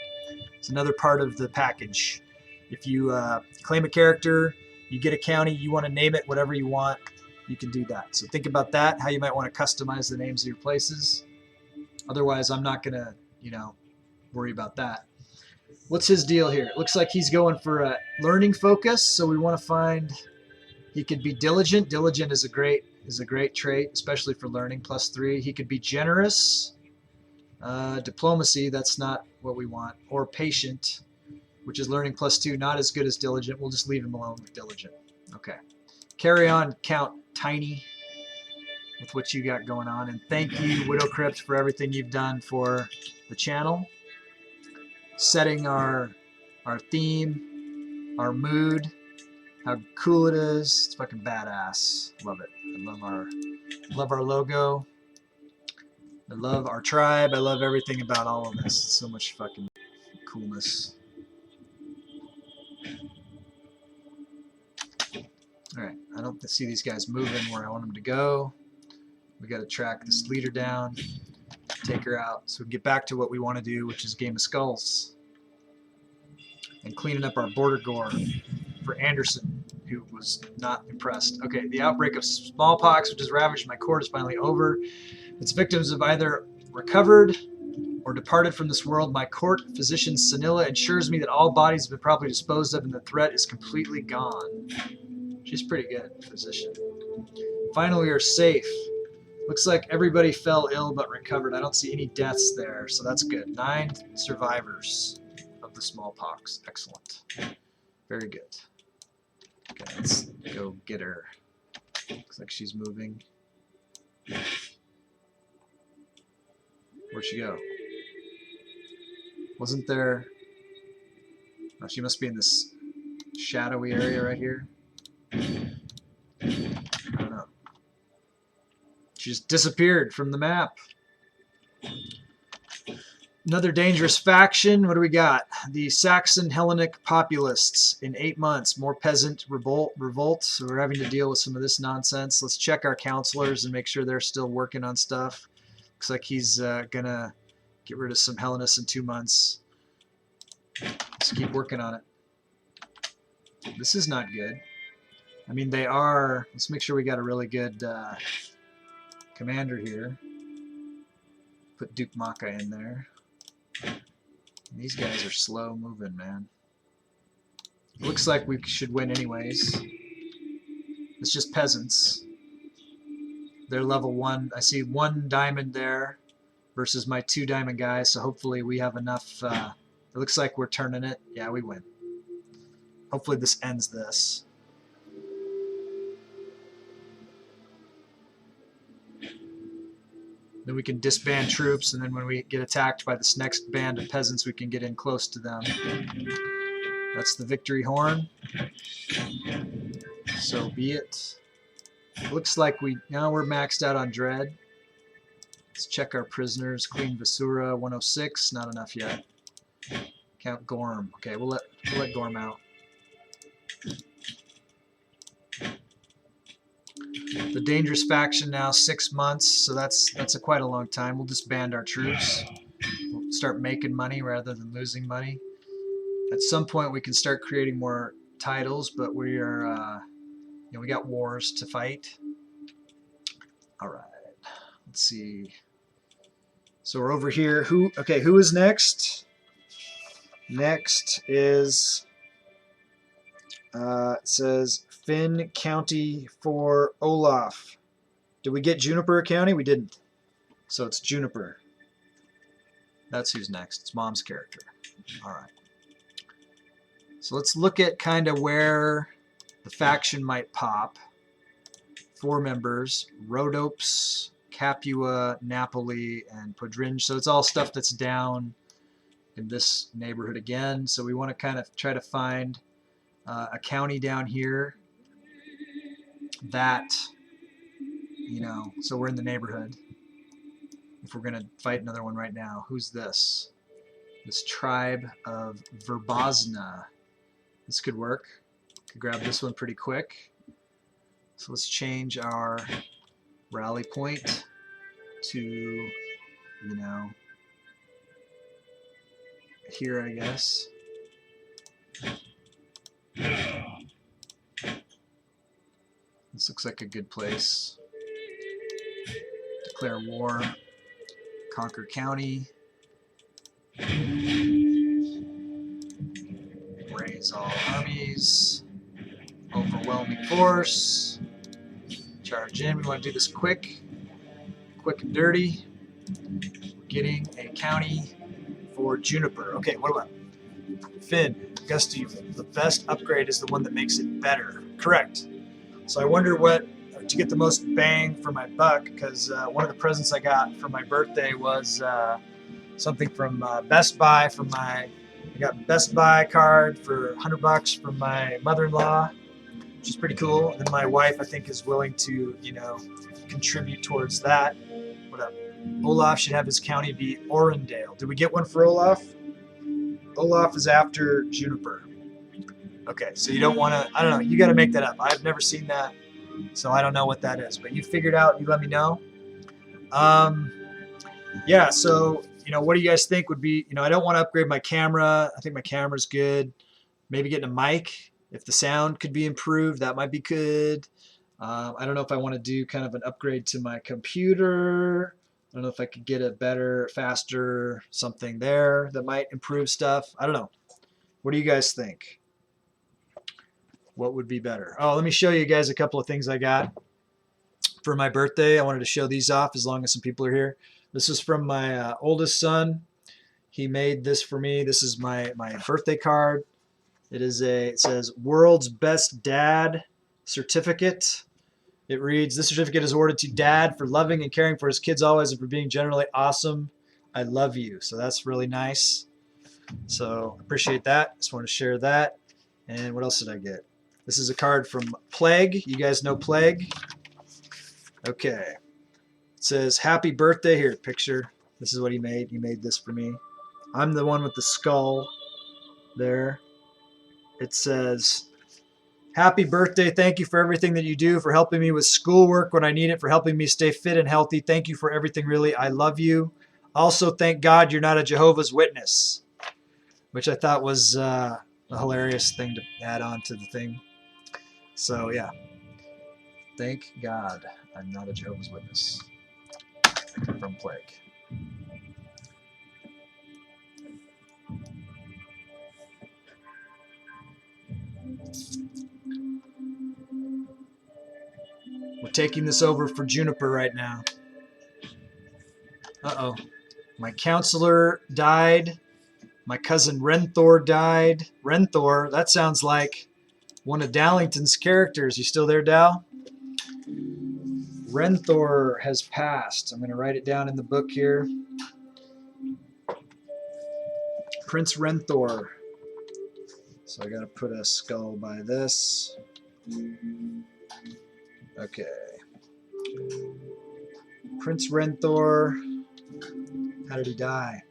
It's another part of the package. If you claim a character, you get a county, you want to name it whatever you want, you can do that. So think about that, how you might want to customize the names of your places. Otherwise, I'm not going to, worry about that. What's his deal here? It looks like he's going for a learning focus, so we want to find... He could be diligent. Diligent is a great trait, especially for learning, +3. He could be generous. Diplomacy, that's not what we want. Or patient, which is learning +2, not as good as diligent. We'll just leave him alone with diligent. Okay. Carry on, Count Tiny, with what you got going on. And thank you, Widow Crypt, for everything you've done for the channel. Setting our theme, our mood. How cool it is. It's fucking badass. Love it. I love our logo. I love our tribe. I love everything about all of this. It's so much fucking coolness. Alright, I don't see these guys moving where I want them to go. We gotta track this leader down, take her out, so we can get back to what we want to do, which is Game of Skulls. And cleaning up our Bordergore for Anderson, who was not impressed. Okay, the outbreak of smallpox, which has ravaged my court, is finally over. Its victims have either recovered or departed from this world. My court physician, Sanilla, ensures me that all bodies have been properly disposed of and the threat is completely gone. She's pretty good, physician. Finally, we are safe. Looks like everybody fell ill but recovered. I don't see any deaths there, so that's good. 9 survivors of the smallpox. Excellent. Very good. Okay, let's go get her. Looks like she's moving. Where'd she go? Wasn't there... Oh, she must be in this shadowy area right here. I don't know. She just disappeared from the map. Another dangerous faction. What do we got? The Saxon Hellenic populists. In 8 months, more peasant revolt. So we're having to deal with some of this nonsense. Let's check our counselors and make sure they're still working on stuff. Looks like he's gonna get rid of some Hellenists in 2 months. Let's keep working on it. This is not good. I mean, they are... Let's make sure we got a really good commander here. Put Duke Maka in there. These guys are slow moving, man. Looks like we should win anyways. It's just peasants. They're level 1. I see 1 diamond there versus my 2 diamond guys, so hopefully we have enough. It looks like we're turning it. Yeah, we win. Hopefully this ends this. Then we can disband troops, and then when we get attacked by this next band of peasants, we can get in close to them. That's the victory horn. So be it. Looks like we're maxed out on Dread. Let's check our prisoners. Queen Vasura, 106. Not enough yet. Count Gorm. Okay, we'll let Gorm out. The dangerous faction now 6 months, so that's quite a long time. We'll disband our troops. We'll start making money rather than losing money. At some point we can start creating more titles, but we are we got wars to fight. All right, let's see. So we're over here. Who is next? Next is it says Finn County for Olaf. Did we get Juniper County? We didn't. So it's Juniper. That's who's next. It's Mom's character. All right. So let's look at kind of where the faction might pop. 4 members: Rhodopes, Capua, Napoli, and Podringe. So it's all stuff that's down in this neighborhood again. So we want to kind of try to find a county down here that, so we're in the neighborhood. If we're going to fight another one right now, who's this? This tribe of Verbazna. This could work. Could grab this one pretty quick. So let's change our rally point to, here, I guess. This looks like a good place. Declare war. Conquer county. Raise all armies. Overwhelming force. Charge in. We want to do this quick. Quick and dirty. We're getting a county for Juniper. Okay, what about Finn? Gustyrill. The best upgrade is the one that makes it better. Correct. So I wonder what to get the most bang for my buck, because one of the presents I got for my birthday was something from Best Buy. I got Best Buy card for $100 from my mother-in-law, which is pretty cool. And then my wife, I think, is willing to, contribute towards that. What up? Olaf should have his county be Orendale. Did we get one for Olaf? Olaf is after Juniper. Okay, so you don't want to, I don't know, you got to make that up. I've never seen that, so I don't know what that is. But you figured out, you let me know. Yeah, so, what do you guys think would be, I don't want to upgrade my camera. I think my camera's good. Maybe getting a mic. If the sound could be improved, that might be good. I don't know if I want to do kind of an upgrade to my computer. I don't know if I could get a better, faster something there that might improve stuff. I don't know. What do you guys think? What would be better? Oh, let me show you guys a couple of things I got for my birthday. I wanted to show these off as long as some people are here. This is from my oldest son. He made this for me. This is my birthday card. It says World's Best Dad Certificate. It reads, this certificate is awarded to Dad for loving and caring for his kids always and for being generally awesome. I love you. So that's really nice. So appreciate that. Just want to share that. And what else did I get? This is a card from Plague. You guys know Plague? Okay. It says, happy birthday. Here, picture. This is what he made. He made this for me. I'm the one with the skull there. It says, happy birthday. Thank you for everything that you do, for helping me with schoolwork when I need it, for helping me stay fit and healthy. Thank you for everything, really. I love you. Also, thank God you're not a Jehovah's Witness, which I thought was a hilarious thing to add on to the thing. So, yeah. Thank God I'm not a Jehovah's Witness. from plague. We're taking this over for Juniper right now. Uh-oh. My counselor died. My cousin Renthor died. Renthor, that sounds like one of Dallington's characters. You still there, Dal? Renthor has passed. I'm going to write it down in the book here. Prince Renthor. So I got to put a skull by this. Okay. Prince Renthor. How did he die?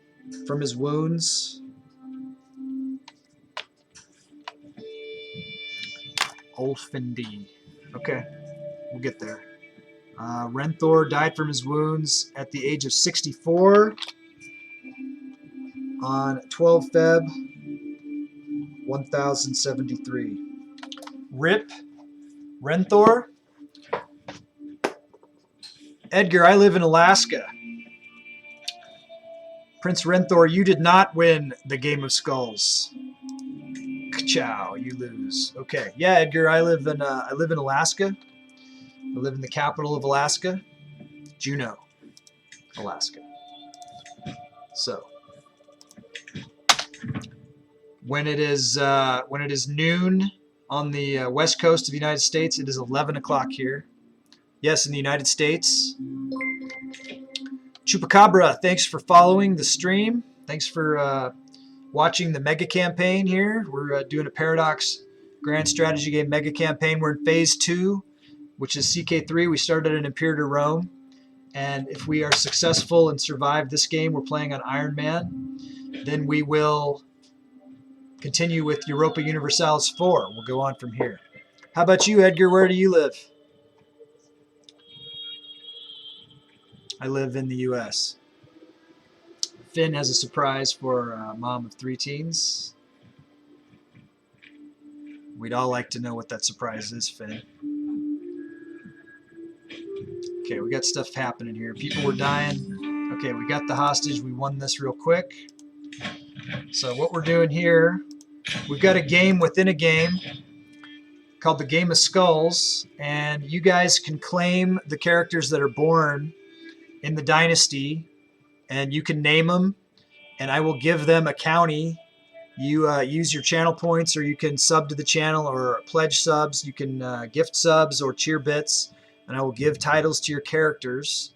From his wounds. Olfindi. Okay, we'll get there. Renthor died from his wounds at the age of 64 on 12 Feb 1073. RIP Renthor. Edgar, I live in Alaska. Prince Renthor, you did not win the Game of Skulls. Ka-chow, you lose. Okay, yeah, Edgar, I live in Alaska. I live in the capital of Alaska, Juneau, Alaska. So, when it is noon on the west coast of the United States, it is 11 o'clock here. Yes, in the United States. Chupacabra, thanks for following the stream. Thanks for watching the mega campaign here. We're doing a Paradox Grand Strategy Game mega campaign. We're in phase 2, which is CK3. We started in Imperator Rome. And if we are successful and survive this game, we're playing on Ironman. Then we will continue with Europa Universalis 4. We'll go on from here. How about you, Edgar? Where do you live? I live in the U.S. Finn has a surprise for mom of 3 teens. We'd all like to know what that surprise is, Finn. Okay, we got stuff happening here. People were dying. Okay, we got the hostage. We won this real quick. So what we're doing here, we've got a game within a game called the Game of Skulls, and you guys can claim the characters that are born in the dynasty, and you can name them, and I will give them a county. You use your channel points, or you can sub to the channel or pledge subs. You can gift subs or cheer bits, and I will give titles to your characters.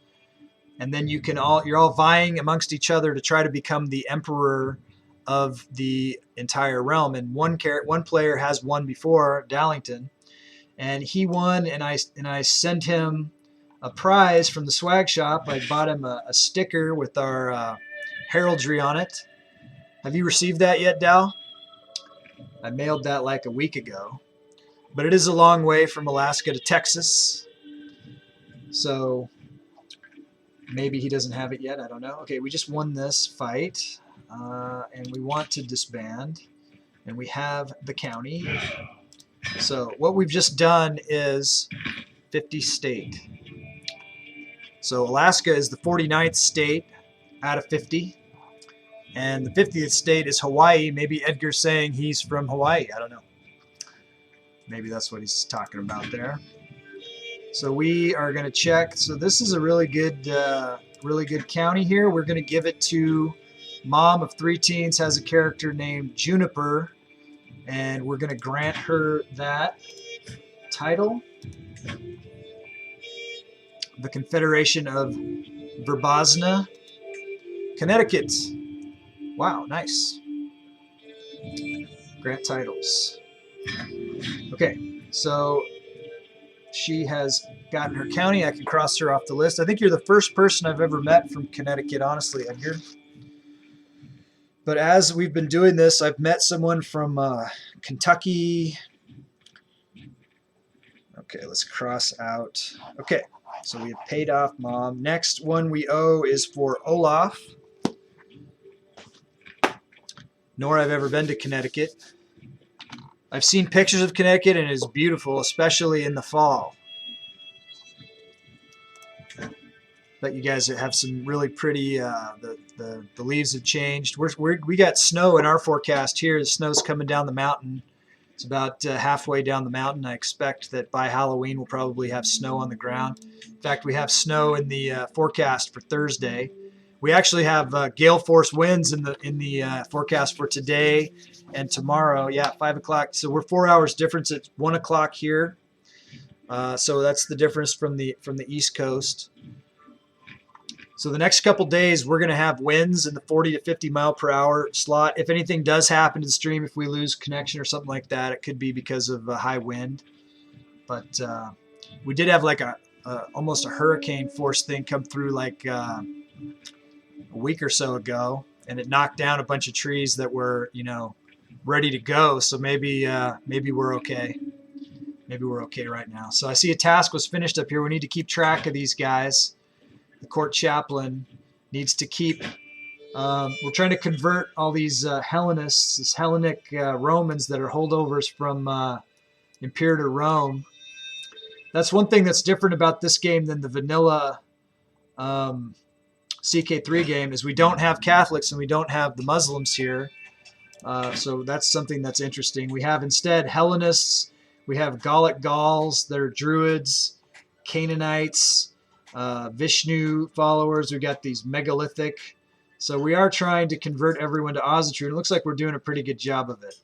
And then you're all vying amongst each other to try to become the emperor of the entire realm. And one player has won before, Dallington, and he won, and I sent him a prize from the swag shop. I bought him a sticker with our heraldry on it. Have you received that yet, Dal? I mailed that like a week ago. But it is a long way from Alaska to Texas. So maybe he doesn't have it yet. I don't know. Okay, we just won this fight. And we want to disband. And we have the county. So what we've just done is 50 state. So Alaska is the 49th state out of 50. And the 50th state is Hawaii. Maybe Edgar's saying he's from Hawaii. I don't know. Maybe that's what he's talking about there. So we are going to check. So this is a really good county here. We're going to give it to Mom of 3 Teens, has a character named Juniper. And we're going to grant her that title. The Confederation of Verbazna, Connecticut. Wow, nice. Grant titles. Okay, so she has gotten her county. I can cross her off the list. I think you're the first person I've ever met from Connecticut, honestly, Edgar. But as we've been doing this, I've met someone from Kentucky. Okay, let's cross out. Okay, so we have paid off Mom. Next one we owe is for Olaf. Nor I've ever been to Connecticut. I've seen pictures of Connecticut and it is beautiful, especially in the fall. But you guys have some really pretty. The leaves have changed. We got snow in our forecast here. The snow's coming down the mountain. It's about halfway down the mountain. I expect that by Halloween we'll probably have snow on the ground. In fact, we have snow in the forecast for Thursday. We actually have gale force winds in the forecast for today and tomorrow. Yeah, 5 o'clock. So we're 4 hours difference at 1 o'clock here. So that's the difference from the East Coast. So the next couple days, we're going to have winds in the 40 to 50 mile per hour slot. If anything does happen to the stream, if we lose connection or something like that, it could be because of a high wind. But we did have like almost a hurricane force thing come through like a week or so ago, and it knocked down a bunch of trees that were, ready to go. So maybe we're okay. Maybe we're okay right now. So I see a task was finished up here. We need to keep track of these guys. The court chaplain needs to keep. We're trying to convert all these Hellenists, these Hellenic Romans that are holdovers from Imperator Rome. That's one thing that's different about this game than the vanilla CK3 game is we don't have Catholics and we don't have the Muslims here. So that's something that's interesting. We have instead Hellenists. We have Gallic Gauls that are Druids, Canaanites, Vishnu followers. We got these megalithic. So we are trying to convert everyone to Asatru. It looks like we're doing a pretty good job of it.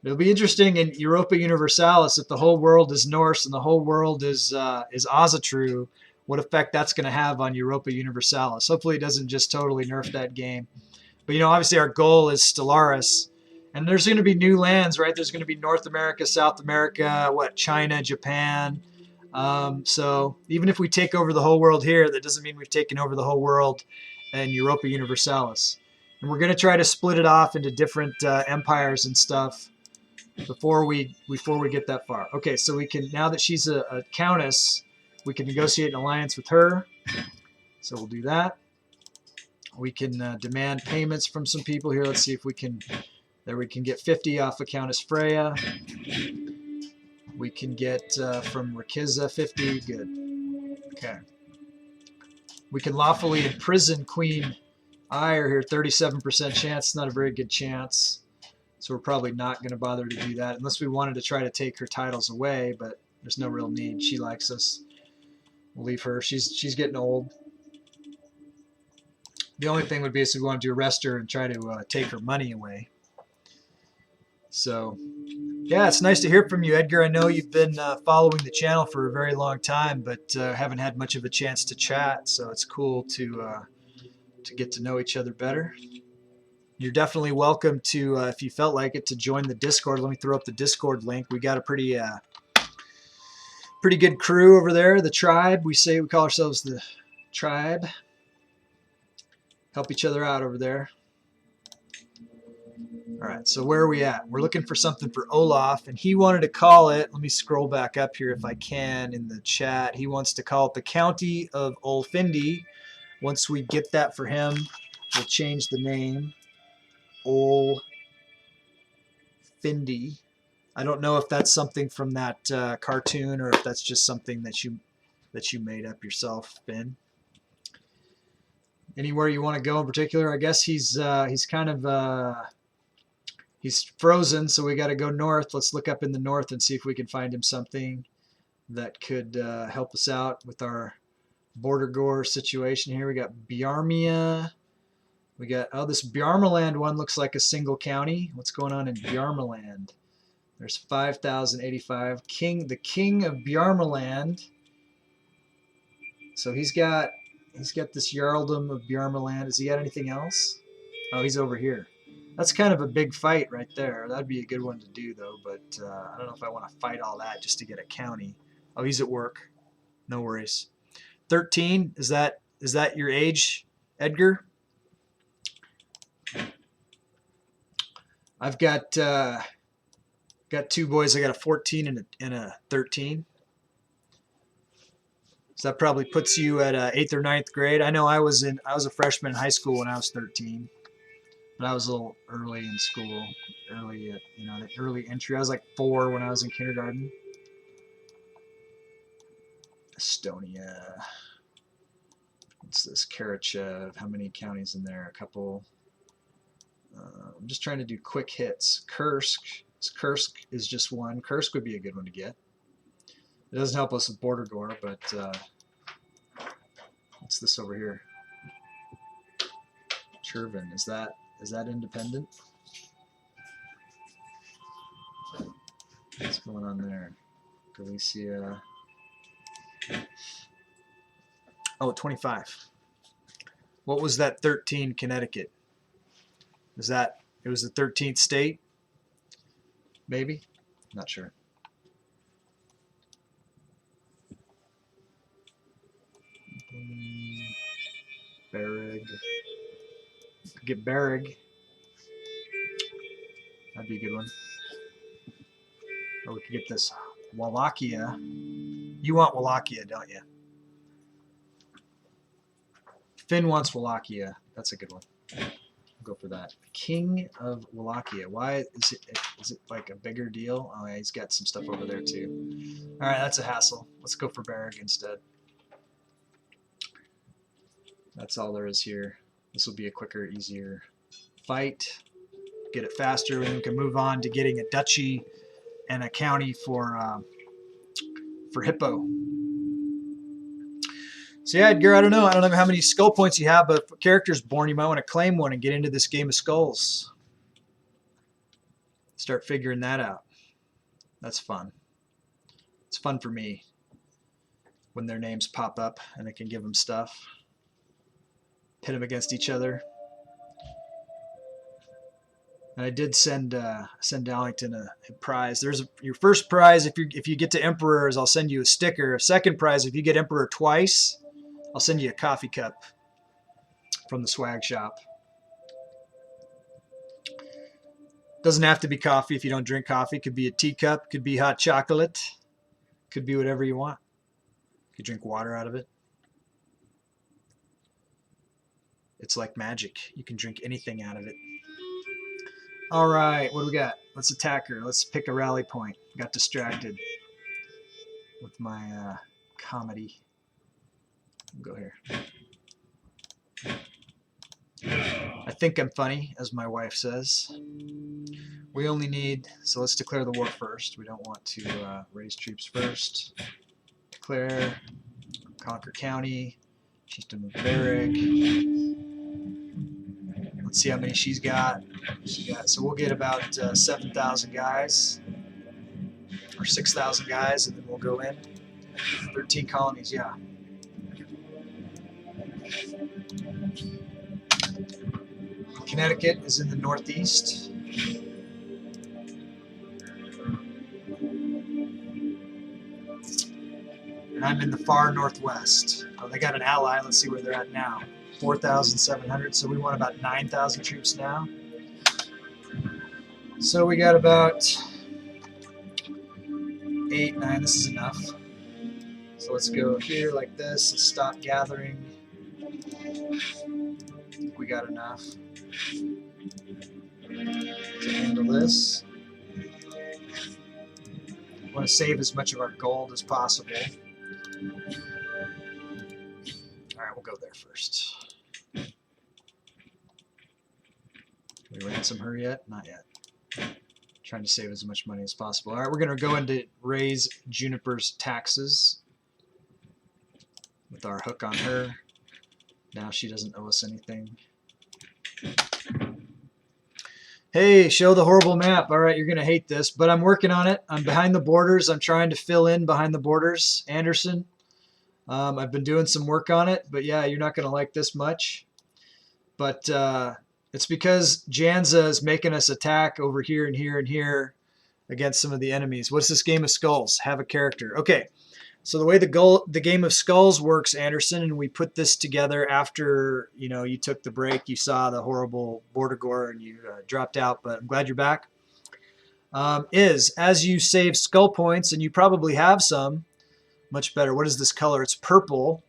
It'll be interesting in Europa Universalis if the whole world is Norse and the whole world is Asatru, what effect that's going to have on Europa Universalis. Hopefully it doesn't just totally nerf that game. But obviously our goal is Stellaris. And there's going to be new lands, right? There's going to be North America, South America, China, Japan. So even if we take over the whole world here, that doesn't mean we've taken over the whole world in Europa Universalis. And we're going to try to split it off into different empires and stuff before we get that far. Okay, so we can, now that she's a countess, we can negotiate an alliance with her. So we'll do that. We can demand payments from some people here. Let's see if we can. There we can get 50 off of Countess Freya. We can get from Rakiza 50. Good. Okay. We can lawfully imprison Queen Ire here. 37% chance. Not a very good chance. So we're probably not going to bother to do that unless we wanted to try to take her titles away, but there's no real need. She likes us. We'll leave her. She's getting old. The only thing would be if we wanted to arrest her and try to take her money away. So, yeah, it's nice to hear from you, Edgar. I know you've been following the channel for a very long time, but haven't had much of a chance to chat. So it's cool to get to know each other better. You're definitely welcome to, if you felt like it, to join the Discord. Let me throw up the Discord link. We got a pretty good crew over there, the tribe. We call ourselves the tribe. Help each other out over there. All right, so where are we at? We're looking for something for Olaf, and he wanted to call it, let me scroll back up here if I can in the chat. He wants to call it the County of Olfindi. Once we get that for him, we'll change the name. Olfindi. I don't know if that's something from that cartoon or if that's just something that you made up yourself, Ben. Anywhere you want to go in particular? I guess he's kind of he's frozen, so we got to go north. Let's look up in the north and see if we can find him something that could help us out with our Bordergore situation here. We got Bjarmia. We got, this Bjarmaland one looks like a single county. What's going on in Bjarmaland? There's 5,085. The king of Bjarmaland. So he's got this Jarldom of Bjarmaland. Has he got anything else? Oh, he's over here. That's kind of a big fight right there. That'd be a good one to do, though. But I don't know if I want to fight all that just to get a county. Oh, he's at work. No worries. 13. Is that your age, Edgar? I've got two boys. I got a 14 and a 13. So that probably puts you at 8th or 9th grade. I know I was a freshman in high school when I was 13. But I was a little early in school, the early entry. I was like 4 when I was in kindergarten. Estonia. What's this? Karachev. How many counties in there? A couple. I'm just trying to do quick hits. Kursk. Kursk is just one. Kursk would be a good one to get. It doesn't help us with Bordergore, but what's this over here? Chervin. Is that independent? What's going on there? Galicia. Oh, 25. What was that 13 Connecticut? Is that, it was the 13th state? Maybe? Not sure. Bereg. Get Bereg. That'd be a good one. Or we could get this Wallachia. You want Wallachia, don't you? Finn wants Wallachia. That's a good one. Go for that. King of Wallachia. Why is it like a bigger deal? Oh yeah, he's got some stuff over there too. All right, that's a hassle. Let's go for Bereg instead. That's all there is here. This will be a quicker, easier fight. Get it faster, and we can move on to getting a duchy and a county for Hippo. So yeah, Edgar, I don't know how many skull points you have, but if a character's born, you might want to claim one and get into this game of skulls. Start figuring that out. That's fun. It's fun for me when their names pop up and I can give them stuff. Pit them against each other. And I did send Allington a prize. There's your first prize if you get to Emperors, I'll send you a sticker. Second prize, if you get Emperor twice, I'll send you a coffee cup from the swag shop. Doesn't have to be coffee if you don't drink coffee. Could be a teacup, could be hot chocolate, could be whatever you want. You could drink water out of it. It's like magic. You can drink anything out of it. All right, what do we got? Let's attack her. Let's pick a rally point. Got distracted with my comedy. Go here. I think I'm funny, as my wife says. We only need, so let's declare the war first. We don't want to raise troops first. Declare, conquer county, chieftain of Bereg. Let's see how many she's got. So we'll get about 7,000 guys, or 6,000 guys, and then we'll go in. 13 colonies, yeah. Connecticut is in the northeast. And I'm in the far northwest. Oh, they got an ally. Let's see where they're at now. 4,700. So we want about 9,000 troops now. So we got about 8, 9. This is enough. So let's go here like this. Let's stop gathering. I think we got enough to handle this. We want to save as much of our gold as possible. Alright, we'll go there first. Did we ransom her yet? Not yet. Trying to save as much money as possible. Alright, we're going to go into raise Juniper's taxes with our hook on her. Now she doesn't owe us anything. Hey, show the horrible map. All right, you're going to hate this, but I'm working on it. I'm behind the borders. I'm trying to fill in behind the borders, Anderson. I've been doing some work on it, but yeah, you're not going to like this much. But it's because Janza is making us attack over here and here and here against some of the enemies. What's this game of skulls? Have a character. Okay, so the way the game of skulls works, Anderson, and we put this together after you took the break. You saw the horrible Bordergore and you dropped out, but I'm glad you're back. Is as you save skull points, and you probably have some. Much better. What is this color? It's purple.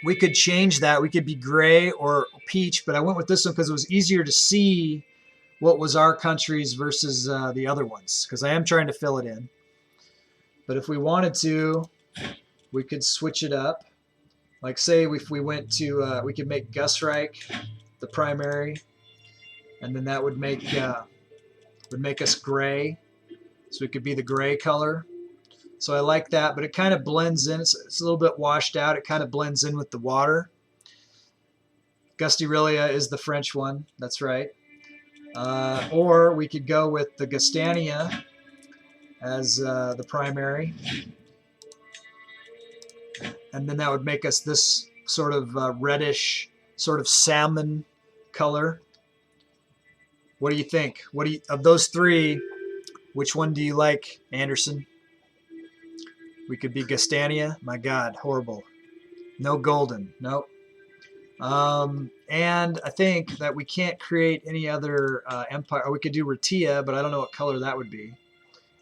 We could change that. We could be gray or peach, but I went with this one because it was easier to see what was our countries versus the other ones, because I am trying to fill it in. But if we wanted to, we could switch it up. Like say if we went to, we could make Gustyrill the primary, and then that would make us gray. So it could be the gray color. So I like that, but it kind of blends in. It's a little bit washed out. It kind of blends in with the water. Gustyrill is the French one. That's right. Or we could go with the Gastania as the primary. And then that would make us this sort of reddish, sort of salmon color. What do you think? Of those three, which one do you like, Anderson? We could be Gastania. My God, horrible. No golden. Nope. And I think that we can't create any other empire. Or we could do Ratia, but I don't know what color that would be.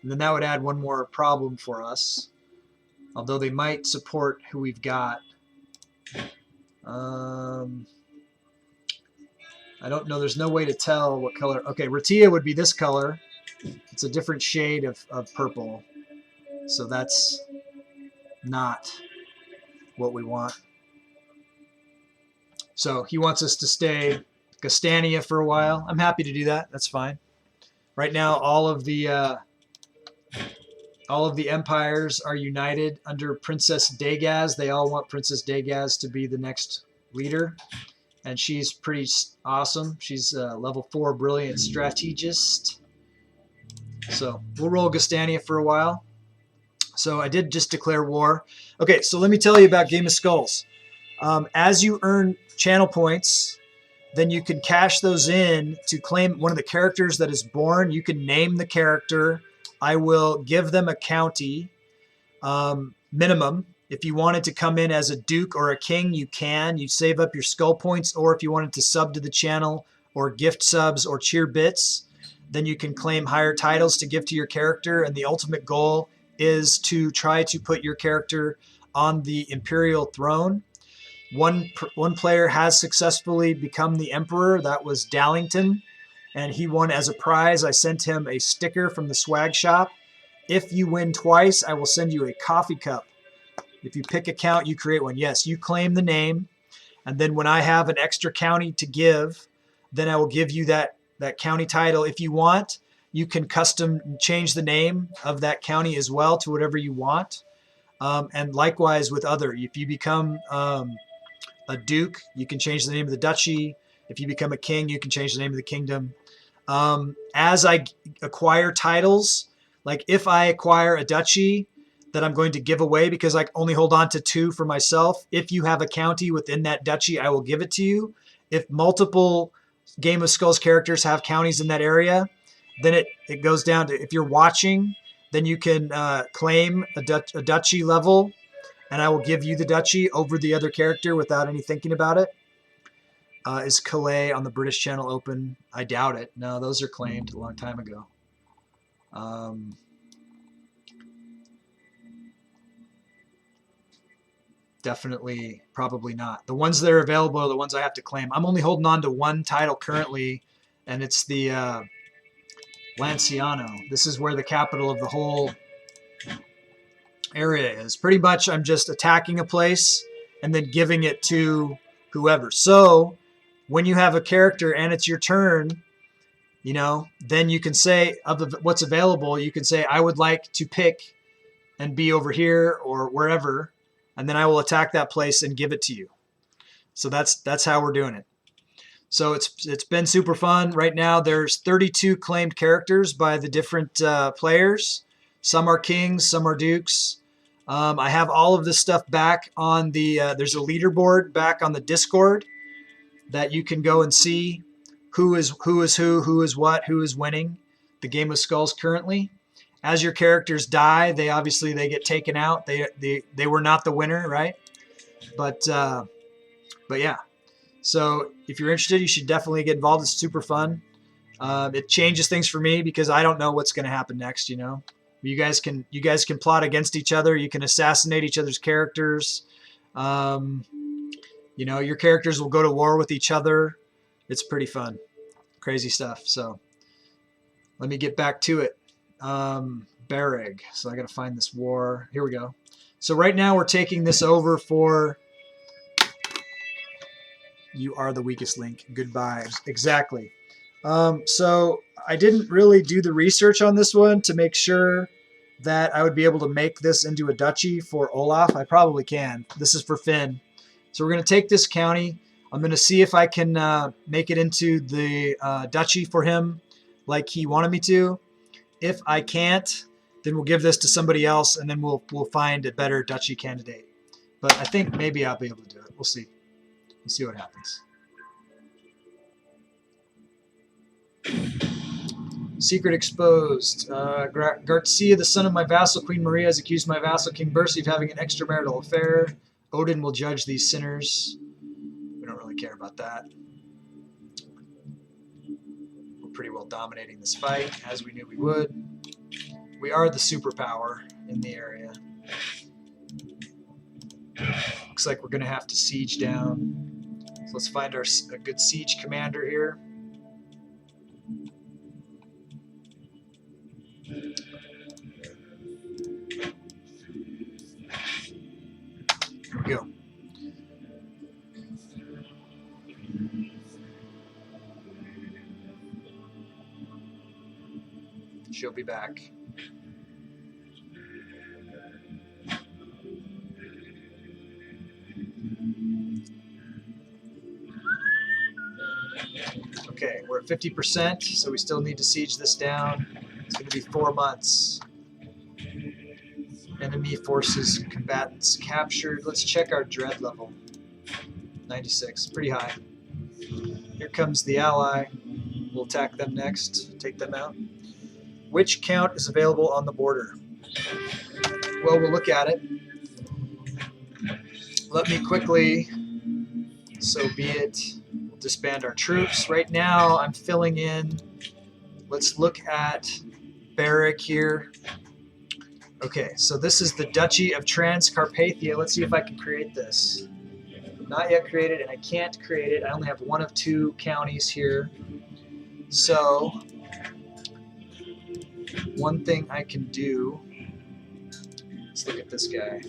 And then that would add one more problem for us. Although they might support who we've got. I don't know. There's no way to tell what color. Okay, Ratia would be this color. It's a different shade of purple. So that's not what we want. So he wants us to stay Gastania for a while. I'm happy to do that. That's fine. Right now, all of the empires are united under Princess Dagaz. They all want Princess Dagaz to be the next leader. And she's pretty awesome. She's a level 4 brilliant strategist. So we'll roll Gastania for a while. So I did just declare war. Okay, so let me tell you about Game of Skulls. As you earn channel points, then you can cash those in to claim one of the characters that is born. You can name the character. I will give them a county minimum. If you wanted to come in as a duke or a king, you can. You save up your skull points, or if you wanted to sub to the channel or gift subs or cheer bits, then you can claim higher titles to give to your character. And the ultimate goal is to try to put your character on the imperial throne. One player has successfully become the emperor. That was Dallington, and he won as a prize. I sent him a sticker from the swag shop. If you win twice, I will send you a coffee cup. If you pick a count, you create one. Yes, you claim the name, and then when I have an extra county to give, then I will give you that county title. If you want, you can custom change the name of that county as well to whatever you want. And likewise with other. If you become a duke, you can change the name of the duchy. If you become a king, you can change the name of the kingdom. As I acquire titles, like if I acquire a duchy that I'm going to give away because I only hold on to 2 for myself, if you have a county within that duchy, I will give it to you. If multiple Game of Skulls characters have counties in that area, then it goes down to, if you're watching, then you can claim a duchy level, and I will give you the duchy over the other character without any thinking about it. Is Calais on the British Channel open? I doubt it. No, those are claimed a long time ago. Definitely, probably not. The ones that are available are the ones I have to claim. I'm only holding on to one title currently, and it's the Lanciano. This is where the capital of the whole area is. Pretty much I'm just attacking a place and then giving it to whoever. So when you have a character and it's your turn, then you can say of what's available, you can say, I would like to pick and be over here or wherever, and then I will attack that place and give it to you. So that's how we're doing it. So it's been super fun. Right now there's 32 claimed characters by the different players. Some are kings, some are dukes. I have all of this stuff back on the, there's a leaderboard back on the Discord that you can go and see who is what, who is winning the Game of Skulls currently. As your characters die, they get taken out. They were not the winner, right? But yeah. So if you're interested, you should definitely get involved. It's super fun. It changes things for me because I don't know what's going to happen next. You guys can plot against each other. You can assassinate each other's characters. Your characters will go to war with each other. It's pretty fun, crazy stuff. So let me get back to it. Bereg. So I got to find this war. Here we go. So right now we're taking this over for... You are the weakest link. Goodbye. Exactly. So I didn't really do the research on this one to make sure that I would be able to make this into a duchy for Olaf. I probably can. This is for Finn. So we're going to take this county. I'm going to see if I can make it into the duchy for him like he wanted me to. If I can't, then we'll give this to somebody else, and then we'll find a better duchy candidate. But I think maybe I'll be able to do it. We'll see. We'll see what happens. Secret exposed. Garcia, the son of my vassal Queen Maria, has accused my vassal King Bercy of having an extramarital affair. Odin will judge these sinners. We don't really care about that. We're pretty well dominating this fight, as we knew we would. We are the superpower in the area. Looks like we're going to have to siege down. So let's find a good siege commander here. Here we go. She'll be back. Okay, we're at 50%, so we still need to siege this down. It's going to be 4 months. Enemy forces, combatants captured. Let's check our dread level. 96, pretty high. Here comes the ally. We'll attack them next, take them out. Which count is available on the border? Well, we'll look at it. Let me quickly, so be it, we'll disband our troops. Right now, I'm filling in. Let's look at Barrack here. Okay, so this is the Duchy of Transcarpathia. Let's see if I can create this. Not yet created, and I can't create it. I only have 1 of 2 counties here. So, one thing I can do, let's look at this guy.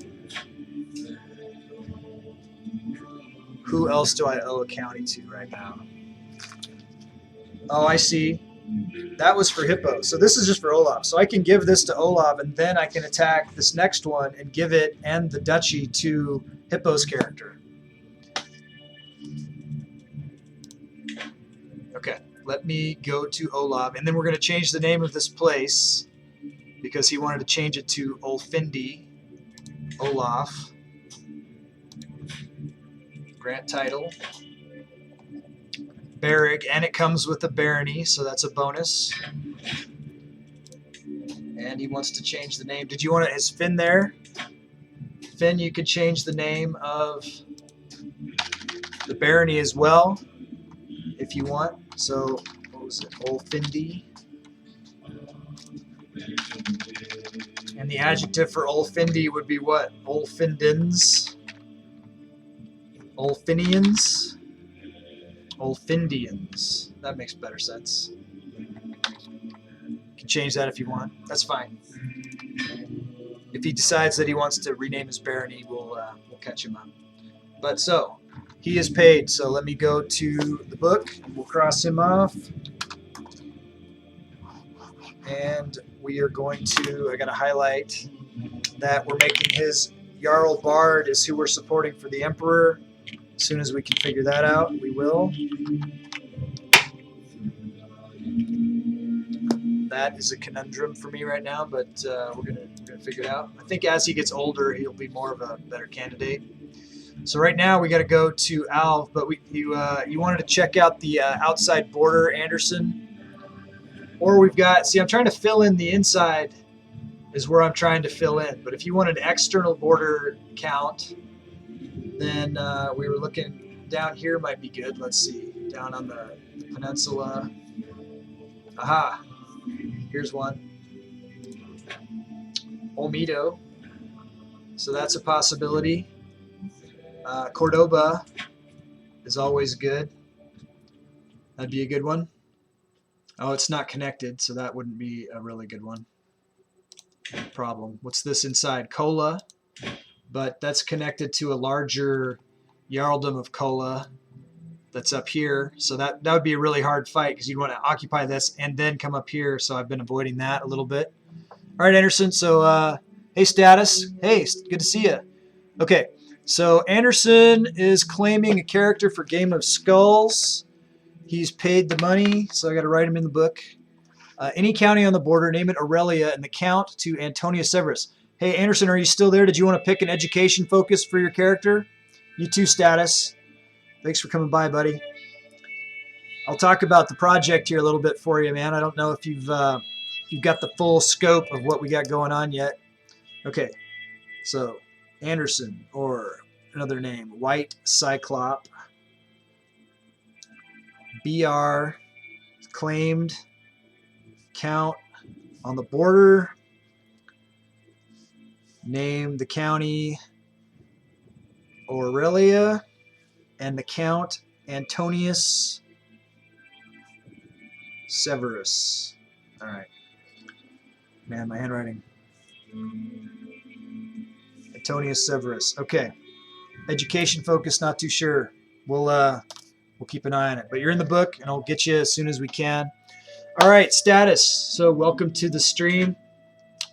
Who else do I owe a county to right now? Oh, I see. That was for Hippo. So this is just for Olaf. So I can give this to Olaf, and then I can attack this next one and give it and the duchy to Hippo's character. Okay, let me go to Olaf, and then we're going to change the name of this place because he wanted to change it to Olfindi. Olaf. Grant title. Barrack, and it comes with a barony, so that's a bonus. And he wants to change the name. Did you want it? Is Finn there? Finn, you could change the name of the barony as well, if you want. So, what was it? Olfindi. And the adjective for Olfindi would be what? Olfindins? Olfinians? Olfindians. That makes better sense. You can change that if you want. That's fine. If he decides that he wants to rename his barony, we'll catch him up. But so, he is paid. So let me go to the book, and we'll cross him off. And we are going to, I got to highlight that we're making his Jarl Bard is who we're supporting for the Emperor. As soon as we can figure that out, we will. That is a conundrum for me right now, but we're gonna figure it out. I think as he gets older, he'll be more of a better candidate. So right now we got to go to Alv, but you wanted to check out the outside border, Anderson, or we've got. See, I'm trying to fill in the inside. Is where I'm trying to fill in. But if you want an external border count, then we were looking down here might be good. Let's see, down on the peninsula. Aha, here's one. Olmedo. So that's a possibility. Cordoba is always good. That'd be a good one. Oh, it's not connected, so that wouldn't be a really good one. Problem. What's this inside? Cola. but that's connected to a larger Jarldom of Kola that's up here. So that would be a really hard fight because you'd want to occupy this and then come up here. So I've been avoiding that a little bit. All right, Anderson. So, hey, Status. Hey, good to see you. Okay, so Anderson is claiming a character for Game of Skulls. He's paid the money, so I got to write him in the book. Any county on the border, name it Aurelia, and the count to Antonia Severus. Hey, Anderson, are you still there? Did you want to pick an education focus for your character? You too, Status. Thanks for coming by, buddy. I'll talk about the project here a little bit for you, man. I don't know if you've got the full scope of what we got going on yet. Okay, so Anderson, or another name, White Cyclop. BR, claimed, count on the border, name the county Aurelia, and the count Antonius Severus. All right. Man, my handwriting. Antonius Severus. Okay. Education focus, not too sure. We'll keep an eye on it. But you're in the book, and I'll get you as soon as we can. All right, Status. So welcome to the stream.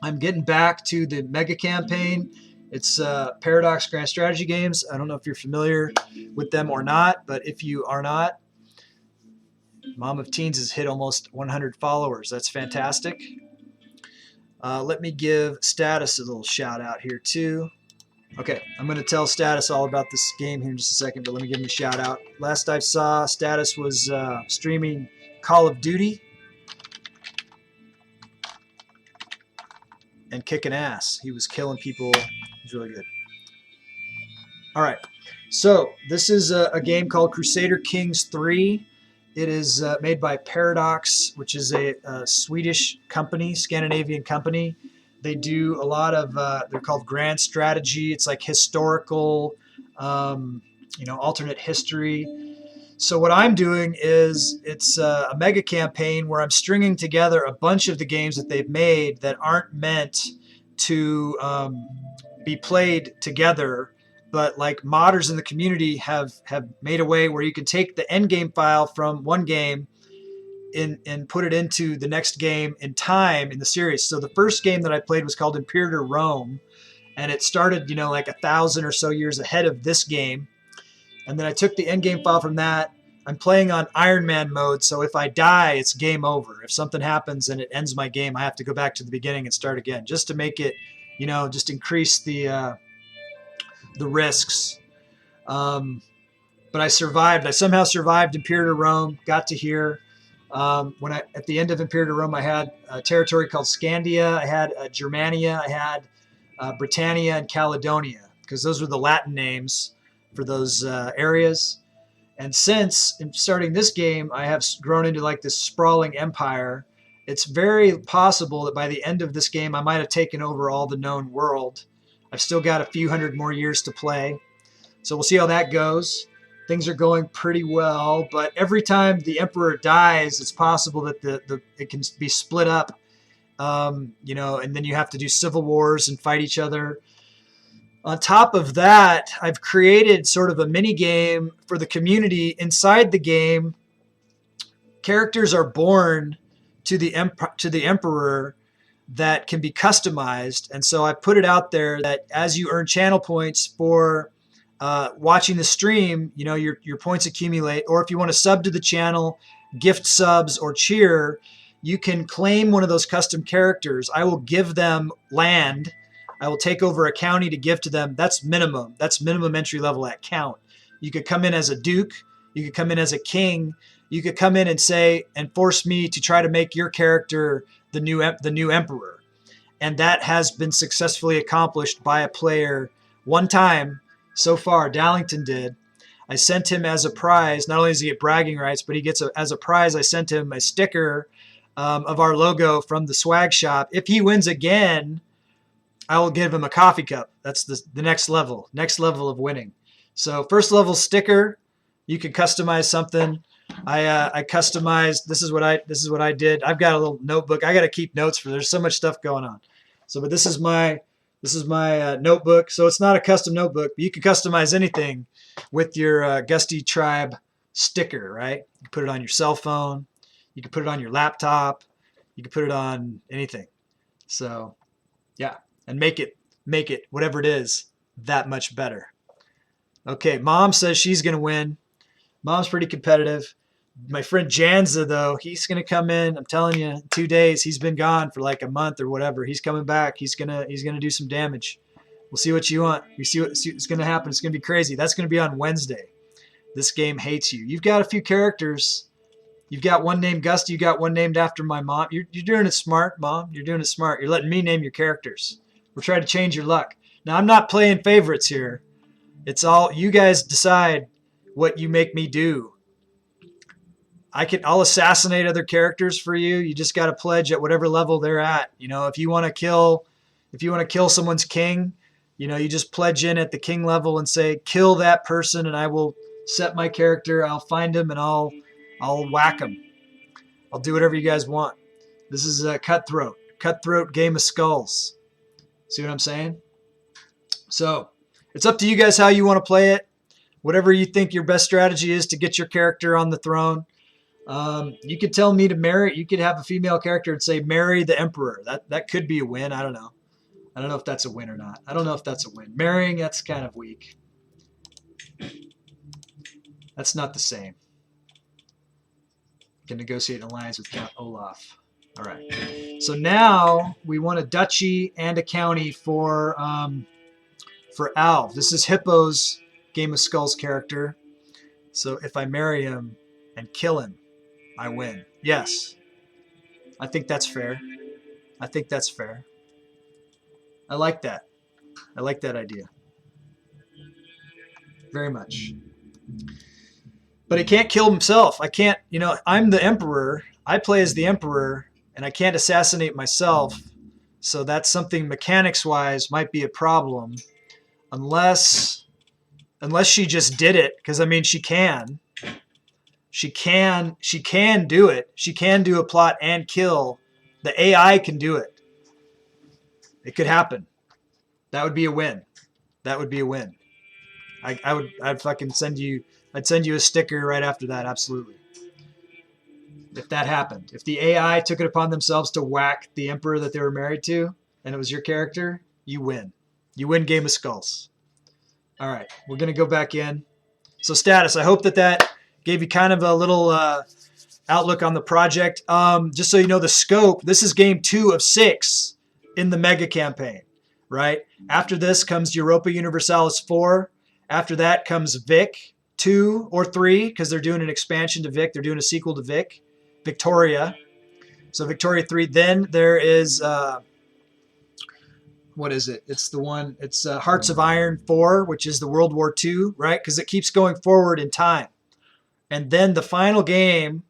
I'm getting back to the mega campaign. It's Paradox Grand Strategy Games. I don't know if you're familiar with them or not, but if you are not, Mom of Teens has hit almost 100 followers. That's fantastic. Let me give Status a little shout out here too. Okay, I'm going to tell Status all about this game here in just a second, but let me give him a shout out. Last I saw, Status was streaming Call of Duty and kicking ass. He was killing people. He was really good. All right, so this is a game called Crusader Kings 3. It is made by Paradox, which is a Swedish company, Scandinavian company. They do a lot of, they're called grand strategy. It's like historical, alternate history. So what I'm doing is it's a mega campaign where I'm stringing together a bunch of the games that they've made that aren't meant to be played together, but like modders in the community have made a way where you can take the end game file from one game and put it into the next game in time in the series. So the first game that I played was called Imperator Rome, and it started, like 1,000 or so years ahead of this game. And then I took the end game file from that. I'm playing on Ironman Mode, so if I die, it's game over. If something happens and it ends my game, I have to go back to the beginning and start again, just to make it, just increase the risks. But I survived. I somehow survived Imperator Rome, got to here. At the end of Imperator Rome, I had a territory called Scandia, I had Germania, I had Britannia and Caledonia, because those were the Latin names for those areas. And since starting this game, I have grown into like this sprawling empire. It's very possible that by the end of this game, I might have taken over all the known world. I've still got a few hundred more years to play. So we'll see how that goes. Things are going pretty well, but every time the emperor dies, it's possible that it can be split up, and then you have to do civil wars and fight each other. On top of that, I've created sort of a mini game for the community. Inside the game, characters are born to the emperor that can be customized, and so I put it out there that as you earn channel points for watching the stream, your points accumulate, or if you want to sub to the channel, gift subs or cheer, you can claim one of those custom characters. I will give them land. I will take over a county to give to them. That's minimum. That's minimum entry level at count. You could come in as a duke. You could come in as a king. You could come in and say, and force me to try to make your character the new emperor. And that has been successfully accomplished by a player one time. So far, Dallington did. I sent him as a prize. Not only does he get bragging rights, but he gets as a prize. I sent him a sticker of our logo from the swag shop. If he wins again, I will give him a coffee cup. That's the next level of winning. So first level sticker, you can customize something. I customized. This is what I did. I've got a little notebook. I got to keep notes there's so much stuff going on. So, but this is my This is my notebook. So it's not a custom notebook, but you can customize anything with your Gusty Tribe sticker, right? You can put it on your cell phone. You can put it on your laptop. You can put it on anything. So yeah, and make it whatever it is that much better. Okay, Mom says she's gonna win. Mom's pretty competitive. My friend Janza, though, he's gonna come in. I'm telling you, in 2 days. He's been gone for like a month or whatever. He's coming back. He's gonna do some damage. We'll see what you want. We see what's gonna happen. It's gonna be crazy. That's gonna be on Wednesday. This game hates you. You've got a few characters. You've got one named Gusty. You got one named after my mom. You're doing it smart, Mom. You're doing it smart. You're letting me name your characters. We're trying to change your luck. Now, I'm not playing favorites here. It's all you guys decide what you make me do. I'll assassinate other characters for you. You just got to pledge at whatever level they're at. You know, if you want to kill someone's king, you know, you just pledge in at the king level and say, kill that person, and I will set my character. I'll find him and I'll whack him. I'll do whatever you guys want. This is a cutthroat game of skulls. See what I'm saying? So it's up to you guys how you want to play it. Whatever you think your best strategy is to get your character on the throne. You could tell me to marry. You could have a female character and say, marry the emperor. That could be a win. I don't know. I don't know if that's a win or not. I don't know if that's a win. Marrying, that's kind of weak. That's not the same. Can negotiate an alliance with Count Olaf. All right. So now we want a duchy and a county for Alv. This is Hippo's Game of Skulls character. So if I marry him and kill him, I win. Yes. I think that's fair. I think that's fair. I like that. I like that idea. Very much. But he can't kill himself. I can't, you know, I'm the emperor. I play as the emperor, and I can't assassinate myself. So that's something mechanics-wise might be a problem. Unless she just did it, because I mean, she can do it. She can do a plot and kill. The AI can do it. It could happen. That would be a win. That would be a win. I'd fucking send you a sticker right after that. Absolutely. If that happened, if the AI took it upon themselves to whack the emperor that they were married to, and it was your character, you win. You win Game of Skulls. All right, we're gonna go back in. So status. I hope that gave you kind of a little outlook on the project. Just so you know the scope, this is game 2 of 6 in the mega campaign, right? After this comes Europa Universalis 4. After that comes Vic 2 or 3, because they're doing an expansion to Vic. They're doing a sequel to Vic, Victoria. So Victoria 3. Then there is, what is it? It's the one, it's Hearts of Iron 4, which is the World War II, right? Because it keeps going forward in time. And then the final game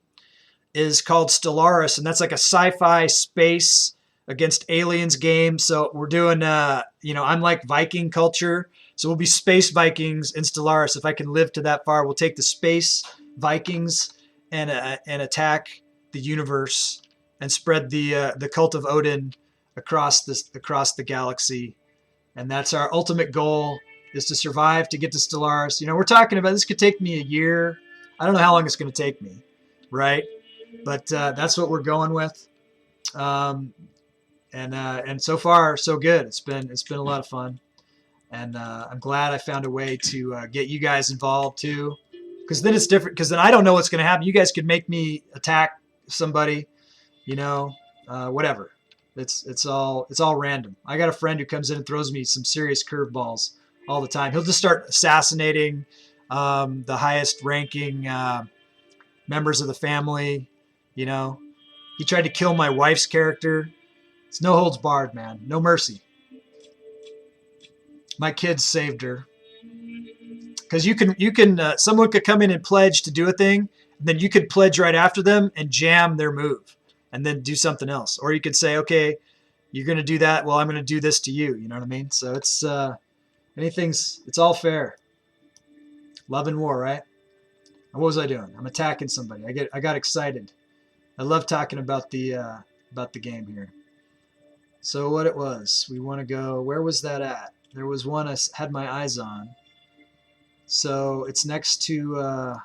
is called Stellaris, and that's like a sci-fi space against aliens game. So we're doing, you know, I'm like Viking culture. So we'll be space Vikings in Stellaris. If I can live to that far, we'll take the space Vikings and attack the universe and spread the cult of Odin across the galaxy. And that's our ultimate goal, is to survive to get to Stellaris. You know, we're talking about this could take me a year. I don't know how long it's going to take me, right? But that's what we're going with. And so far so good. It's been a lot of fun. And I'm glad I found a way to get you guys involved too, because then it's different. Because then I don't know what's going to happen. You guys could make me attack somebody, you know, whatever. It's all random. I got a friend who comes in and throws me some serious curveballs all the time. He'll just start assassinating the highest ranking members of the family. You know, he tried to kill my wife's character. It's no holds barred, man. No mercy. My kids saved her. Because you can someone could come in and pledge to do a thing, and then you could pledge right after them and jam their move and then do something else. Or you could say, okay, you're going to do that. Well, I'm going to do this to you. You know what I mean? So it's it's all fair. Love and war, right? What was I doing? I'm attacking somebody. I got excited. I love talking about the game here. So what it was, we want to go, where was that at? There was one I had my eyes on. So it's next to,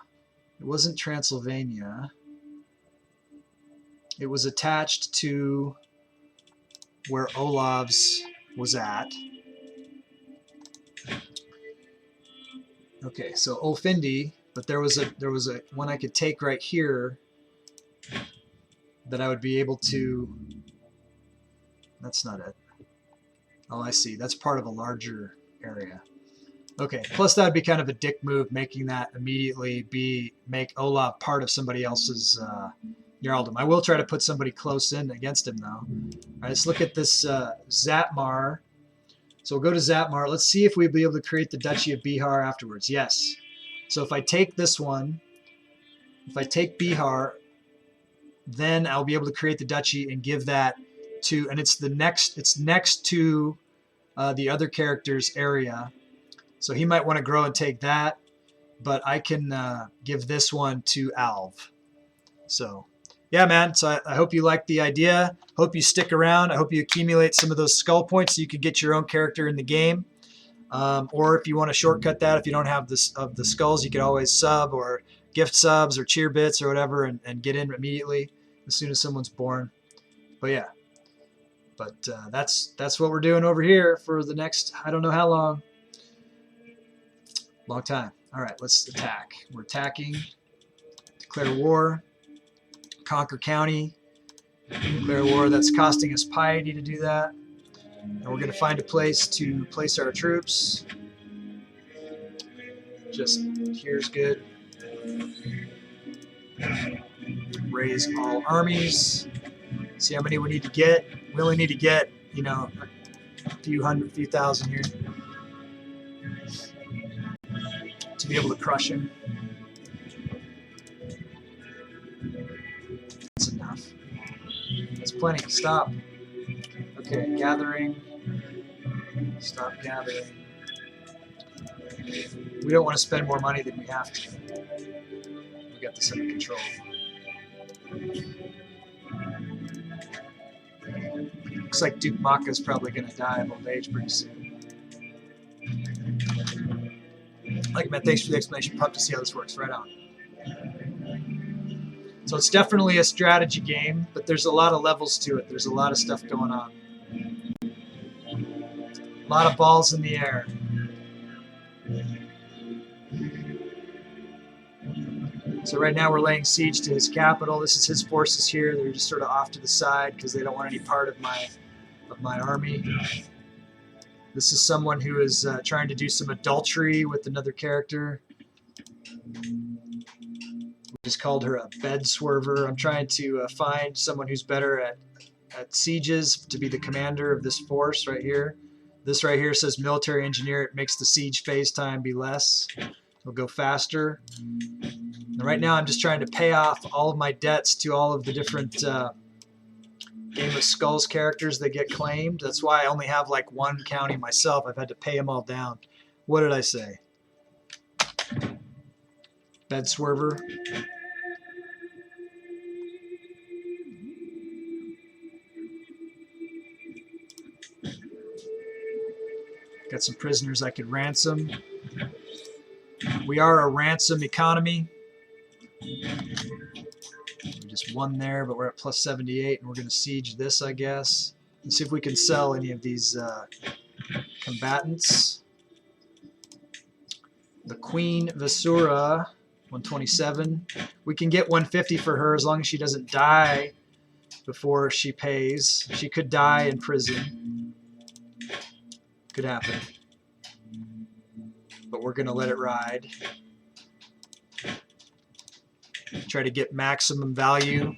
it wasn't Transylvania. It was attached to where Olav's was at. Okay, so Olfindi, but there was a one I could take right here that I would be able to. That's not it. Oh, I see. That's part of a larger area. Okay. Plus, that would be kind of a dick move, making that immediately make Olav part of somebody else's Jarldom. I will try to put somebody close in against him, though. All right, let's look at this Zatmar. So we'll go to Zatmar. Let's see if we'll be able to create the Duchy of Bihar afterwards. Yes. So if I take this one, if I take Bihar, then I'll be able to create the duchy and give that to, and it's next to the other character's area. So he might want to grow and take that, but I can give this one to Alv. So yeah, man. So I hope you like the idea. Hope you stick around. I hope you accumulate some of those skull points so you can get your own character in the game. Or if you want to shortcut that, if you don't have the skulls, you can always sub or gift subs or cheer bits or whatever and get in immediately as soon as someone's born. But yeah, that's what we're doing over here for the next, I don't know how long. Long time. All right, let's attack. We're attacking. Declare war. Conquer county. Declare war. That's costing us piety to do that. And we're going to find a place to place our troops. Just here's good. Raise all armies. See how many we need to get. We only need to get, a few thousand here to be able to crush him. That's enough. That's plenty. Stop. Okay, gathering. Stop gathering. We don't want to spend more money than we have to. We got this under control. Looks like Duke Maka is probably going to die of old age pretty soon. Like, man, thanks for the explanation. Pumped to see how this works. Right on. So it's definitely a strategy game, but there's a lot of levels to it. There's a lot of stuff going on. A lot of balls in the air. So right now we're laying siege to his capital. This is his forces here. They're just sort of off to the side because they don't want any part of my army. This is someone who is trying to do some adultery with another character. We just called her a bed swerver. I'm trying to find someone who's better at sieges to be the commander of this force right here. This right here says military engineer. It makes the siege phase time be less. It'll go faster. And right now I'm just trying to pay off all of my debts to all of the different Game of Skulls characters that get claimed. That's why I only have like one county myself. I've had to pay them all down. What did I say? Bed swerver. Got some prisoners I could ransom. We are a ransom economy. We just won there, but we're at plus 78, and we're going to siege this, I guess. And see if we can sell any of these combatants. The Queen Vasura, 127. We can get 150 for her as long as she doesn't die before she pays. She could die in prison. Could happen. But we're going to let it ride. Try to get maximum value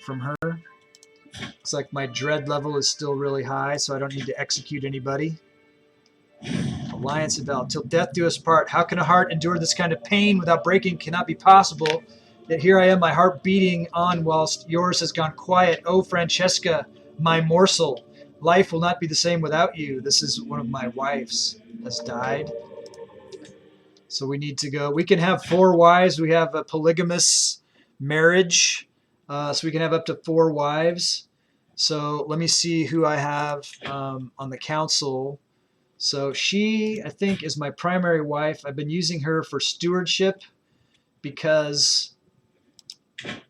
from her. Looks like my dread level is still really high, so I don't need to execute anybody. Alliance of Val. Till death do us part. How can a heart endure this kind of pain without breaking? Cannot be possible. Yet here I am, my heart beating on whilst yours has gone quiet. Oh, Francesca, my morsel. Life will not be the same without you. This is one of my wives has died. So we need to go. We can have 4 wives. We have a polygamous marriage. So we can have up to 4 wives. So let me see who I have on the council. So she, I think, is my primary wife. I've been using her for stewardship because it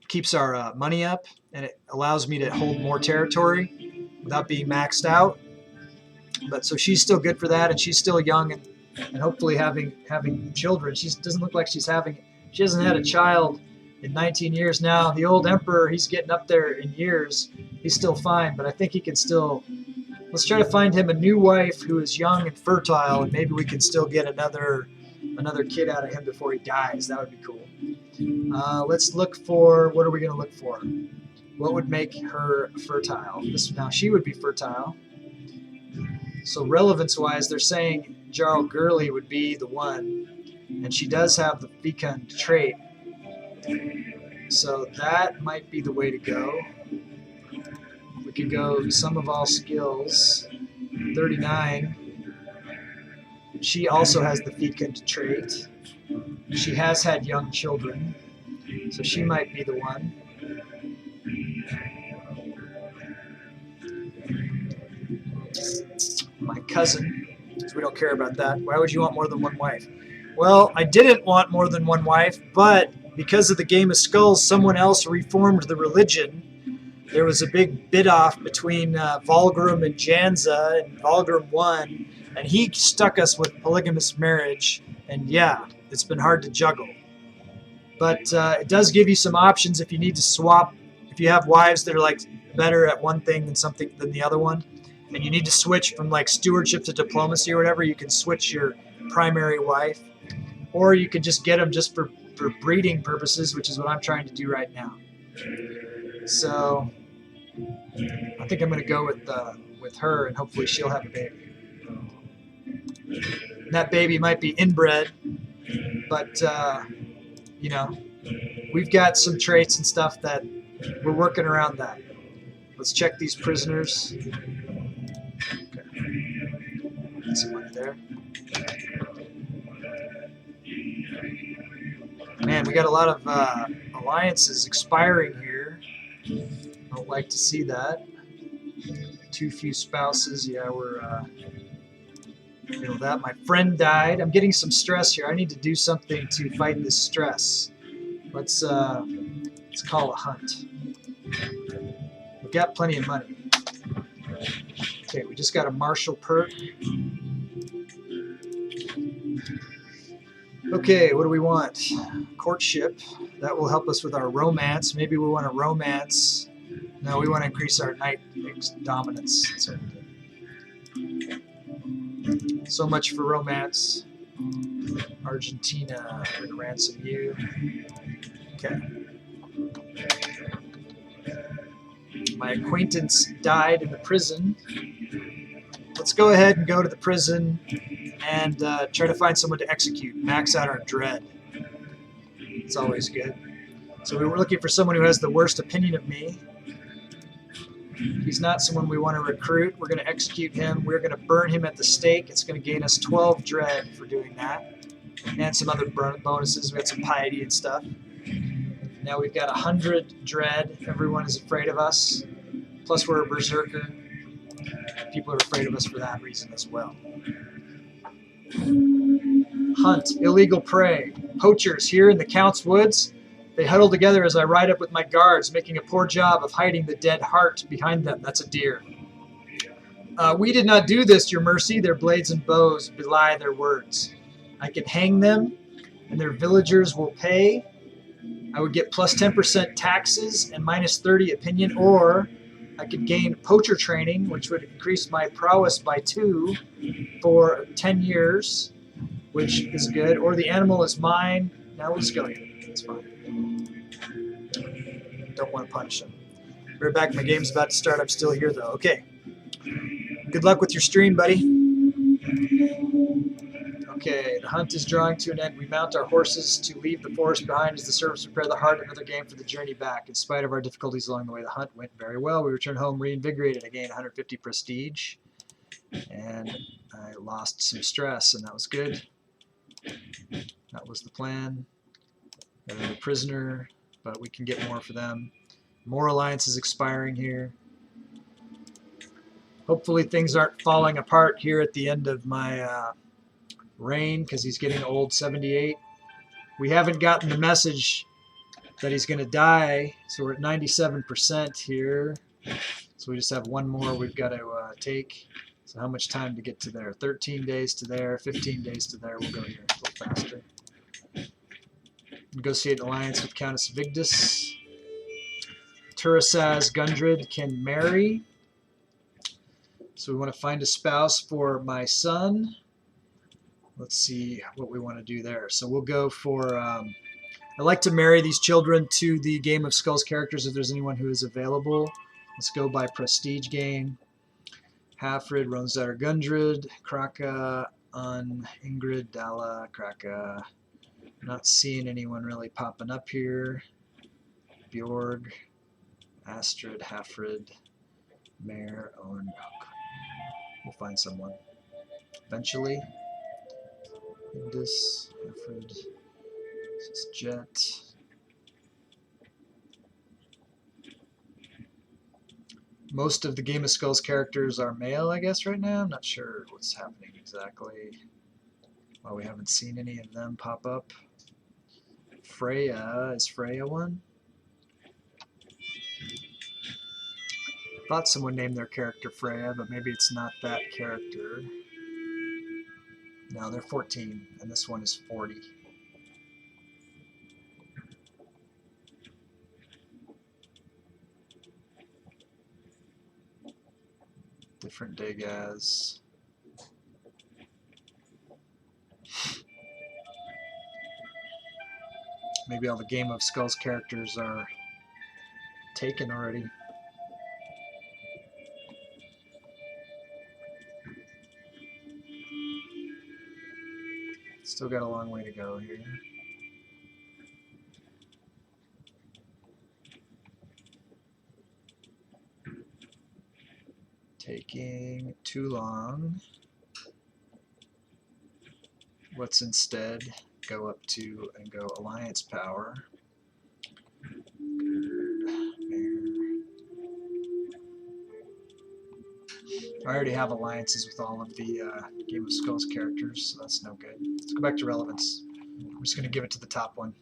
keeps our money up and it allows me to hold more territory without being maxed out. But so she's still good for that, and she's still young and hopefully having children. She doesn't look like she hasn't had a child in 19 years now. The old emperor, he's getting up there in years. He's still fine, but I think he can still. Let's try to find him a new wife who is young and fertile, and maybe we can still get another kid out of him before he dies. That would be cool. Let's look for, what are we going to look for? What would make her fertile? Now she would be fertile. So relevance-wise, they're saying Jarl Gurley would be the one, and she does have the fecund trait. So that might be the way to go. We could go sum of all skills, 39. She also has the fecund trait. She has had young children, so she might be the one. My cousin, because we don't care about that. Why would you want more than one wife? Well, I didn't want more than one wife, but because of the Game of Skulls, someone else reformed the religion. There was a big bid-off between Volgrim and Janza, and Volgrim won, and he stuck us with polygamous marriage, and yeah, it's been hard to juggle. But it does give you some options if you need to swap, if you have wives that are like better at one thing than the other one, and you need to switch from like stewardship to diplomacy or whatever, you can switch your primary wife, or you can just get them just for breeding purposes, which is what I'm trying to do right now. So I think I'm going to go with her, and hopefully she'll have a baby. And that baby might be inbred, but you know, we've got some traits and stuff that we're working around that. Let's check these prisoners. Okay. Get some money there. Man, we got a lot of alliances expiring here. Don't like to see that. Too few spouses. Yeah, we're that. My friend died. I'm getting some stress here. I need to do something to fight this stress. Let's call a hunt. We've got plenty of money. Okay, we just got a martial perk. Okay, what do we want? Courtship. That will help us with our romance. Maybe we want a romance. No, we want to increase our knight dominance. That's what we do. So much for romance. Argentina, I'm going to ransom you. Okay. My acquaintance died in the prison. Let's go ahead and go to the prison and try to find someone to execute. Max out our dread. It's always good. So we were looking for someone who has the worst opinion of me. He's not someone we want to recruit. We're going to execute him. We're going to burn him at the stake. It's going to gain us 12 dread for doing that. And some other bonuses. We got some piety and stuff. Now we've got 100 dread. Everyone is afraid of us. Plus we're a berserker. People are afraid of us for that reason as well. Hunt. Illegal prey. Poachers here in the Count's Woods. They huddle together as I ride up with my guards, making a poor job of hiding the dead hart behind them. That's a deer. We did not do this, your mercy. Their blades and bows belie their words. I can hang them, and their villagers will pay. I would get plus 10% taxes and minus 30 opinion, or I could gain poacher training, which would increase my prowess by 2 for 10 years, which is good. Or the animal is mine. Now we'll just go here. It's fine. Don't want to punish him. Right back. My game's about to start. I'm still here, though. Okay. Good luck with your stream, buddy. Okay, the hunt is drawing to an end. We mount our horses to leave the forest behind as the servants prepare the heart, another game for the journey back. In spite of our difficulties along the way, the hunt went very well. We returned home reinvigorated. I gained 150 prestige, and I lost some stress, and that was good. That was the plan. Got another prisoner, but we can get more for them. More alliances expiring here. Hopefully things aren't falling apart here at the end of my reign, because he's getting old, 78. We haven't gotten the message that he's going to die, so we're at 97% here. So we just have one more we've got to take. So how much time to get to there? 13 days to there, 15 days to there. We'll go here a little faster. Negotiate an alliance with Countess Vigdis. Turasaz Gundred can marry. So we want to find a spouse for my son. Let's see what we want to do there. So we'll go for... I like to marry these children to the Game of Skulls characters if there's anyone who is available. Let's go by prestige game. Hafrid, Ronsdaughter Gundred, Kraka, Ingrid, Dala, Kraka. Not seeing anyone really popping up here. Bjorg, Astrid, Hafrid, Mare, Owen. We'll find someone eventually. This, Hafrid, this is Jet. Most of the Game of Skulls characters are male, I guess, right now. I'm not sure what's happening exactly. Well, we haven't seen any of them pop up. Freya, is Freya one? Thought someone named their character Freya, but maybe it's not that character. No, they're 14, and this one is 40. Different Dagaz. Maybe all the Game of Skulls characters are taken already. Still got a long way to go here. Taking too long. Let's instead go up to and go Alliance Power. I already have alliances with all of the Game of Skulls characters, so that's no good. Let's go back to relevance. I'm just going to give it to the top one.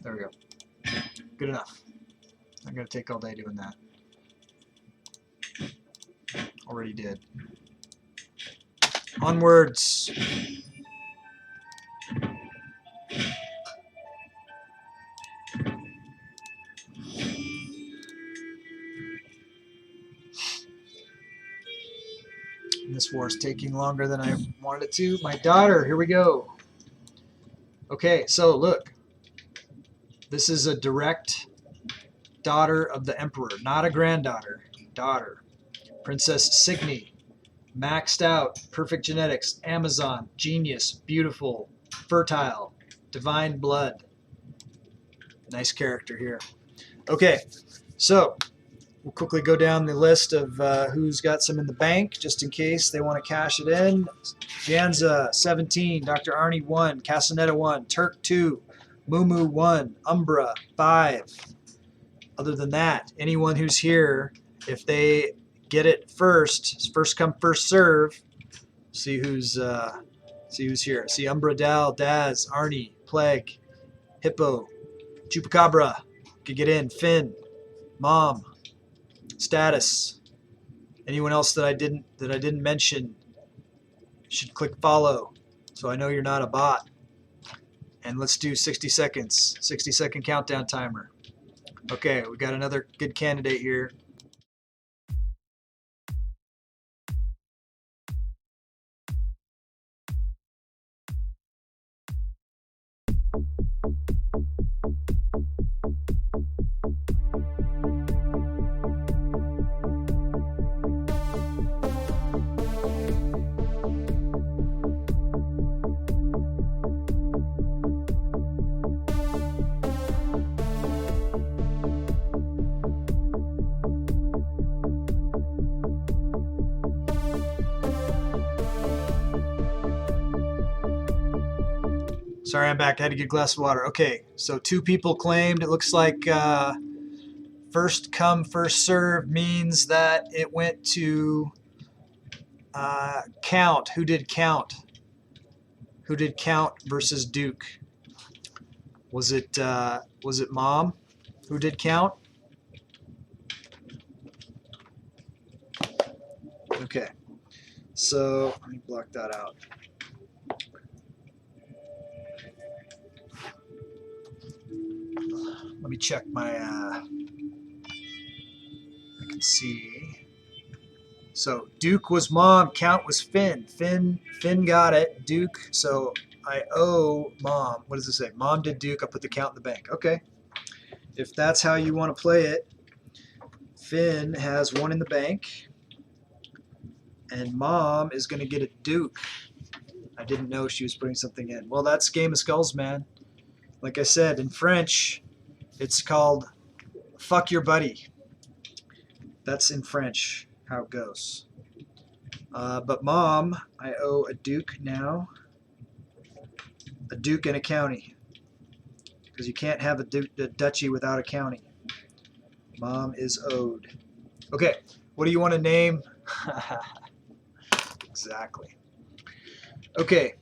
There we go. Good enough. I'm going to take all day doing that. Already did. Onwards. This war is taking longer than I wanted it to. My daughter, here we go. Okay, so look. This is a direct daughter of the Emperor, not a granddaughter. Daughter. Princess Signy. Maxed out, perfect genetics, Amazon, genius, beautiful, fertile, divine blood. Nice character here. Okay, so we'll quickly go down the list of who's got some in the bank, just in case they want to cash it in. Janza, 17. Dr. Arnie, 1. Casanetta, 1. Turk, 2. Mumu, 1. Umbra, 5. Other than that, anyone who's here, if they get it first come, first serve, see who's here. See Umbra, Dal, Daz, Arnie, Plague, Hippo, Chupacabra, could get in, Finn, Mom, Status. Anyone else that I didn't mention should click follow, so I know you're not a bot. And let's do 60 seconds, 60-second countdown timer. Okay, we got another good candidate here. Sorry, I'm back. I had to get a glass of water. Okay, so 2 people claimed. It looks like First come, first serve means that it went to Count. Who did Count? Who did Count versus Duke? Was it Mom who did Count? Okay, so let me block that out. Let me check my. I can see. So Duke was Mom, Count was Finn. Finn got it. Duke. So I owe Mom. What does it say? Mom did Duke. I put the Count in the bank. Okay. If that's how you want to play it, Finn has 1 in the bank, and Mom is going to get a Duke. I didn't know she was putting something in. Well, that's Game of Skulls, man. Like I said, in French, it's called "fuck your buddy." That's in French how it goes. But Mom, I owe a Duke now. A Duke and a county. Because you can't have a duchy without a county. Mom is owed. Okay, what do you want to name? Exactly. Okay.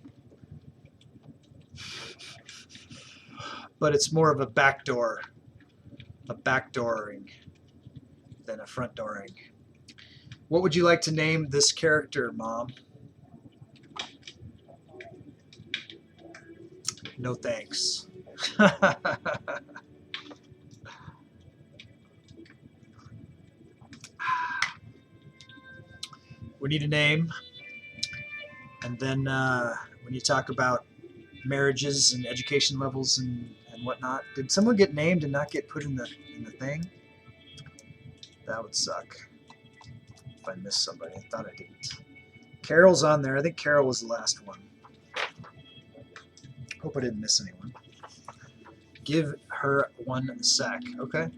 But it's more of a backdooring than a front dooring. What would you like to name this character, Mom? No thanks. We need a name. And then when you talk about marriages and education levels and whatnot, did someone get named and not get put in the thing? That would suck if I missed somebody. I thought I didn't. Carol's on there. I think Carol was the last one. Hope I didn't miss anyone. Give her 1 sec, okay?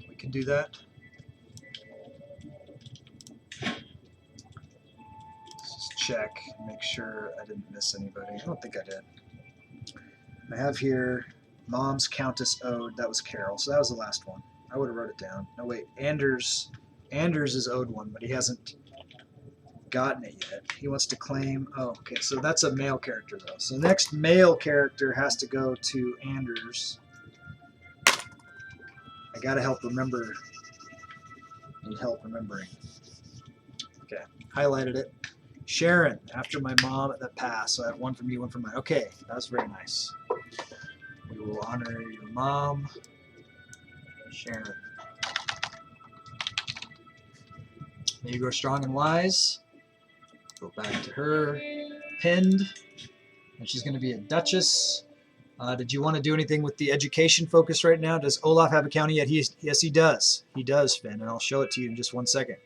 We can do that. Let's just check, make sure I didn't miss anybody. I don't think I did. I have here Mom's Countess owed. That was Carol, so that was the last one. I would have wrote it down. No, wait, Anders is owed 1, but he hasn't gotten it yet. He wants to claim. Oh, okay, so that's a male character though. So the next male character has to go to Anders. I gotta help remember. Need help remembering. Okay, highlighted it. Sharon, after my mom that passed. So I have 1 from you, 1 from mine. Okay, that was very nice. We will honor your mom, Sharon. May you grow strong and wise. Go back to her. Pinned. And she's going to be a duchess. Did you want to do anything with the education focus right now? Does Olaf have a county yet? Yes, he does. He does, Finn, and I'll show it to you in just 1 second.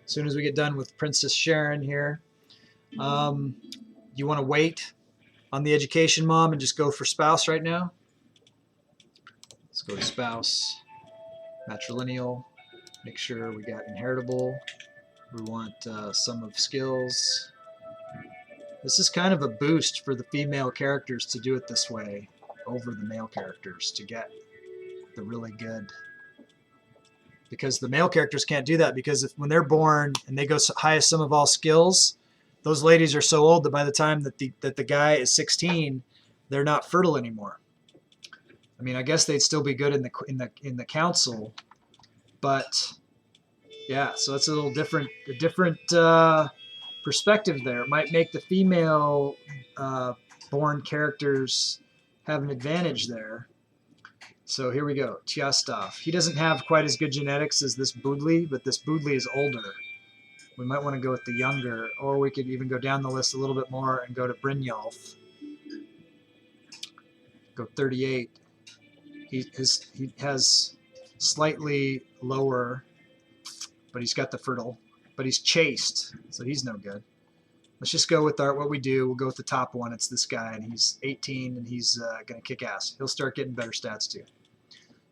As soon as we get done with Princess Sharon here. You want to wait on the education, Mom, and just go for spouse right now? Let's go to spouse. Matrilineal. Make sure we got inheritable. We want sum of skills. This is kind of a boost for the female characters to do it this way over the male characters to get the really good. Because the male characters can't do that because when they're born and they go highest sum of all skills, those ladies are so old that by the time that the guy is 16, they're not fertile anymore. I mean, I guess they'd still be good in the council, but yeah, so it's a little different, perspective there. It might make the female born characters have an advantage there. So here we go, Tjastov. He doesn't have quite as good genetics as this Budli, but this Budli is older. We might want to go with the younger, or we could even go down the list a little bit more and go to Brynjolf. Go 38. He has slightly lower, but he's got the fertile. But he's chaste, so he's no good. Let's just go with what we do. We'll go with the top one. It's this guy, and he's 18, and he's going to kick ass. He'll start getting better stats too.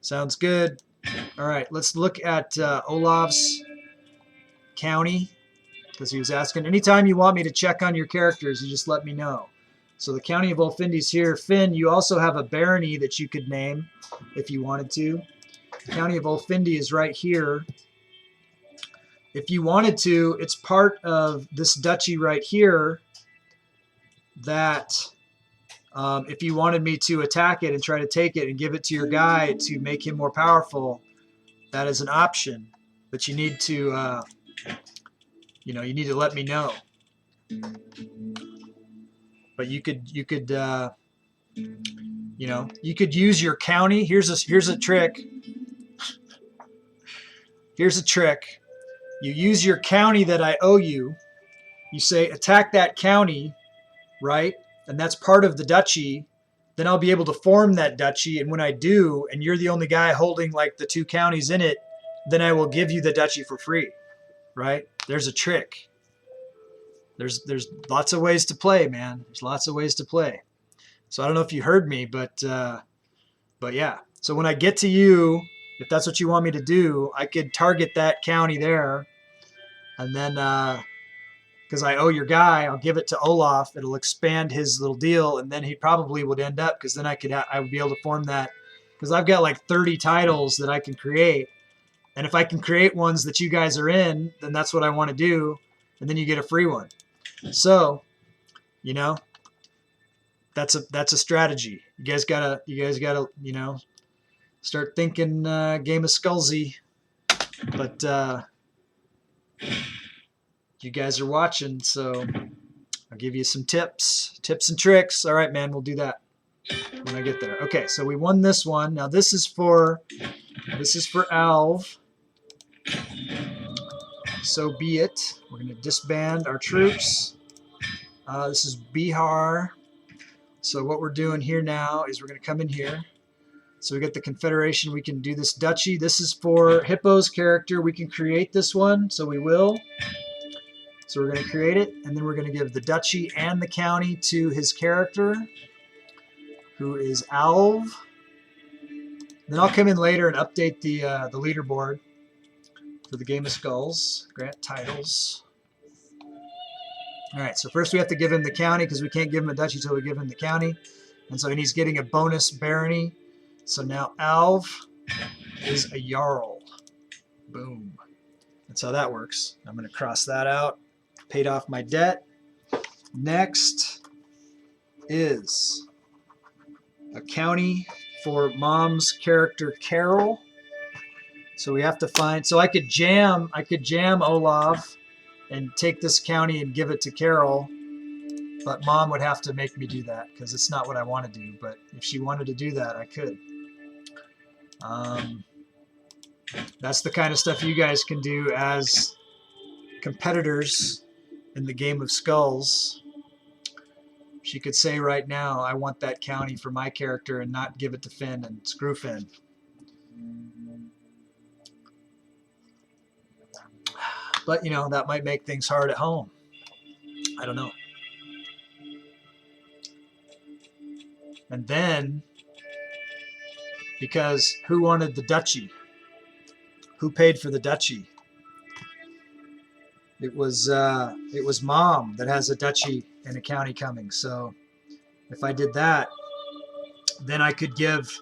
Sounds good. All right, let's look at Olaf's county, because he was asking. Anytime you want me to check on your characters, you just let me know. So the county of Olfindi's here. Finn, you also have a barony that you could name if you wanted to. The county of Olfindi is right here. If you wanted to, it's part of this duchy right here that if you wanted me to attack it and try to take it and give it to your guy to make him more powerful, that is an option. But you need to, you need to let me know. But you could, you could use your county. Here's a trick. Here's a trick. You use your county that I owe you. You say attack that county, right? And that's part of the duchy. Then I'll be able to form that duchy. And when I do, and you're the only guy holding like the 2 counties in it, then I will give you the duchy for free, right? There's a trick. There's lots of ways to play, man. There's lots of ways to play. So I don't know if you heard me, but yeah. So when I get to you, if that's what you want me to do, I could target that county there, and then because I owe your guy, I'll give it to Olaf. It'll expand his little deal, and then he probably would end up, because then I would be able to form that, because I've got like 30 titles that I can create, and if I can create ones that you guys are in, then that's what I want to do, and then you get a free one. So, that's a strategy. You guys gotta start thinking game of Skullsy, but you guys are watching, so I'll give you some tips and tricks. All right, man, we'll do that when I get there. Okay, so we won this one. Now this is for Alv. So be it. We're going to disband our troops. This is Bihar. So what we're doing here now is we're going to come in here. So we got the Confederation. We can do this duchy. This is for Hippo's character. We can create this one, so we will. So we're going to create it, and then we're going to give the duchy and the county to his character, who is Alv. Then I'll come in later and update the leaderboard for the Game of Skulls. Grant titles. All right, so first we have to give him the county, because we can't give him a duchy until we give him the county. And so he's getting a bonus barony. So now Alv is a Jarl. Boom. That's how that works. I'm going to cross that out. Paid off my debt. Next is a county for Mom's character Carol. So we have to find, so I could jam Olaf and take this county and give it to Carol, but Mom would have to make me do that, because it's not what I want to do. But if she wanted to do that, I could. That's the kind of stuff you guys can do as competitors in the Game of Skulls. She could say right now, I want that county for my character, and not give it to Finn, and screw Finn. But, that might make things hard at home. I don't know. And then, because who wanted the duchy? Who paid for the duchy? It was Mom that has a duchy and a county coming. So if I did that, then I could give,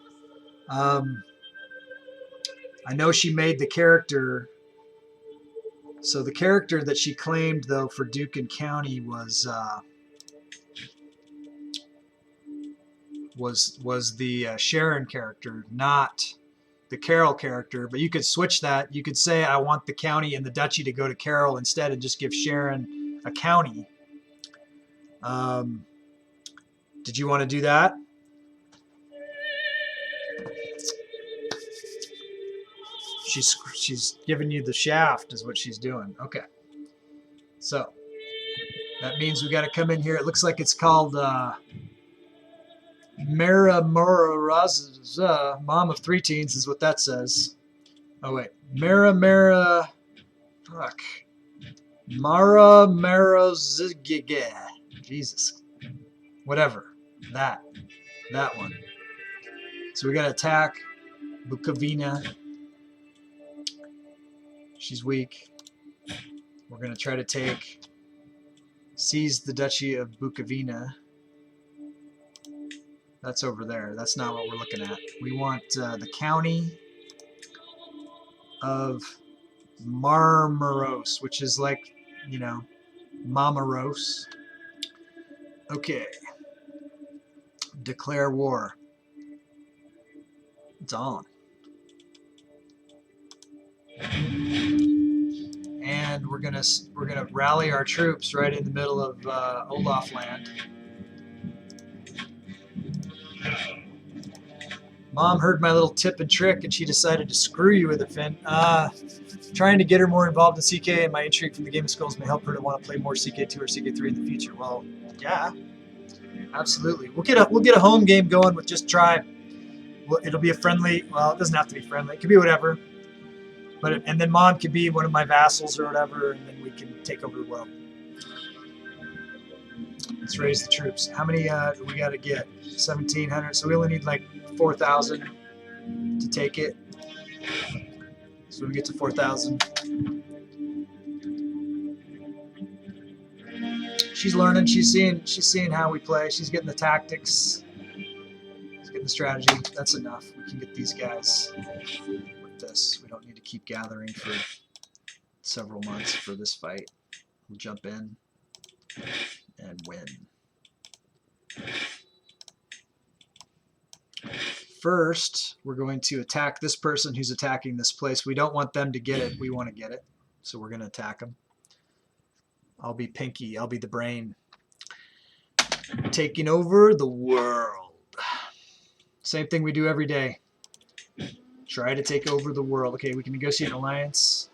I know she made the character. So the character that she claimed, though, for Duke and County was the Sharon character, not the Carol character. But you could switch that. You could say, I want the county and the duchy to go to Carol instead, and just give Sharon a county. Did you want to do that? She's giving you the shaft is what she's doing. Okay. So that means we got to come in here. It looks like it's called Mara Raza, Mom of Three Teens is what that says. Oh wait. Mara fuck. Mara Marazigige. Jesus. Whatever. That one. So we got to attack Bukovina. She's weak. We're going to try to seize the Duchy of Bukovina. That's over there. That's not what we're looking at. We want the county of Marmaros, which is like, you know, Mamaros. Okay. Declare war. It's on. And we're gonna rally our troops right in the middle of Olaf land. Mom heard my little tip and trick, and she decided to screw you with it, Finn. Trying to get her more involved in CK and my intrigue from the game of skulls may help her to want to play more CK2 or CK3 in the future. Well, yeah, absolutely. We'll get a home game going with just Tribe. It'll be a friendly. Well, it doesn't have to be friendly. It can be whatever. And then Mom can be one of my vassals or whatever, and then we can take over the world. Let's raise the troops. How many do we got to get? 1,700. So we only need like 4,000 to take it. So we get to 4,000. She's learning. She's seeing how we play. She's getting the tactics. She's getting the strategy. That's enough. We can get these guys with this. We don't need to keep gathering for several months for this fight. We'll jump in and win. First, we're going to attack this person who's attacking this place. We don't want them to get it. We want to get it. So we're going to attack them. I'll be Pinky. I'll be the brain. Taking over the world. Same thing we do every day. Try to take over the world. Okay, we can negotiate an alliance.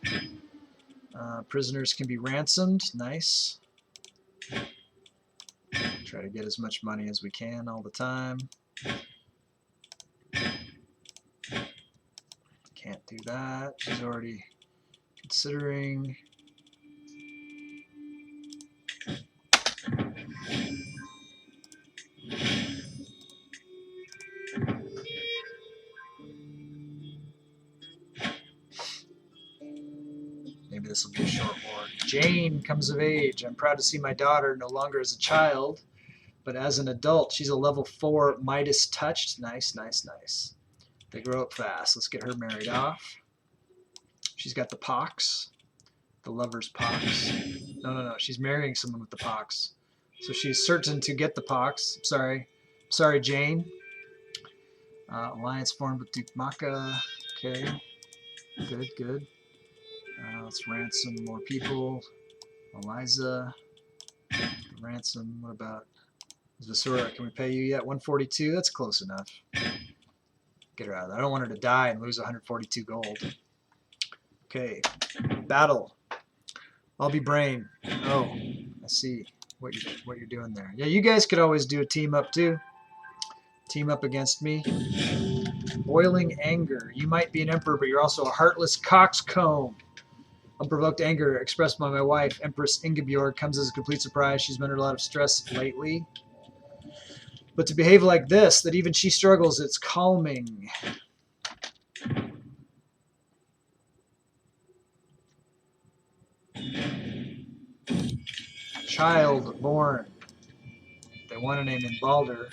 Prisoners can be ransomed. Nice. Try to get as much money as we can all the time. Can't do that. She's already considering. Maybe this will be a short war. Jane comes of age. I'm proud to see my daughter no longer as a child, but as an adult. She's a level 4 Midas touched. Nice, nice, nice. They grow up fast. Let's get her married off. She's got the pox. The lover's pox. No. She's marrying someone with the pox. So she's certain to get the pox. Sorry, Jane. Alliance formed with Duke Maka. Okay. Good. Let's ransom more people. Eliza. Ransom. What about Vasura? Can we pay you yet? 142? That's close enough. Get her out of there. I don't want her to die and lose 142 gold. Okay. Battle. I'll be brain. Oh, I see what you're doing there. Yeah, you guys could always do a team up too. Team up against me. Boiling anger. You might be an emperor, but you're also a heartless coxcomb. Unprovoked anger expressed by my wife, Empress Ingeborg, comes as a complete surprise. She's been under a lot of stress lately. But to behave like this, that even she struggles, it's calming. Child born. They want to name him Balder.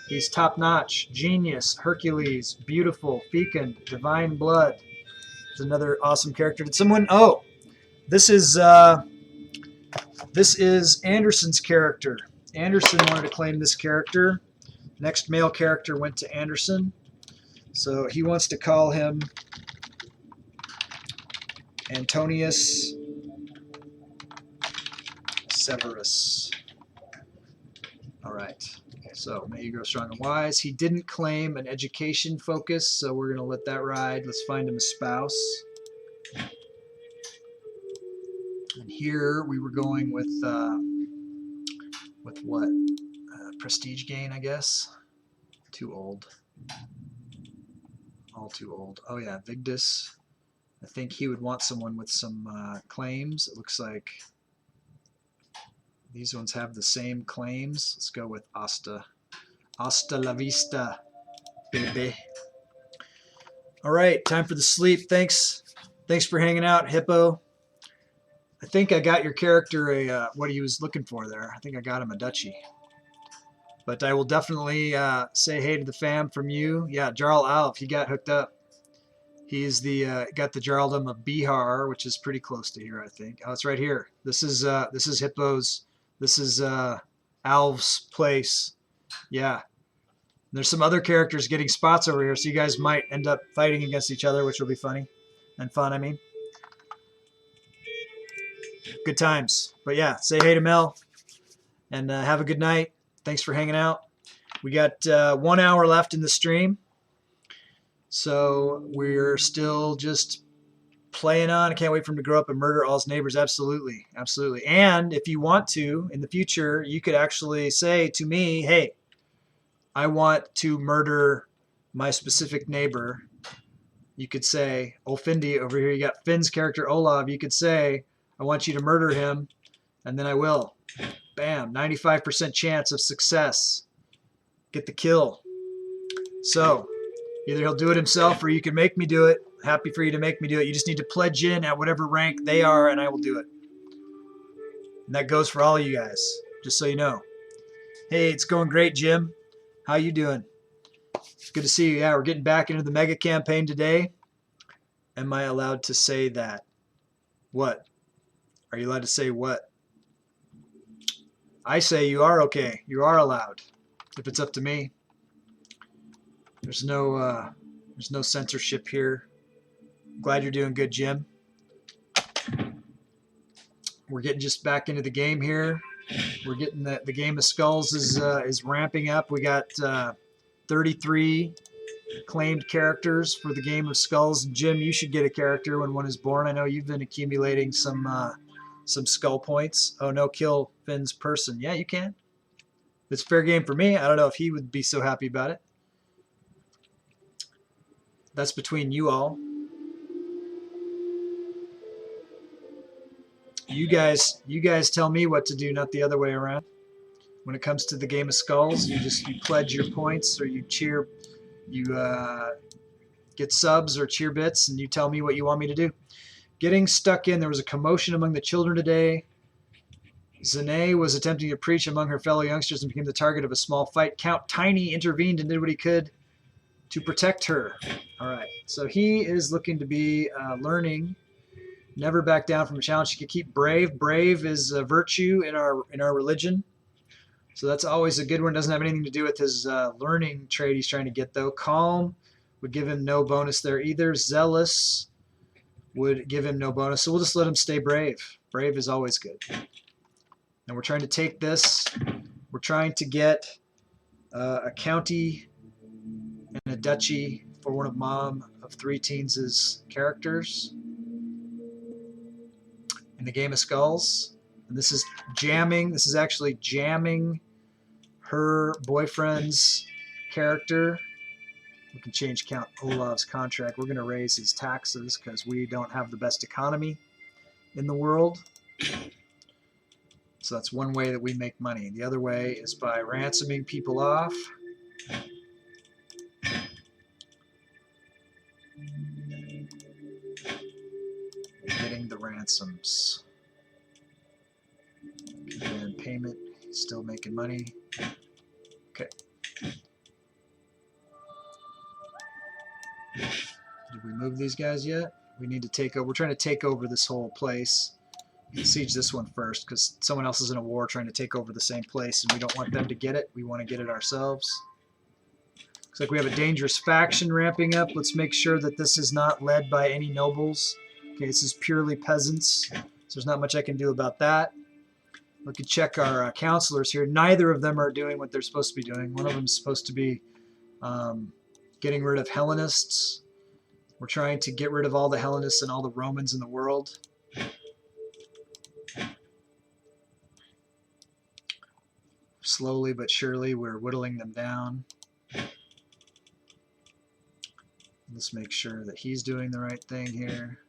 He's top-notch, genius, Hercules, beautiful, fecund, divine blood. It's another awesome character. Did someone? Oh, this is Anderson's character. Anderson wanted to claim this character. Next male character went to Anderson. So he wants to call him Antonius Severus. All right. So may you grow strong and wise. He didn't claim an education focus, so we're going to let that ride. Let's find him a spouse. And here we were going with what? Prestige gain, I guess. Too old. All too old. Oh yeah, Vigdis. I think he would want someone with some claims. It looks like these ones have the same claims. Let's go with Asta. Hasta la vista, baby. All right, time for the sleep. Thanks for hanging out, Hippo. I think I got your character what he was looking for there. I think I got him a duchy. But I will definitely say hey to the fam from you. Yeah, Jarl Alv, he got hooked up. He's the got the Jarldom of Bihar, which is pretty close to here, I think. Oh, it's right here. This is Hippo's. This is Alv's place. Yeah. There's some other characters getting spots over here, so you guys might end up fighting against each other, which will be funny and fun. I mean, good times. But yeah, say hey to Mel and have a good night. Thanks for hanging out. We got 1 hour left in the stream. So we're still just playing on. I can't wait for him to grow up and murder all his neighbors. Absolutely. Absolutely. And if you want to, in the future, you could actually say to me, hey, I want to murder my specific neighbor. You could say, Olfindi, over here you got Finn's character, Olav. You could say, I want you to murder him, and then I will. Bam, 95% chance of success. Get the kill. So, either he'll do it himself or you can make me do it. Happy for you to make me do it. You just need to pledge in at whatever rank they are and I will do it. And that goes for all of you guys, just so you know. Hey, it's going great, Jim. How you doing? Good to see you. Yeah, we're getting back into the mega campaign today. Am I allowed to say that? What? Are you allowed to say what? I say you are okay. You are allowed. If it's up to me. There's no censorship here. Glad you're doing good, Jim. We're getting just back into the game here. We're getting the game of skulls is ramping up. We got 33 claimed characters for the game of skulls. Jim, you should get a character when one is born. I know you've been accumulating some skull points. Oh no, kill Finn's person. Yeah, you can. It's fair game for me. I don't know if he would be so happy about it. That's between you all. You guys tell me what to do, not the other way around. When it comes to the game of skulls, you pledge your points, or you cheer, you get subs or cheer bits, and you tell me what you want me to do. Getting stuck in. There was a commotion among the children today. Zane was attempting to preach among her fellow youngsters and became the target of a small fight. Count Tiny intervened and did what he could to protect her. All right, so he is looking to be learning. Never back down from a challenge. She could keep brave. Brave is a virtue in our religion, so that's always a good one. Doesn't have anything to do with his learning trait he's trying to get though. Calm would give him no bonus there either. Zealous would give him no bonus, so we'll just let him stay brave. Brave is always good. And we're trying to take this. We're trying to get a county and a duchy for one of Mom of Three Teens' characters in the Game of Skulls. And this is jamming. This is actually jamming her boyfriend's character. We can change Count Olav's contract. We're going to raise his taxes because we don't have the best economy in the world. So that's one way that we make money. The other way is by ransoming people off. Getting the ransoms. And payment, still making money. Okay. Did we move these guys yet? We need to take over. We're trying to take over this whole place. Siege this one first because someone else is in a war trying to take over the same place and we don't want them to get it. We want to get it ourselves. Looks like we have a dangerous faction ramping up. Let's make sure that this is not led by any nobles. Okay, this is purely peasants, so there's not much I can do about that. We could check our counselors here. Neither of them are doing what they're supposed to be doing. One of them is supposed to be getting rid of Hellenists. We're trying to get rid of all the Hellenists and all the Romans in the world. Slowly but surely, we're whittling them down. Let's make sure that he's doing the right thing here.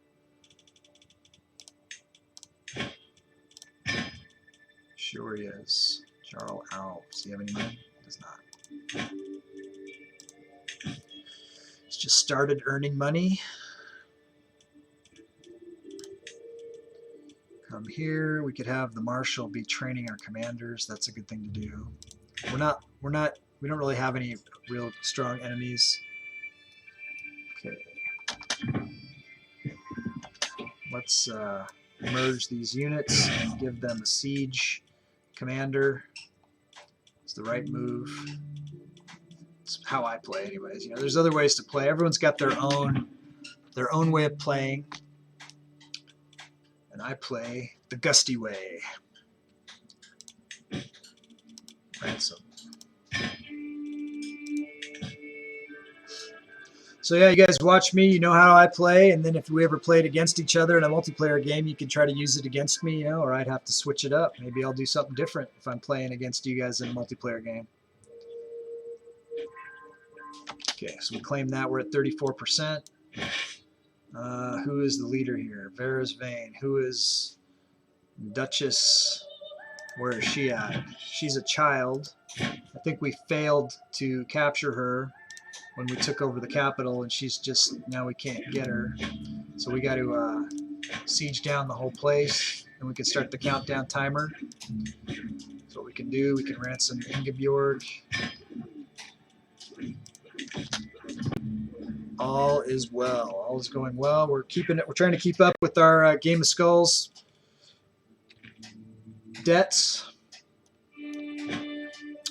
Sure he is. Jarl Alv. Does he have any money? Does not. He's just started earning money. Come here. We could have the marshal be training our commanders. That's a good thing to do. We're not we don't really have any real strong enemies. Okay. Let's merge these units and give them a siege commander. It's the right move. It's how I play anyways. You know, there's other ways to play. Everyone's got their own way of playing. And I play the Gusty way. Ransom. So yeah, you guys watch me, you know how I play, and then if we ever played against each other in a multiplayer game, you can try to use it against me, you know, or I'd have to switch it up. Maybe I'll do something different if I'm playing against you guys in a multiplayer game. Okay, so we claim that we're at 34%. Who is the leader here? Vera's Vane. Who is Duchess? Where is she at? She's a child. I think we failed to capture her when we took over the capital, and she's just, now we can't get her. So we got to siege down the whole place, and we can start the countdown timer. That's what we can do. We can ransom Ingeborg. All is well. All is going well. We're keeping it. We're trying to keep up with our Game of Skulls debts.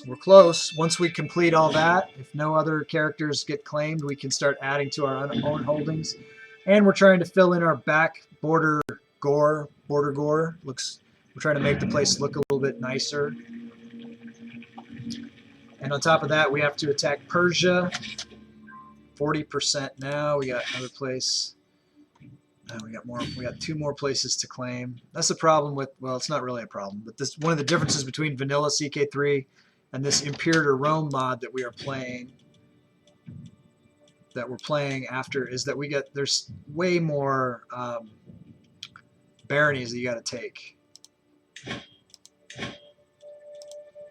We're close. Once we complete all that, if no other characters get claimed, we can start adding to our own holdings. And we're trying to fill in our back Bordergore. We're trying to make the place look a little bit nicer. And on top of that, we have to attack Persia. 40% now. We got another place. We got more. We got 2 more places to claim. That's the problem with, well, it's not really a problem, but this one of the differences between vanilla CK3 and this Imperator Rome mod that we are playing, that we're playing after, is that there's way more baronies that you got to take.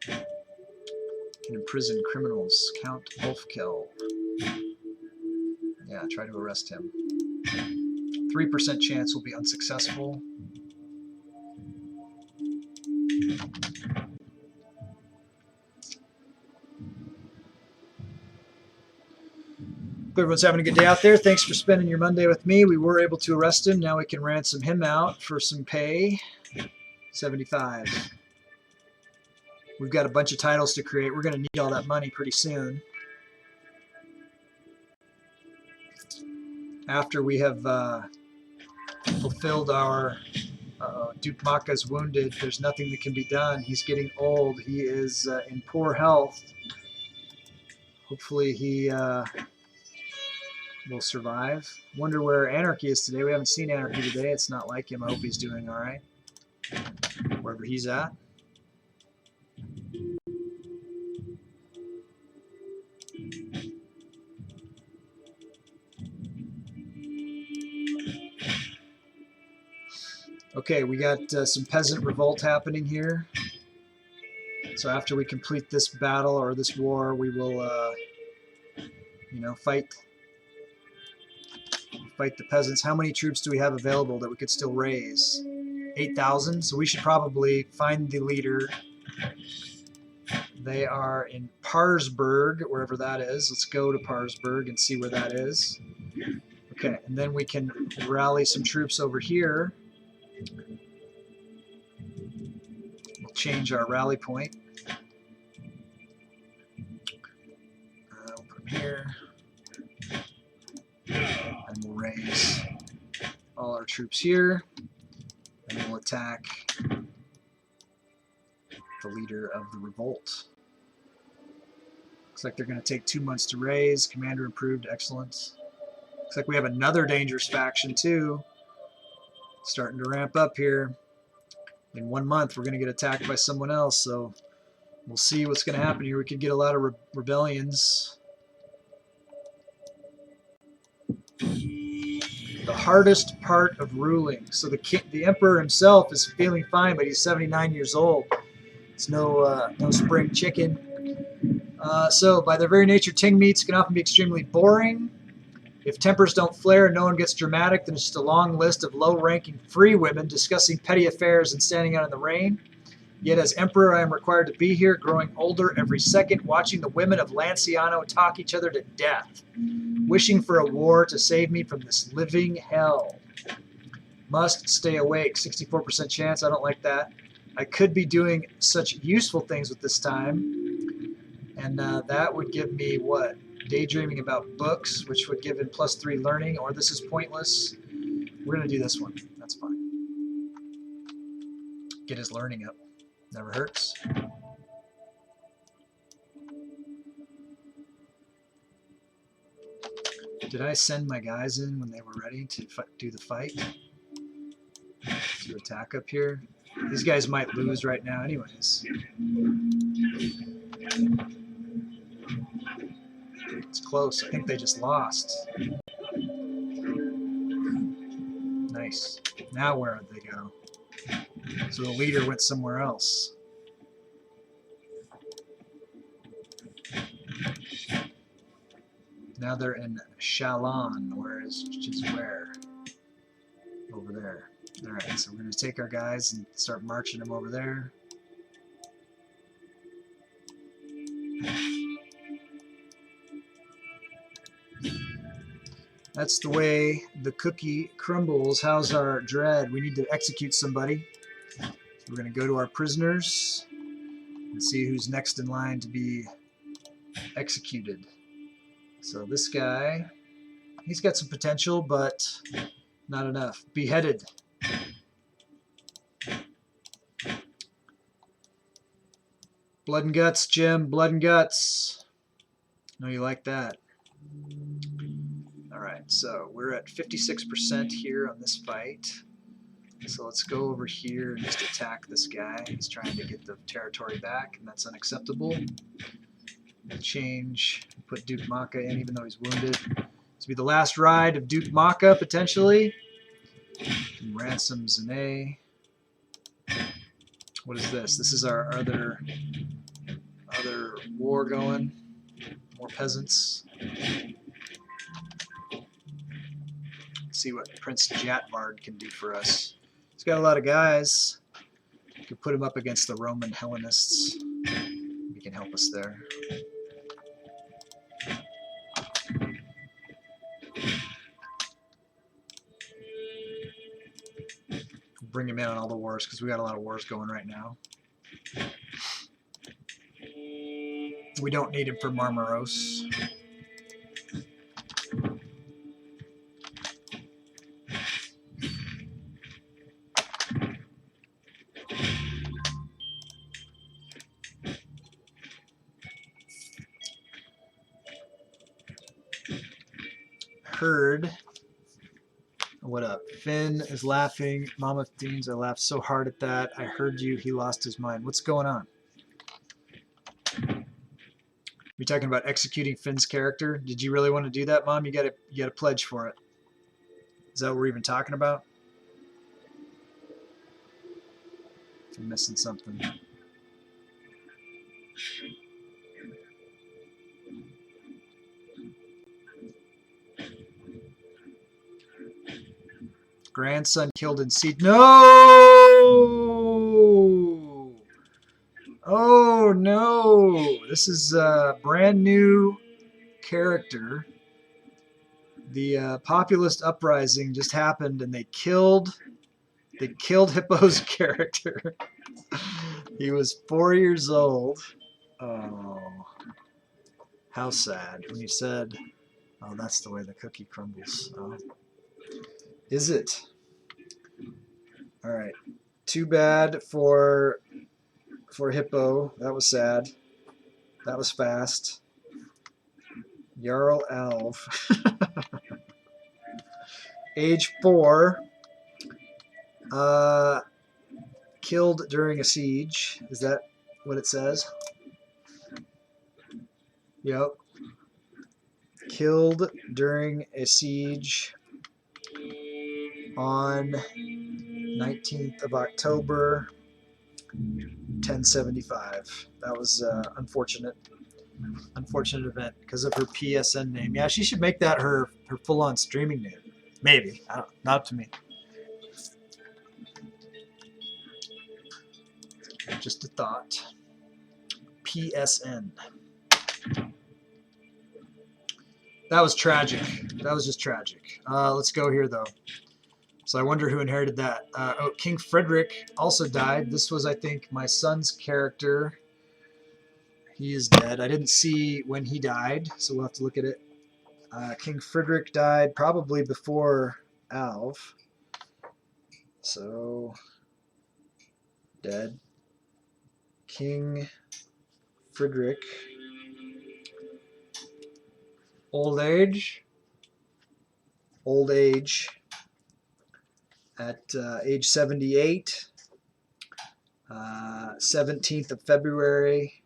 Can imprison criminals. Count Wolfkill. Yeah, try to arrest him. 3% chance will be unsuccessful. Hope everyone's having a good day out there. Thanks for spending your Monday with me. We were able to arrest him. Now we can ransom him out for some pay. 75. We've got a bunch of titles to create. We're going to need all that money pretty soon. After we have fulfilled our Duke Maka's wounded, there's nothing that can be done. He's getting old. He is in poor health. Hopefully he will survive. Wonder where Anarchy is today. We haven't seen Anarchy today. It's not like him. I hope he's doing all right, wherever he's at. Okay, we got some peasant revolt happening here. So after we complete this battle or this war, we will, you know, fight the peasants. How many troops do we have available that we could still raise? 8,000. So we should probably find the leader. They are in Parsberg, wherever that is. Let's go to Parsberg and see where that is. Okay, and then we can rally some troops over here. We'll change our rally point. We'll put them here. And we'll raise all our troops here. And we'll attack the leader of the revolt. Looks like they're going to take 2 months to raise. Commander improved. Excellent. Looks like we have another dangerous faction too. Starting to ramp up here. In 1 month, we're going to get attacked by someone else. So we'll see what's going to happen here. We could get a lot of rebellions. The hardest part of ruling. So the emperor himself is feeling fine, but he's 79 years old. It's no spring chicken. So by their very nature, Ting meets can often be extremely boring. If tempers don't flare and no one gets dramatic, then it's just a long list of low-ranking free women discussing petty affairs and standing out in the rain. Yet as emperor I am required to be here, growing older every second, watching the women of Lanciano talk each other to death, wishing for a war to save me from this living hell. Must stay awake, 64% chance, I don't like that. I could be doing such useful things with this time, and that would give me what? Daydreaming about books, which would give him +3 learning, or this is pointless. We're going to do this one. That's fine. Get his learning up. Never hurts. Did I send my guys in when they were ready to do the fight? To attack up here? These guys might lose right now anyways. It's close. I think they just lost. Nice. Now where did they go? So the leader went somewhere else. Now they're in Shalon, which is where? Over there. Alright, so we're going to take our guys and start marching them over there. That's the way the cookie crumbles. How's our dread? We need to execute somebody. So we're going to go to our prisoners and see who's next in line to be executed. So this guy, he's got some potential, but not enough. Beheaded. Blood and guts, Jim. Blood and guts. Know you like that. Alright, so we're at 56% here on this fight. So let's go over here and just attack this guy. He's trying to get the territory back, and that's unacceptable. We'll change, put Duke Maka in, even though he's wounded. This will be the last ride of Duke Maka, potentially. And ransom Zane. What is this? This is our other war going. More peasants. Let's see what Prince Jatbard can do for us. He's got a lot of guys. We could put him up against the Roman Hellenists. He can help us there. Bring him in on all the wars because we got a lot of wars going right now. We don't need him for Marmaros. Heard. What up? Finn is laughing. Mama Deans, I laughed so hard at that. I heard you. He lost his mind. What's going on? You're talking about executing Finn's character. Did you really want to do that, Mom? You got to pledge for it. Is that what we're even talking about? I'm missing something. Grandson killed in siege. No! Oh no! This is a brand new character. The populist uprising just happened, and they killed Hippo's character. He was 4 years old. Oh, how sad! When you said, "Oh, that's the way the cookie crumbles." Oh. Is it? All right. Too bad for Hippo. That was sad. That was fast. Jarl Alv. Age 4. Killed during a siege. Is that what it says? Yep. Killed during a siege on 19th of October, 1075. That was unfortunate event because of her PSN name. Yeah, she should make that her full-on streaming name. Maybe. I don't, not up to me. Just a thought. PSN. That was tragic. That was just tragic. Let's go here, though. So I wonder who inherited that. Oh, King Frederick also died. This was, I think, my son's character. He is dead. I didn't see when he died, so we'll have to look at it. King Frederick died probably before Alv. So, dead. King Frederick. Old age. Old age. At age 78. 17th of February.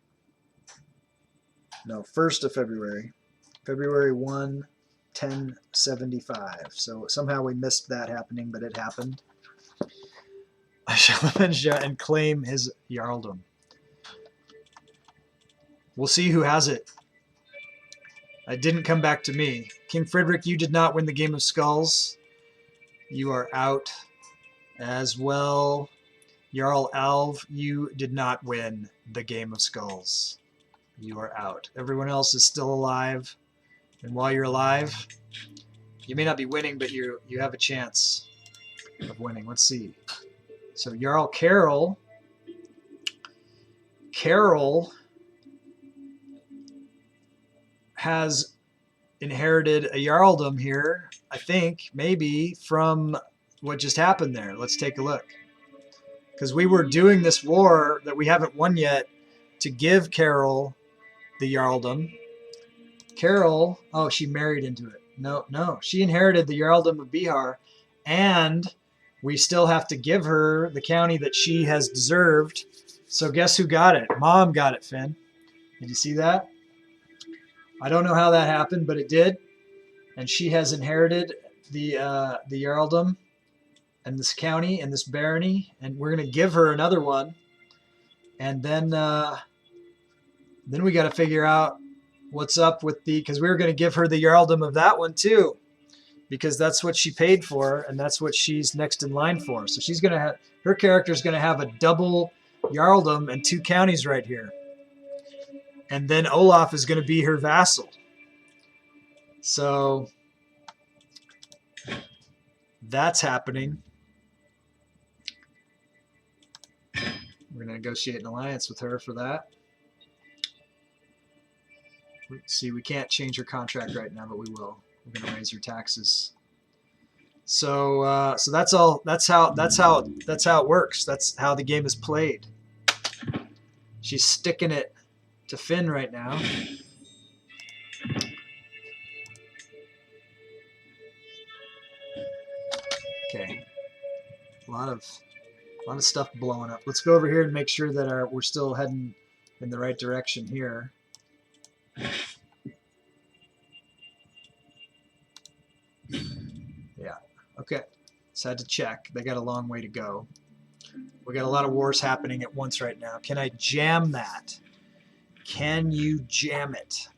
No, 1st of February. February 1, 1075. So somehow we missed that happening, but it happened. I shall avenge and claim his jarldom. We'll see who has it. It didn't come back to me. King Frederick, you did not win the Game of Skulls. You are out as well. Jarl Alv, you did not win the Game of Skulls. You are out. Everyone else is still alive. And while you're alive, you may not be winning, but you have a chance of winning. Let's see. So Jarl Carol. Carol has inherited a jarldom here, I think, maybe from what just happened there. Let's take a look. Because we were doing this war that we haven't won yet to give Carol the jarldom. Carol, oh, she married into it. No, she inherited the jarldom of Bihar, and we still have to give her the county that she has deserved. So guess who got it? Mom got it, Finn. Did you see that? I don't know how that happened, but it did. And she has inherited the jarldom and this county and this barony, and we're going to give her another one. And then we got to figure out what's up with because we were going to give her the jarldom of that one too, because that's what she paid for, and that's what she's next in line for. So she's going to have, her character's going to have a double jarldom and 2 counties right here. And then Olaf is going to be her vassal. So that's happening. We're going to negotiate an alliance with her for that. See, we can't change her contract right now, but we will. We're going to raise her taxes. So, so that's all. That's how it works. That's how the game is played. She's sticking it to Finn right now. Okay, a lot of stuff blowing up. Let's go over here and make sure that we're still heading in the right direction here. Yeah, okay. Just had to check. They got a long way to go. We got a lot of wars happening at once right now. Can I jam that? Can you jam it?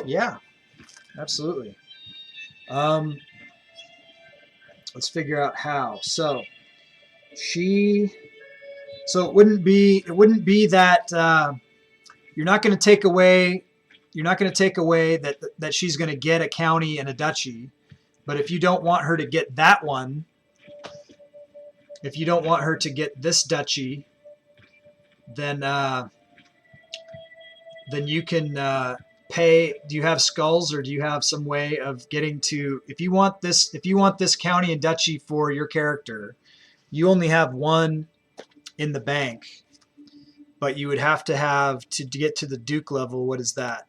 Yeah, absolutely. Let's figure out how. So it wouldn't be that you're not going to take away that she's going to get a county and a duchy, but if you don't want her to get that one, if you don't want her to get this duchy, then you can pay. Do you have skulls, or do you have some way of getting to? If you want this county and duchy for your character, you only have one in the bank, but you would have to get to the Duke level. What is that?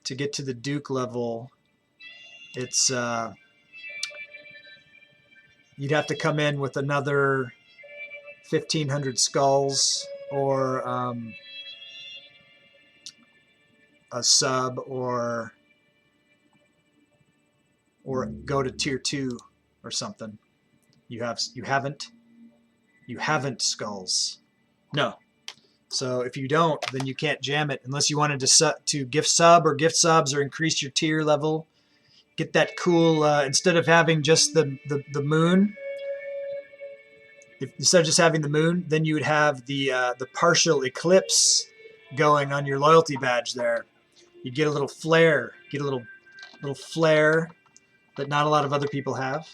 To get to the Duke level, it's you'd have to come in with another 1,500 skulls, or a sub, or go to tier 2 or something. You haven't skulls. No. So if you don't, then you can't jam it unless you wanted to gift sub or gift subs, or increase your tier level. Get that cool instead of having just the moon, instead of just having the moon, then you would have the partial eclipse going on your loyalty badge there. You'd get a little flare, get a little flare that not a lot of other people have.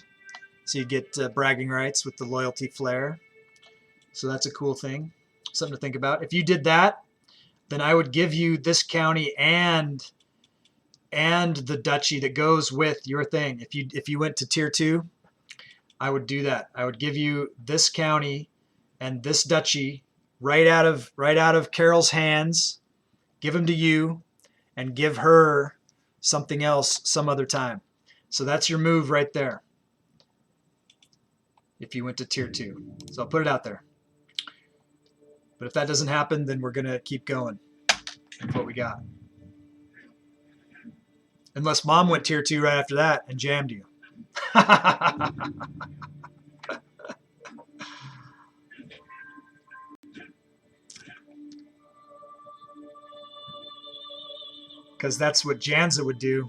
So you get bragging rights with the loyalty flare. So that's a cool thing, something to think about. If you did that, then I would give you this county and the duchy that goes with your thing. If you went to tier 2, I would do that. I would give you this county and this duchy right out of Carol's hands, give them to you, and give her something else some other time. So that's your move right there if you went to tier 2. So I'll put it out there. But if that doesn't happen, then we're going to keep going with what we got. Unless Mom went tier 2 right after that and jammed you. Because that's what Janza would do.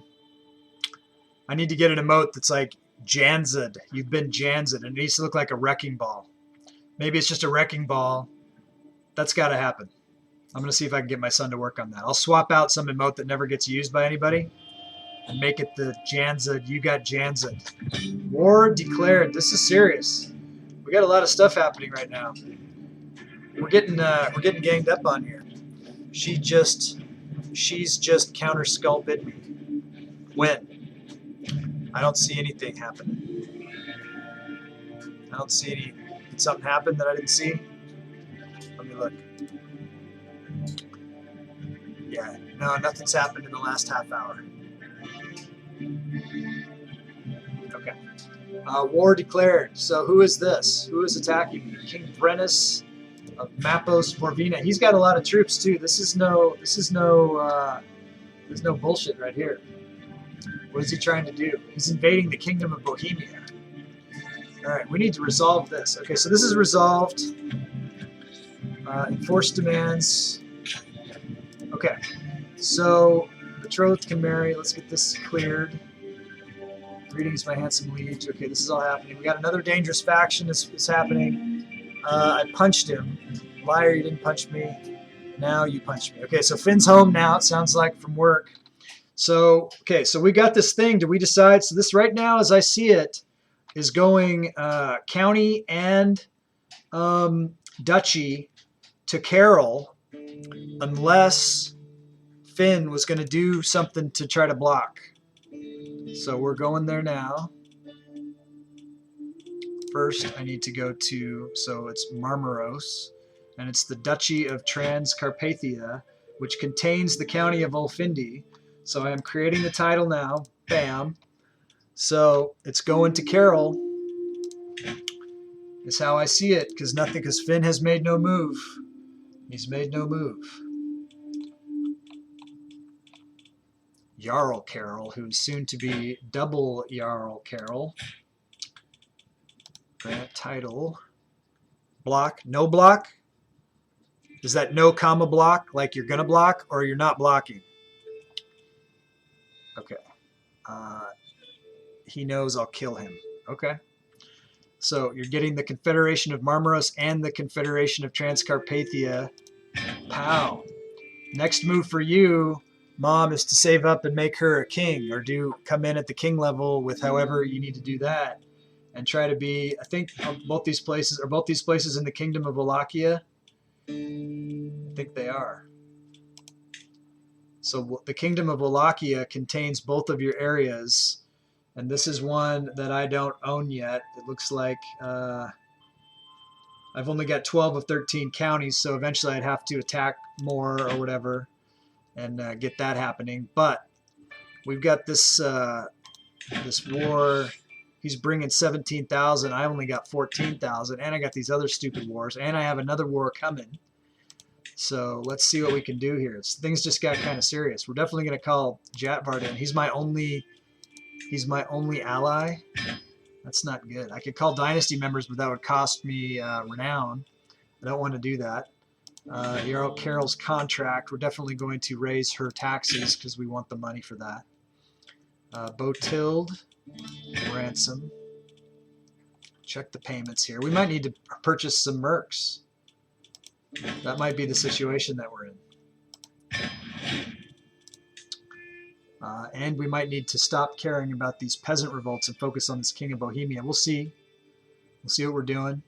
I need to get an emote that's like Janza'd. You've been Janza'd. And it needs to look like a wrecking ball. Maybe it's just a wrecking ball. That's got to happen. I'm going to see if I can get my son to work on that. I'll swap out some emote that never gets used by anybody and make it the Janza'd. You got Janza'd. War declared. This is serious. We got a lot of stuff happening right now. We're getting ganged up on here. She's just counter skull bid me. When? I don't see anything happening. I don't see any. Did something happen that I didn't see? Let me look. Yeah, no, nothing's happened in the last half hour. Okay. War declared. So who is this? Who is attacking me? King Brennus of Mappos Morvina. He's got a lot of troops too. This is no bullshit right here. What is he trying to do? He's invading the kingdom of Bohemia. All right, we need to resolve this. Okay, so this is resolved. Enforce demands. Okay, so betrothed can marry. Let's get this cleared. Greetings, my handsome liege. Okay, this is all happening. We got another dangerous faction is happening. I punched him. Liar, you didn't punch me. Now you punched me. Okay, so Finn's home now, it sounds like, from work. So, okay, so we got this thing. Did we decide? So this right now, as I see it, is going county and duchy to Carol, unless Finn was going to do something to try to block. So we're going there now. First, I need to go to, so it's Marmaros, and it's the Duchy of Transcarpathia, which contains the county of Ulfindi. So I am creating the title now. Bam. So it's going to Carol. Is how I see it, because Finn has made no move. He's made no move. Jarl Carol, who's soon to be double Jarl Carol. Grant title. Block. No block? Is that no comma block, like you're going to block, or you're not blocking? Okay. He knows I'll kill him. Okay. So you're getting the Confederation of Marmaros and the Confederation of Transcarpathia. Pow. Next move for you, Mom, is to save up and make her a king, or come in at the king level with however you need to do that, and try to be, I think both these places in the Kingdom of Wallachia. I think they are. So the Kingdom of Wallachia contains both of your areas, and this is one that I don't own yet. It looks like I've only got 12 of 13 counties, so eventually I'd have to attack more or whatever and get that happening. But we've got this this war. He's bringing 17,000. I only got 14,000, and I got these other stupid wars, and I have another war coming. So let's see what we can do here. Things just got kind of serious. We're definitely going to call Jatvar in. He's my only ally. That's not good. I could call dynasty members, but that would cost me renown. I don't want to do that. Jarl Carol's contract. We're definitely going to raise her taxes because we want the money for that. Botild, ransom. check the payments here. We might need to purchase some mercs. That might be the situation that we're in. And we might need to stop caring about these peasant revolts and focus on this King of Bohemia. We'll see. We'll see what we're doing.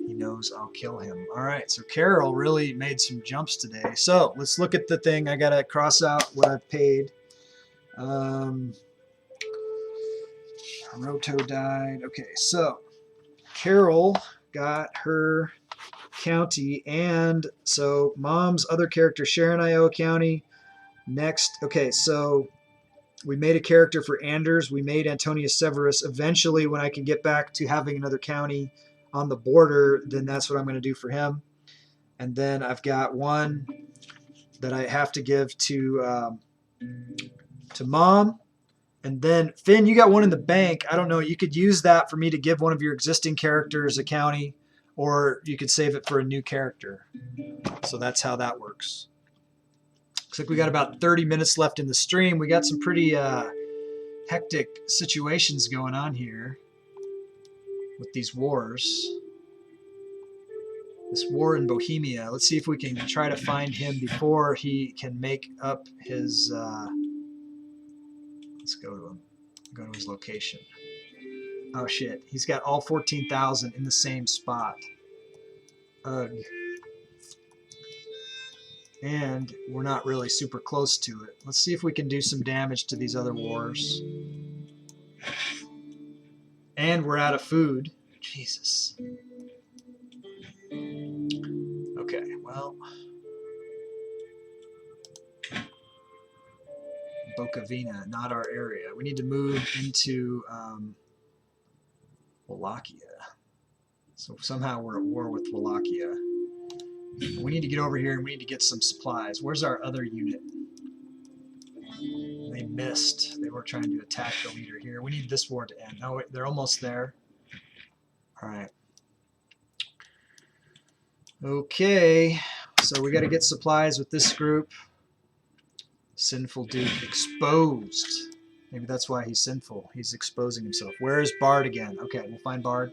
He knows I'll kill him. All right, so Carol really made some jumps today. So let's look at the thing. I got to cross out what I've paid. Roto died. Okay, so Carol got her county, and so Mom's other character, Sharon, I owe a county. Next, okay, so we made a character for Anders. We made Antonius Severus. Eventually, when I can get back to having another county on the border, then that's what I'm going to do for him. And then I've got one that I have to give to Mom. And then, Finn, you got one in the bank. I don't know. You could use that for me to give one of your existing characters a county, or you could save it for a new character. So that's how that works. Looks like we got about 30 minutes left in the stream. We got some pretty hectic situations going on here with these wars. This war in Bohemia. Let's see if we can try to find him before he can make up his... let's go to him. Go to his location. Oh shit, he's got all 14,000 in the same spot. Ugh. And we're not really super close to it. Let's see if we can do some damage to these other wars. And we're out of food. Jesus. Okay, well. Bukovina, not our area. We need to move into Wallachia. So somehow we're at war with Wallachia. We need to get over here and we need to get some supplies. Where's our other unit? They missed. They were trying to attack the leader here. We need this war to end. Oh, wait, they're almost there. All right. Okay. So we got to get supplies with this group. Sinful Duke exposed. Maybe that's why he's sinful. He's exposing himself. Where is Bard again? Okay, we'll find Bard.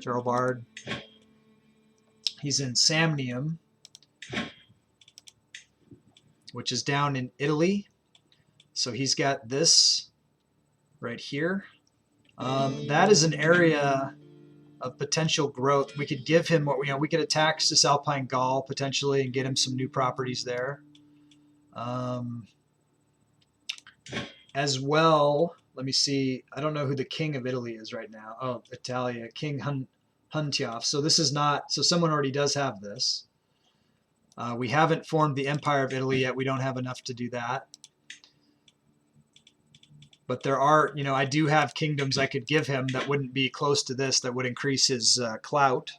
Gerald Bard. He's in Samnium, which is down in Italy. So he's got this right here. That is an area of potential growth. We could give him what we could attack Cisalpine Gaul potentially and get him some new properties there. As well, let me see. I don't know who the king of Italy is right now. Oh, Italia, King Huntiof. So this is not. So someone already does have this. We haven't formed the Empire of Italy yet. We don't have enough to do that. But there are, I do have kingdoms I could give him that wouldn't be close to this, that would increase his clout.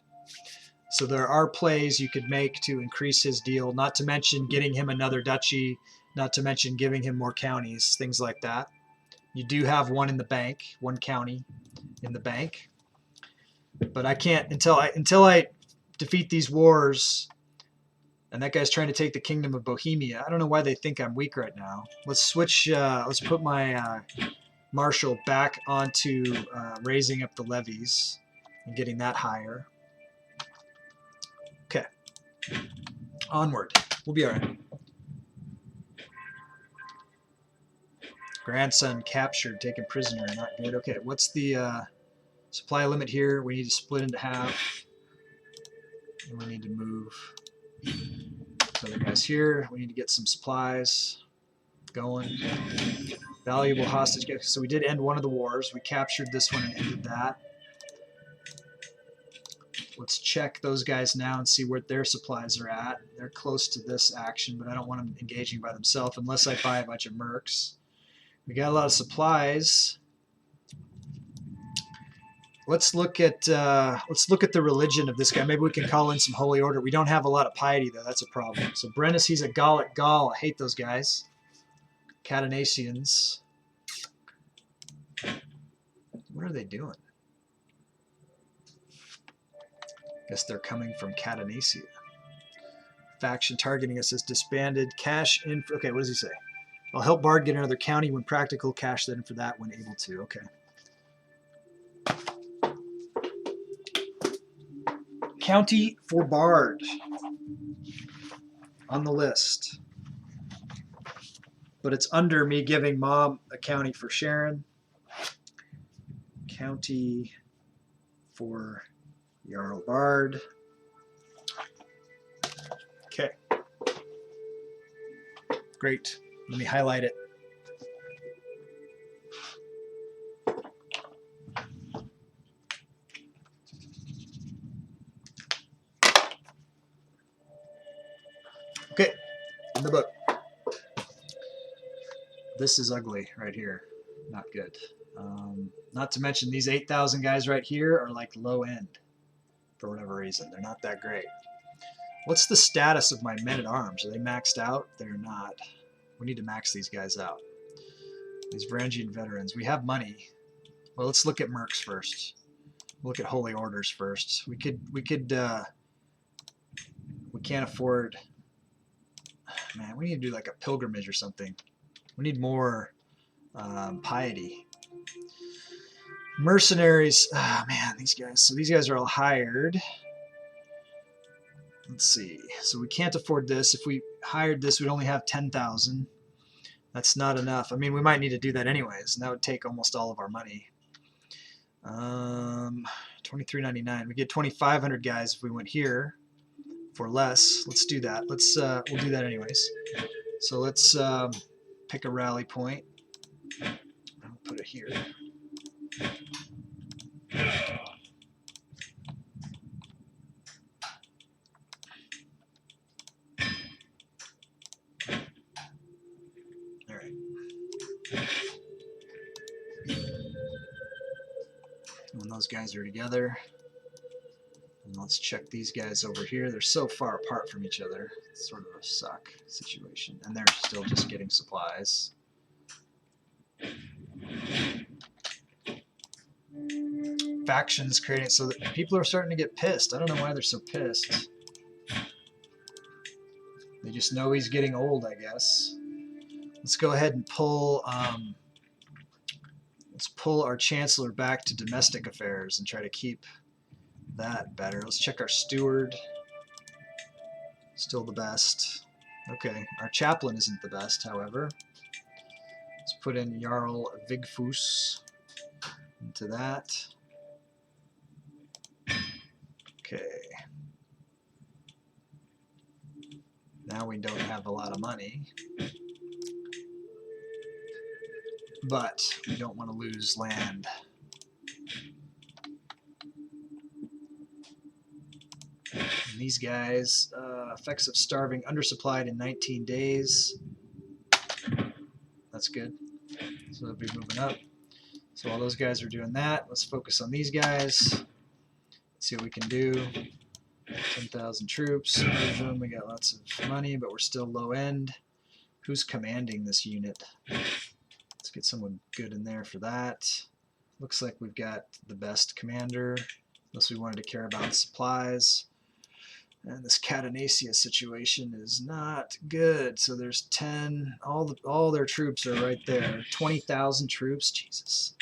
So there are plays you could make to increase his deal, not to mention getting him another duchy, not to mention giving him more counties, things like that. You do have one in the bank, one county in the bank. But I can't, until I defeat these wars, and that guy's trying to take the kingdom of Bohemia. I don't know why they think I'm weak right now. Let's switch, let's put my marshal back onto raising up the levies and getting that higher. Okay. Onward. We'll be all right. Grandson captured, taken prisoner. Not good. Okay, what's the supply limit here? We need to split into half. And we need to move. Other guys here. We need to get some supplies going. Valuable hostage. So we did end one of the wars. We captured this one and ended that. Let's check those guys now and see where their supplies are at. They're close to this action, but I don't want them engaging by themselves unless I buy a bunch of mercs. We got a lot of supplies. Let's look at the religion of this guy. Maybe we can call in some holy order. We don't have a lot of piety though. That's a problem. So Brennus, he's a Gallic Gaul. I hate those guys. Catanasians. What are they doing? Guess they're coming from Catanasia. faction targeting us has disbanded. Cash in. Okay, what does he say? I'll help Bard get another county when practical. Cash that in for that when able to. Okay. County for Bard on the list. But it's under me giving Mom a county for Sharon. County for Jarl Bard. Okay. Great. Let me highlight it. Okay. In the book. This is ugly right here. Not good. Not to mention these 8,000 guys right here are like low end for whatever reason. They're not that great. What's the status of my men-at-arms? Are they maxed out? They're not. We need to max these guys out. These Varangian veterans. We have money. Well, let's look at mercs first. We'll look at holy orders first. We can't afford. Man, we need to do like a pilgrimage or something. We need more piety. Mercenaries. Ah, man, these guys. So these guys are all hired. Let's see. So we can't afford this. If we hired this, we'd only have 10,000. That's not enough. I mean, we might need to do that anyways, and that would take almost all of our money. $23.99. We get 2,500 guys if we went here for less. Let's do that. We'll do that anyways. So let's pick a rally point. I'll put it here. All right. When those guys are together, and let's check these guys over here. They're so far apart from each other. It's sort of a suck situation. And they're still just getting supplies. Factions creating so that people are starting to get pissed. I don't know why they're so pissed. They just know he's getting old, I guess. Let's go ahead and pull let's pull our chancellor back to domestic affairs and try to keep that better. Let's check our steward. Still the best. Okay, our chaplain isn't the best, however. Let's put in Jarl Vigfus into that. Okay. Now we don't have a lot of money. But we don't want to lose land. And these guys, effects of starving, undersupplied in 19 days. That's good. So they'll be moving up. So while those guys are doing that, let's focus on these guys. Let's see what we can do. 10,000 troops. We got lots of money, but we're still low end. Who's commanding this unit? Let's get someone good in there for that. Looks like we've got the best commander, unless we wanted to care about supplies. And this Catanacia situation is not good. So there's 10. All their troops are right there. 20,000 troops. Jesus.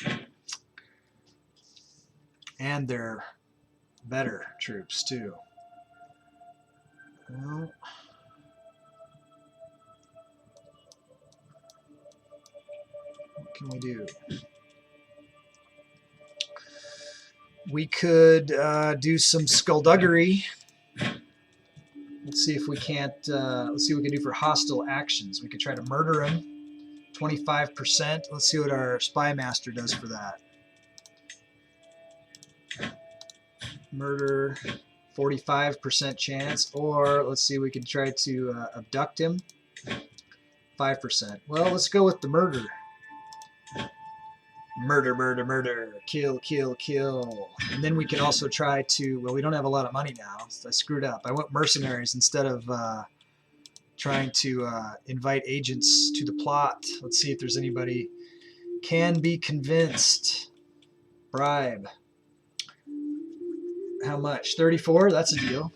And they're better troops too. Well, what can we do? We could do some skullduggery. Let's see if we can't. Let's see what we can do for hostile actions. We could try to murder him. 25%. Let's see what our spy master does for that. Murder, 45% chance. Or let's see, we could try to abduct him. 5%. Well, let's go with the murder. Murder, murder, murder. Kill, kill, kill. And then we can also try to, well, we don't have a lot of money now. So I screwed up. I went mercenaries instead of trying to invite agents to the plot. Let's see if there's anybody can be convinced. Bribe. How much? 34? That's a deal.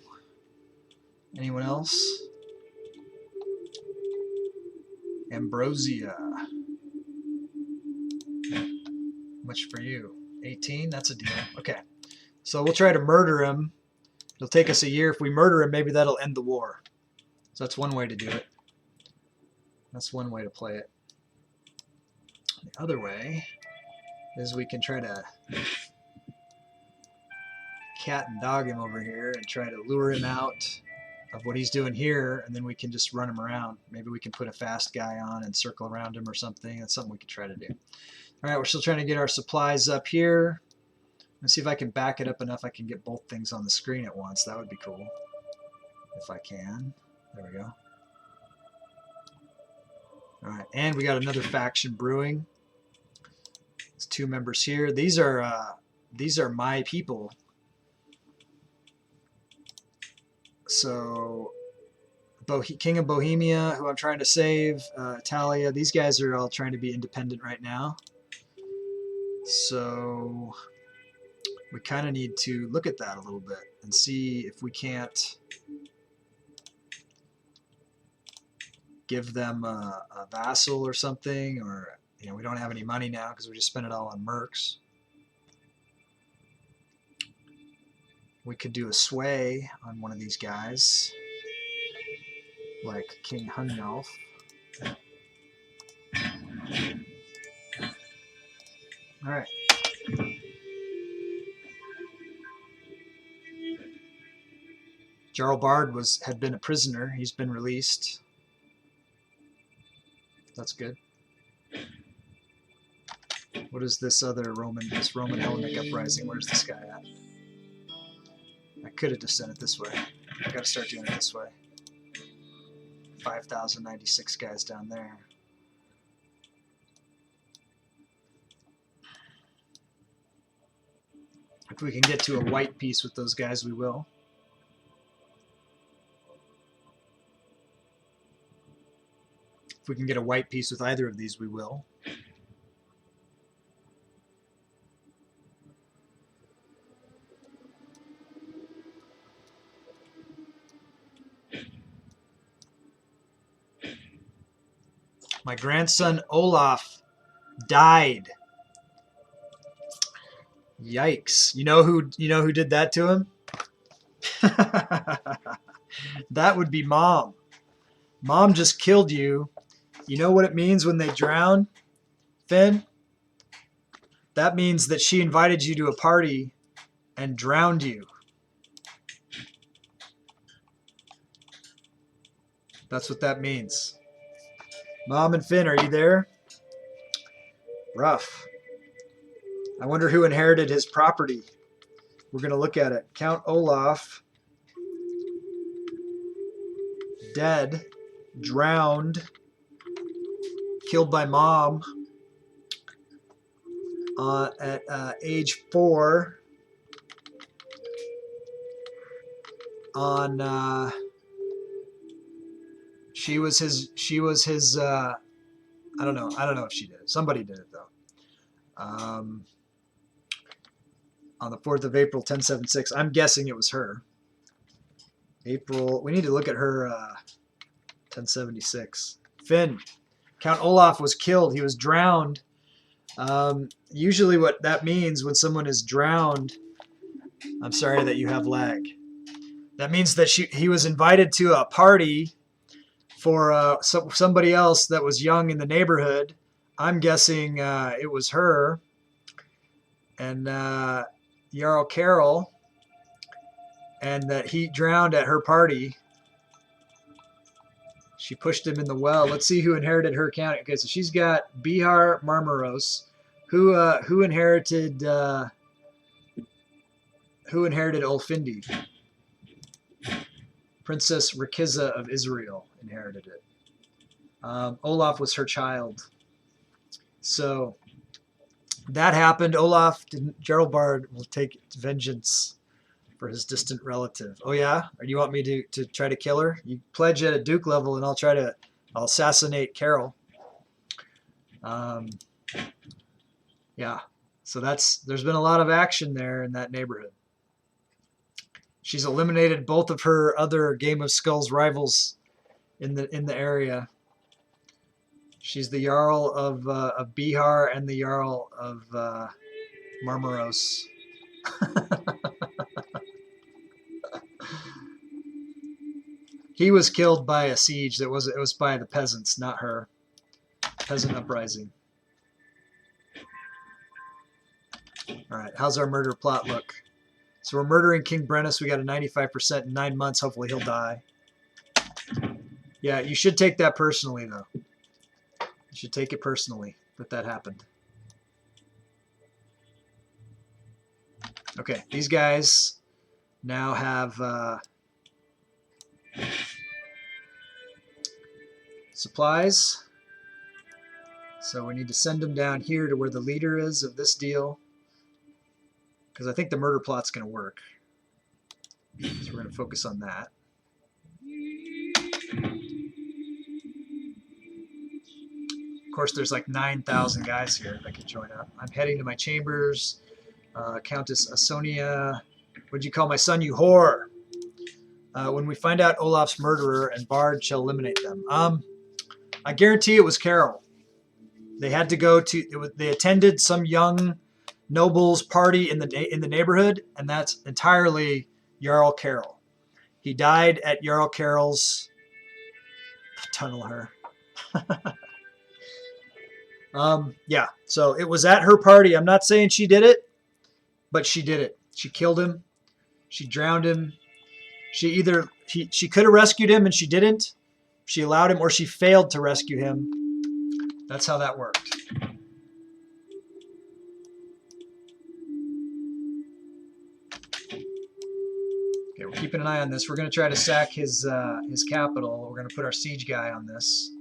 Anyone else? Ambrosia. Much for you? 18? That's a deal. Okay. So we'll try to murder him. It'll take us a year. If we murder him, maybe that'll end the war. So that's one way to do it. That's one way to play it. The other way is we can try to cat and dog him over here and try to lure him out of what he's doing here, and then we can just run him around. Maybe we can put a fast guy on and circle around him or something. That's something we could try to do. All right, we're still trying to get our supplies up here. Let's see if I can back it up enough I can get both things on the screen at once. That would be cool if I can. There we go. All right, and we got another faction brewing. There's 2 members here. These are my people. So, King of Bohemia, who I'm trying to save, Italia. These guys are all trying to be independent right now. So we kind of need to look at that a little bit and see if we can't give them a vassal or something, or we don't have any money now because we just spent it all on mercs. We could do a sway on one of these guys, like King Hungnolf. All right. Jarlbard had been a prisoner. He's been released. That's good. What is this other Roman Hellenic uprising? Where's this guy at? I could have just done it this way. I got to start doing it this way. 5,096 guys down there. If we can get to a white piece with those guys, we will. If we can get a white piece with either of these, we will. My grandson Olaf died. Yikes. You know who did that to him? That would be Mom. Mom just killed you. You know what it means when they drown, Finn? That means that she invited you to a party and drowned you. That's what that means. Mom and Finn, are you there? Rough. I wonder who inherited his property. We're going to look at it. Count Olaf, dead, drowned, killed by Mom at age 4 on she was his I don't know if she did it. Somebody did it though. On the 4th of April 1076. I'm guessing it was her. April, we need to look at her 1076. Finn, Count Olaf was killed. He was drowned. Usually what that means when someone is drowned, I'm sorry that you have lag. That means that he was invited to a party for somebody else that was young in the neighborhood. I'm guessing it was her. And Jarl Carol, and that he drowned at her party. She pushed him in the well. Let's see who inherited her county. Okay, so she's got Bihar Marmaros. Who inherited Olfindi? Princess Rakiza of Israel inherited it. Olaf was her child. So that happened. Olaf Jarlbard will take vengeance for his distant relative. Oh yeah? Or do you want me to try to kill her? You pledge at a Duke level and I'll assassinate Carol. Yeah. So there's been a lot of action there in that neighborhood. She's eliminated both of her other Game of Skulls rivals in the area. She's the Jarl of Bihar and the Jarl of Marmaros. He was killed by a siege. It was by the peasants, not her. Peasant uprising. All right, how's our murder plot look? So we're murdering King Brennus. We got a 95% in 9 months. Hopefully he'll die. Yeah, you should take that personally, though. You should take it personally that happened. Okay, these guys now have supplies. So we need to send them down here to where the leader is of this deal. Because I think the murder plot's going to work. So we're going to focus on that. Of course, there's like 9,000 guys here that can join up. I'm heading to my chambers. Countess Asonia, what'd you call my son, you whore? When we find out Olaf's murderer, and Bard shall eliminate them. I guarantee it was Carol. They had to go to. They attended some young noble's party in the neighborhood, and that's entirely Jarl Carol. He died at Jarl Carol's. Tunnel her. Yeah, so it was at her party. I'm not saying she did it, but she did it. She killed him. She drowned him. She could have rescued him and she didn't. She allowed him, or she failed to rescue him. That's how that worked. Okay, we're keeping an eye on this. We're going to try to sack his capital. We're going to put our siege guy on this.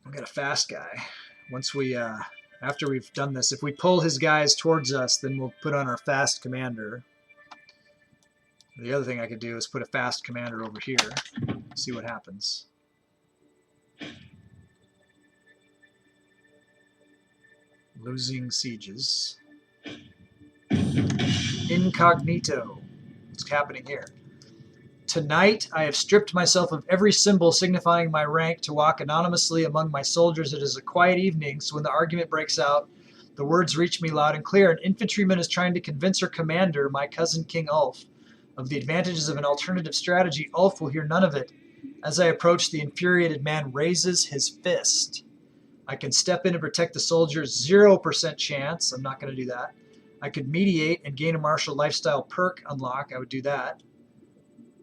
We got a fast guy. Once we, after we've done this, if we pull his guys towards us, then we'll put on our fast commander. The other thing I could do is put a fast commander over here. See what happens. Losing sieges. Incognito. What's happening here? Tonight, I have stripped myself of every symbol signifying my rank to walk anonymously among my soldiers. It is a quiet evening, so when the argument breaks out, the words reach me loud and clear. An infantryman is trying to convince her commander, my cousin King Ulf, of the advantages of an alternative strategy. Ulf will hear none of it. As I approach, the infuriated man raises his fist. I can step in and protect the soldiers. 0% chance. I'm not going to do that. I could mediate and gain a martial lifestyle perk unlock. I would do that.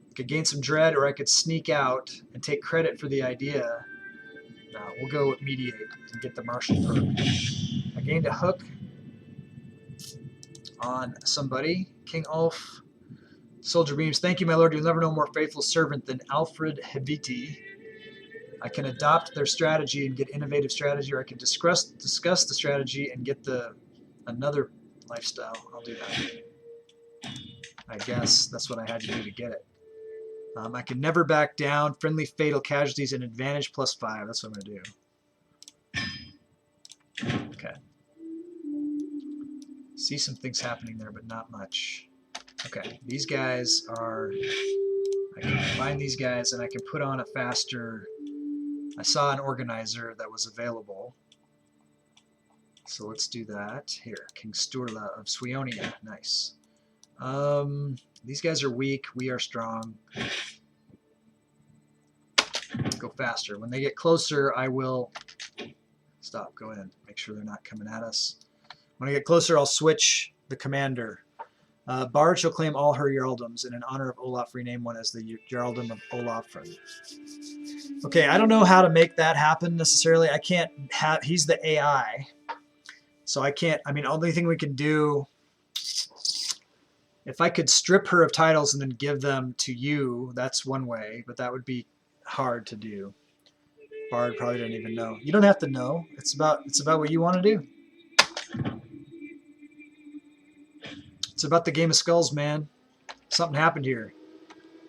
I could gain some dread, or I could sneak out and take credit for the idea. No, we'll go with mediate and get the martial perk. I gained a hook on somebody. King Ulf. Soldier beams. Thank you, my lord. You'll never know a more faithful servant than Alfred Heviti. I can adopt their strategy and get innovative strategy, or I can discuss the strategy and get another lifestyle. I'll do that. I guess that's what I had to do to get it. I can never back down. Friendly fatal casualties and advantage +5. That's what I'm going to do. Okay. See some things happening there, but not much. Okay, these guys are... I can combine these guys, and I can put on a faster... I saw an organizer that was available. So let's do that. Here, King Sturla of Swionia. Nice. These guys are weak. We are strong. Go faster. When they get closer, I will... Stop. Go in. Make sure they're not coming at us. When I get closer, I'll switch the commander. Bard shall claim all her jarldoms, and in honor of Olaf, rename one as the Jarldom of Olafred. Okay, I don't know how to make that happen necessarily. I can't have... He's the AI. So I can't... I mean, only thing we can do... If I could strip her of titles and then give them to you, that's one way, but that would be hard to do. Bard probably didn't even know. You don't have to know. It's about what you want to do. It's about the Game of Skulls, man. Something happened here.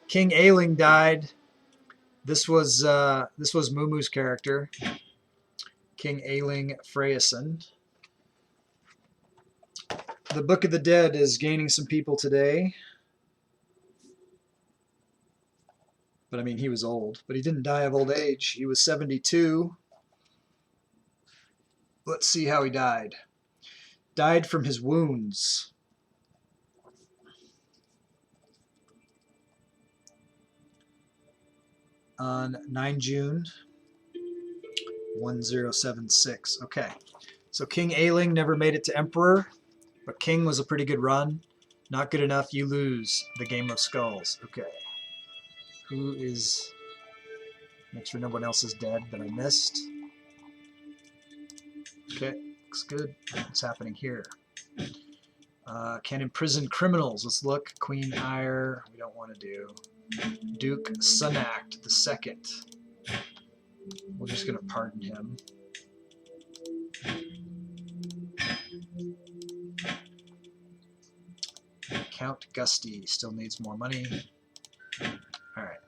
King Ailing died. This was Mumu's character. King Ailing Freyson. The Book of the Dead is gaining some people today. But I mean, he was old. But he didn't die of old age. He was 72. Let's see how he died. Died from his wounds. On 9 June 1076. Okay. So King Ailing never made it to Emperor, but King was a pretty good run. Not good enough, you lose the Game of Skulls. Okay. Who is... Make sure no one else is dead that I missed. Okay, looks good. What's happening here? Can imprison criminals. Let's look. Queen Ire, we don't want to do. Duke Sunact II. We're just going to pardon him. Count Gusty still needs more money. All right.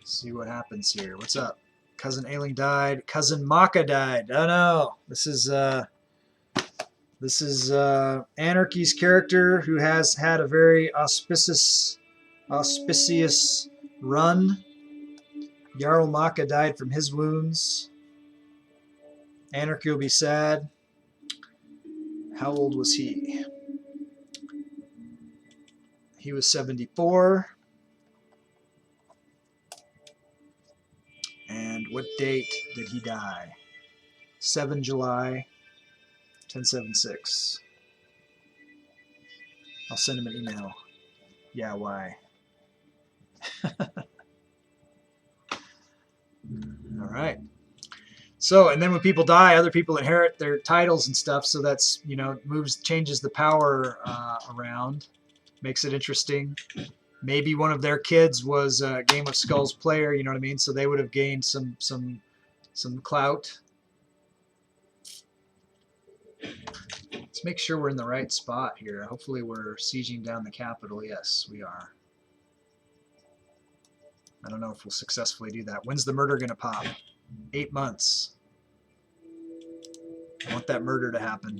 See what happens here. What's up? Cousin Ailing died. Cousin Maka died. Oh no. This is Anarchy's character who has had a very auspicious run. Jarl Maka died from his wounds. Anarchy will be sad. How old was he? He was 74. And what date did he die? 7 July 1076. I'll send him an email. Yeah, why? All right. So, and then when people die, other people inherit their titles and stuff. So that's, you know, changes the power around, makes it interesting. Maybe one of their kids was a Game of Skulls player, you know what I mean? So they would have gained some clout. Let's make sure we're in the right spot here. Hopefully we're sieging down the capital. Yes, we are. I don't know if we'll successfully do that. When's the murder going to pop? 8 months. I want that murder to happen.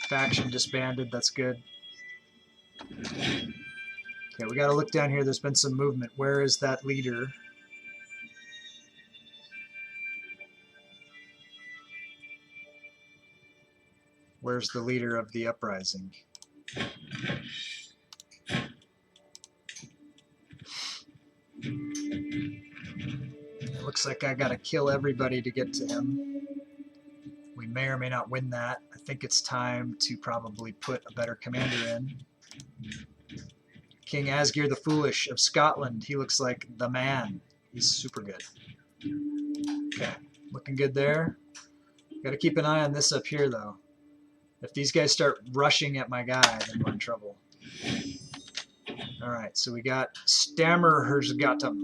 Faction disbanded. That's good. Okay, we got to look down here. There's been some movement. Where is that leader? Where's the leader of the uprising? It looks like I got to kill everybody to get to him. We may or may not win that. I think it's time to probably put a better commander in. King Asgeir the Foolish of Scotland. He looks like the man. He's super good. Okay, looking good there. Got to keep an eye on this up here, though. If these guys start rushing at my guy, then we're in trouble. All right, so we got Stammerhersgatum.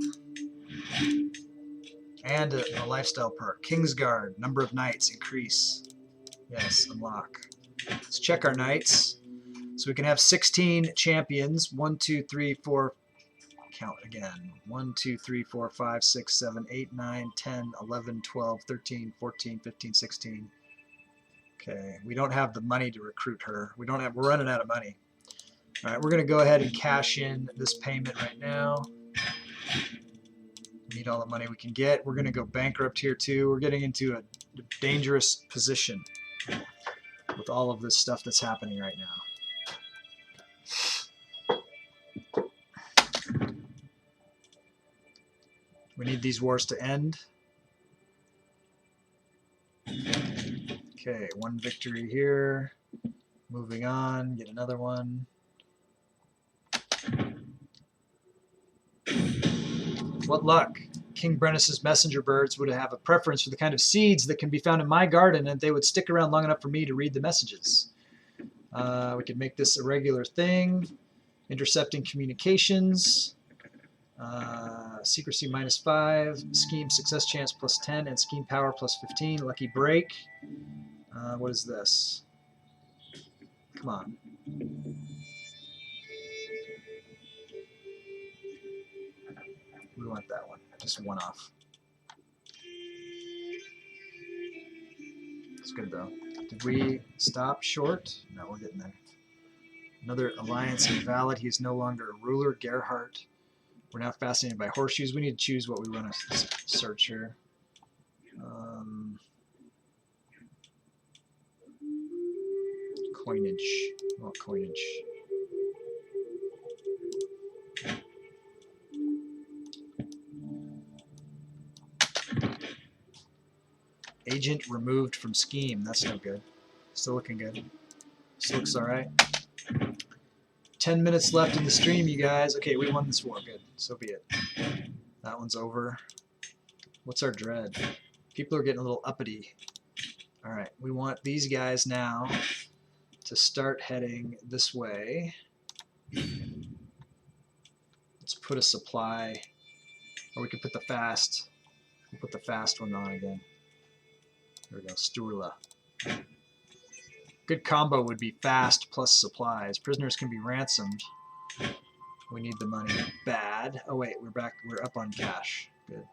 And a lifestyle perk. Kingsguard, number of knights increase. Yes, unlock. Let's check our knights. So we can have 16 champions. 1, 2, 3, 4. Count again. 1, 2, 3, 4, 5, 6, 7, 8, 9, 10, 11, 12, 13, 14, 15, 16. Okay, we don't have the money to recruit her. We're running out of money. All right, we're going to go ahead and cash in this payment right now. We need all the money we can get. We're going to go bankrupt here too. We're getting into a dangerous position with all of this stuff that's happening right now. We need these wars to end. Okay, one victory here. Moving on, get another one. What luck. King Brennus's messenger birds would have a preference for the kind of seeds that can be found in my garden, and they would stick around long enough for me to read the messages. We could make this a regular thing. Intercepting communications. Secrecy -5. Scheme success chance +10, and scheme power +15. Lucky break. What is this? Come on. We want that one. Just one off. It's good though. Did we stop short? No, we're getting there. Another alliance invalid. He is no longer a ruler. Gerhardt. We're now fascinated by horseshoes. We need to choose what we want to search here. Coinage. I want coinage. Agent removed from scheme. That's no good. Still looking good. Still looks alright. 10 minutes left in the stream, you guys. Okay, we won this war. Good. So be it. That one's over. What's our dread? People are getting a little uppity. Alright, we want these guys now to start heading this way. Let's put a supply, or we could put the fast. We'll put the fast one on again. There we go, Sturla. Good combo would be fast plus supplies. Prisoners can be ransomed. We need the money. Bad. Oh wait, we're back. We're up on cash. Good.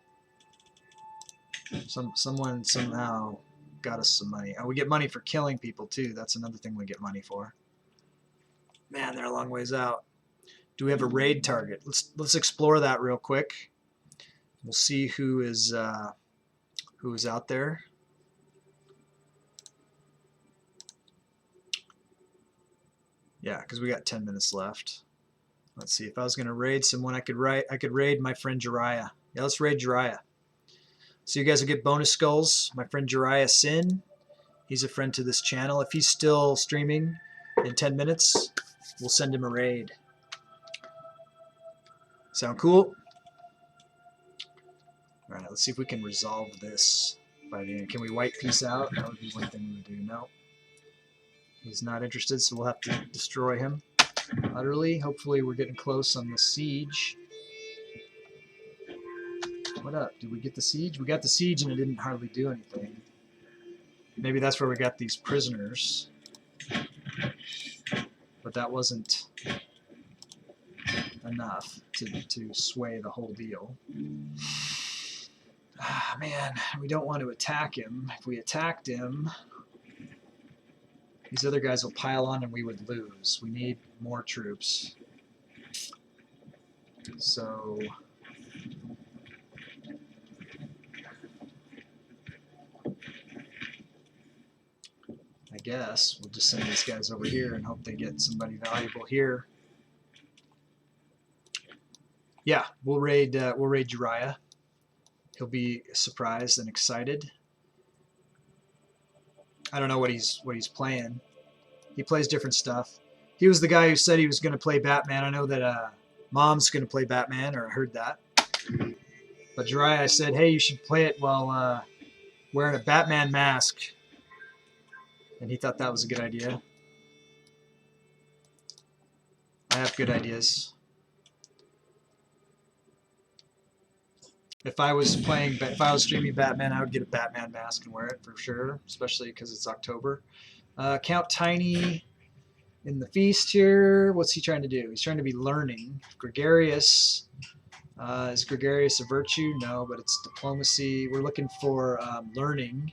Someone somehow got us some money. Oh, we get money for killing people too. That's another thing we get money for. Man, they're a long ways out. Do we have a raid target? Let's explore that real quick. We'll see who is out there. Yeah, because we got 10 minutes left. Let's see. If I was going to raid someone, I could raid my friend Jiraiya. Yeah, let's raid Jiraiya. So you guys will get bonus skulls. My friend Jiraiya Sin, he's a friend to this channel. If he's still streaming in 10 minutes, we'll send him a raid. Sound cool? All right, let's see if we can resolve this by the end. Can we white peace out? That would be one thing we would do. No. He's not interested, so we'll have to destroy him utterly. Hopefully we're getting close on the siege. What up? Did we get the siege? We got the siege and it didn't hardly do anything. Maybe that's where we got these prisoners. But that wasn't enough to sway the whole deal. Ah, man, we don't want to attack him. If we attacked him, these other guys will pile on and we would lose. We need more troops. So I guess we'll just send these guys over here and hope they get somebody valuable here. Yeah, we'll raid Jiraiya. He'll be surprised and excited. I don't know what he's playing. He plays different stuff. He was the guy who said he was going to play Batman. I know that Mom's going to play Batman, or I heard that. But Jiraiya said, hey, you should play it while wearing a Batman mask. And he thought that was a good idea. I have good ideas. If I was streaming Batman, I would get a Batman mask and wear it for sure, especially because it's October. Count Tiny in the feast here. What's he trying to do? He's trying to be learning. Gregarious. Is Gregarious a virtue? No, but it's diplomacy. We're looking for learning.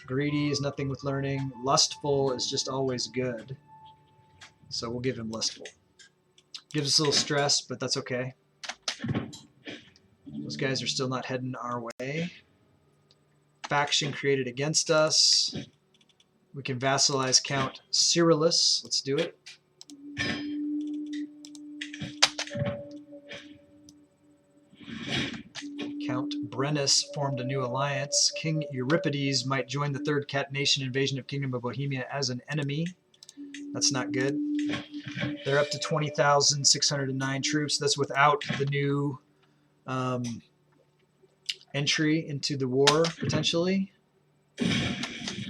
Greedy is nothing with learning. Lustful is just always good. So we'll give him lustful. Gives us a little stress, but that's okay. Those guys are still not heading our way. Faction created against us. We can vassalize Count Cyrillus. Let's do it. Count Brennus formed a new alliance. King Euripides might join the Third Cat Nation invasion of Kingdom of Bohemia as an enemy. That's not good. They're up to 20,609 troops. That's without the new entry into the war, potentially.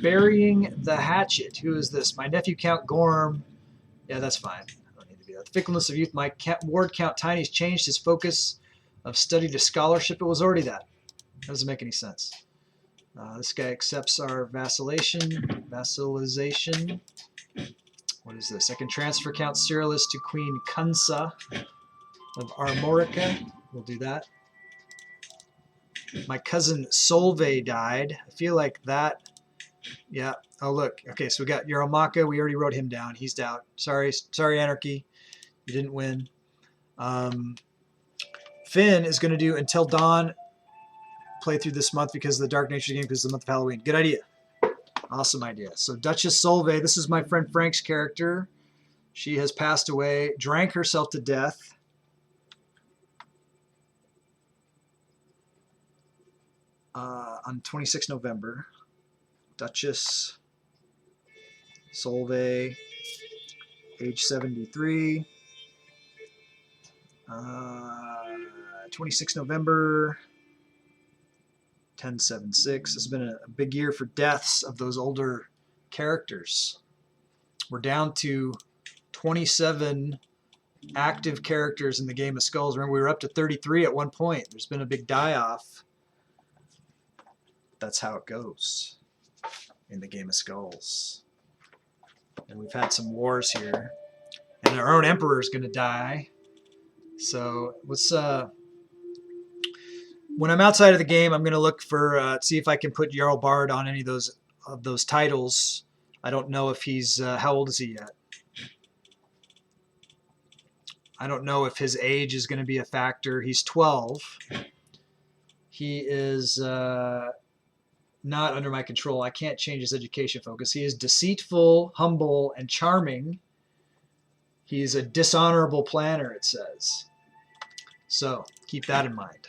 Burying the hatchet. Who is this? My nephew Count Gorm. Yeah, that's fine. I don't need to be that. The fickleness of youth. My ward Count Tiny's changed his focus of study to scholarship. It was already that. That doesn't make any sense. This guy accepts our vassalization. What is this? I can transfer Count Cyrillus to Queen Kunsa of Armorica. We'll do that. My cousin Solveig died. I feel like that Yeah. Oh, look. Okay, so we got Yaromaka. We already wrote him down. He's out. Sorry, Anarchy. You didn't win. Finn is going to do Until Dawn playthrough this month because of the Dark Nature game, because of the month of Halloween. Good idea. Awesome idea. So Duchess Solveig, this is my friend Frank's character. She has passed away, drank herself to death. On 26 November. Duchess Solveig, age 73. 26 November, 1076. This has been a big year for deaths of those older characters. We're down to 27 active characters in the Game of Skulls. Remember, we were up to 33 at one point. There's been a big die-off. That's how it goes in the Game of Skulls. And we've had some wars here. And our own emperor is going to die. So let's... when I'm outside of the game, I'm going to look for... see if I can put Jarl Bard on any of those titles. I don't know if he's... how old is he yet? I don't know if his age is going to be a factor. He's 12. He is... not under my control. I can't change his education focus. He is deceitful, humble, and charming. He's a dishonorable planner, it says. So keep that in mind.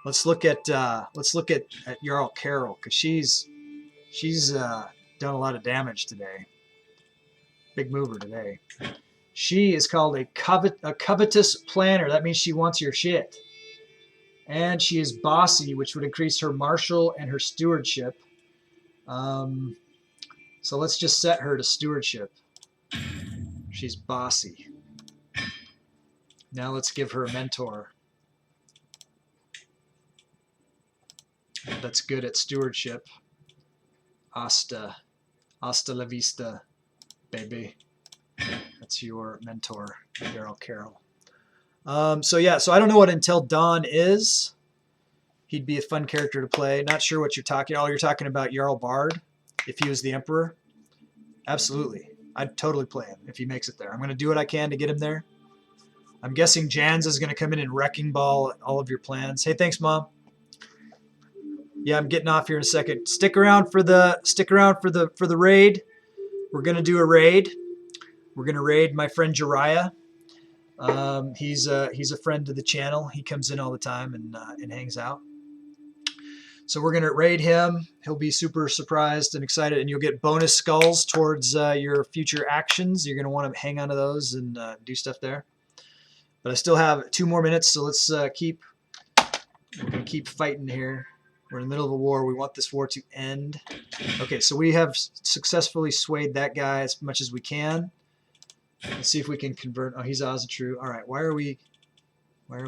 Let's look at Jarl Carol, because she's done a lot of damage today. Big mover today. She is called a covetous planner. That means she wants your shit. And she is bossy, which would increase her martial and her stewardship. So let's just set her to stewardship. She's bossy. Now let's give her a mentor that's good at stewardship. Hasta la vista, baby. That's your mentor, Jarl Carol. So I don't know what Until Dawn is. He'd be a fun character to play. Not sure what you're talking. Oh, you're talking about Jarl Bard, if he was the Emperor. Absolutely, I'd totally play him if he makes it there. I'm going to do what I can to get him there. I'm guessing Jan's is going to come in and wrecking ball all of your plans. Hey, thanks, Mom. Yeah, I'm getting off here in a second. Stick around for the raid. We're going to do a raid. We're going to raid my friend Jiraiya. He's a friend of the channel. He comes in all the time and hangs out. So we're going to raid him. He'll be super surprised and excited, and you'll get bonus skulls towards your future actions. You're going to want to hang on to those and do stuff there. But I still have 2 more minutes, so let's keep fighting here. We're in the middle of a war. We want this war to end. Okay, so we have successfully swayed that guy as much as we can. Let's see if we can convert. Oh, he's Ozatru. All right, why are we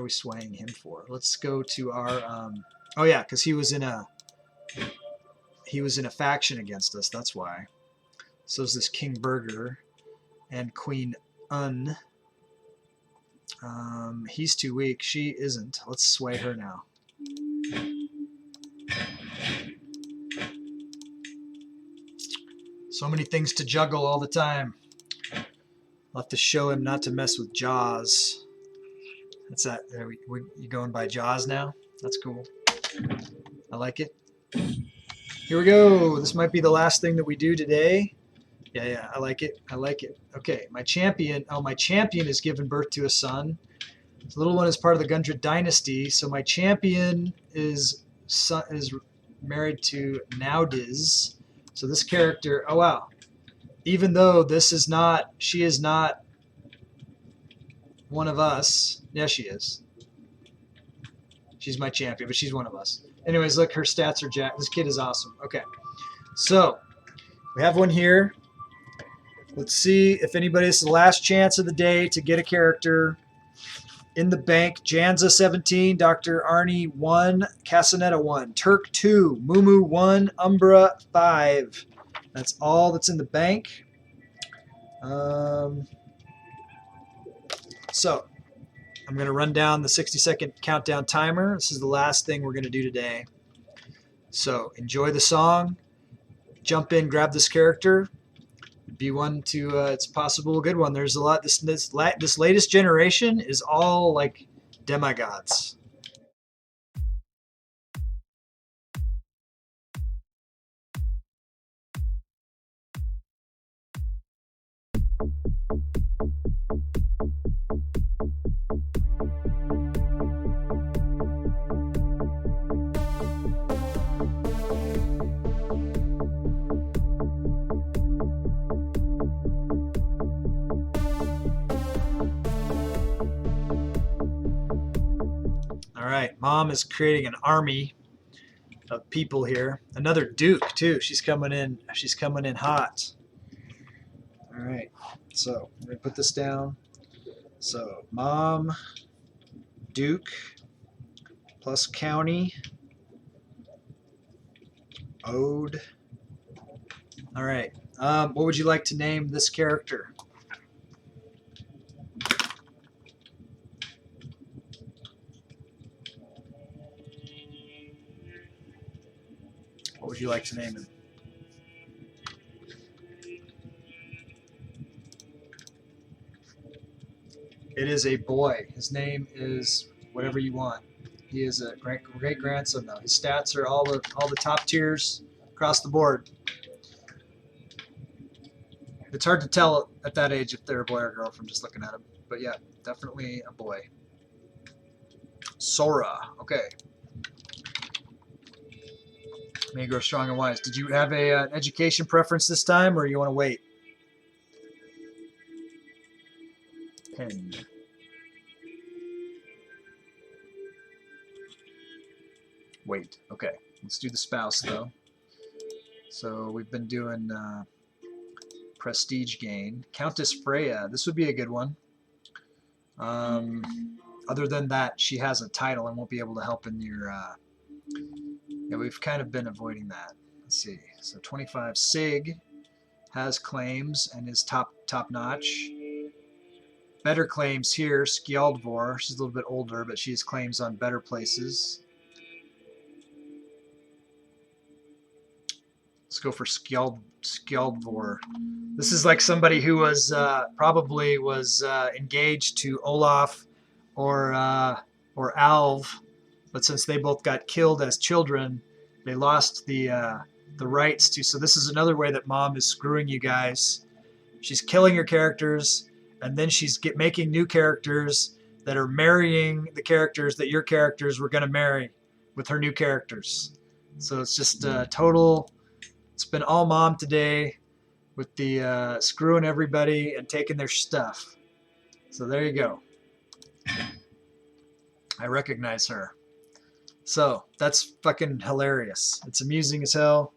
swaying him for? Let's go to our oh yeah, because he was in a faction against us. That's why. So is this King Burger and Queen Un. He's too weak. She isn't. Let's sway her now. So many things to juggle all the time. I'll have to show him not to mess with Jaws. That's that. You going by Jaws now? That's cool. I like it. Here we go. This might be the last thing that we do today. Yeah, I like it. I like it. Okay, my champion. Oh, my champion has given birth to a son. The little one is part of the Gundred dynasty. So my champion is married to Naudiz. So this character. Oh wow. Even though she is not one of us. Yeah, she is. She's my champion, but she's one of us. Anyways, look, her stats are jacked. This kid is awesome. Okay, so we have one here. Let's see if anybody, this is the last chance of the day to get a character in the bank. Janza 17, Dr. Arnie 1, Casanetta 1, Turk 2, Mumu 1, Umbra 5. That's all that's in the bank. So I'm going to run down the 60-second countdown timer. This is the last thing we're going to do today. So enjoy the song. Jump in, grab this character. Be one to. It's possible a good one. There's a lot. This latest generation is all like demigods. All right, Mom is creating an army of people here. Another Duke too. She's coming in. She's coming in hot. All right, so I'm gonna put this down. So Mom, Duke, plus county, ode. All right. What would you like to name this character? What would you like to name him? It is a boy. His name is whatever you want. He is a great grandson though. His stats are all the top tiers across the board. It's hard to tell at that age if they're a boy or a girl from just looking at him. But yeah, definitely a boy. Sora. Okay. May grow strong and wise. Did you have an education preference this time, or you want to wait? Pen. Wait. Okay. Let's do the spouse though. So we've been doing prestige gain. Countess Freya. This would be a good one. Other than that, she has a title and won't be able to help in your. Yeah, we've kind of been avoiding that. Let's see. So 25 Sig has claims and is top notch. Better claims here. Skjaldvor. She's a little bit older, but she has claims on better places. Let's go for Skjaldvor. This is like somebody who was probably engaged to Olaf or Alv, but since they both got killed as children, they lost the rights to. So this is another way that Mom is screwing you guys. She's killing your characters, and then she's making new characters that are marrying the characters that your characters were going to marry with her new characters. So it's just total. It's been all Mom today with the screwing everybody and taking their stuff. So there you go. I recognize her. So that's fucking hilarious. It's amusing as hell.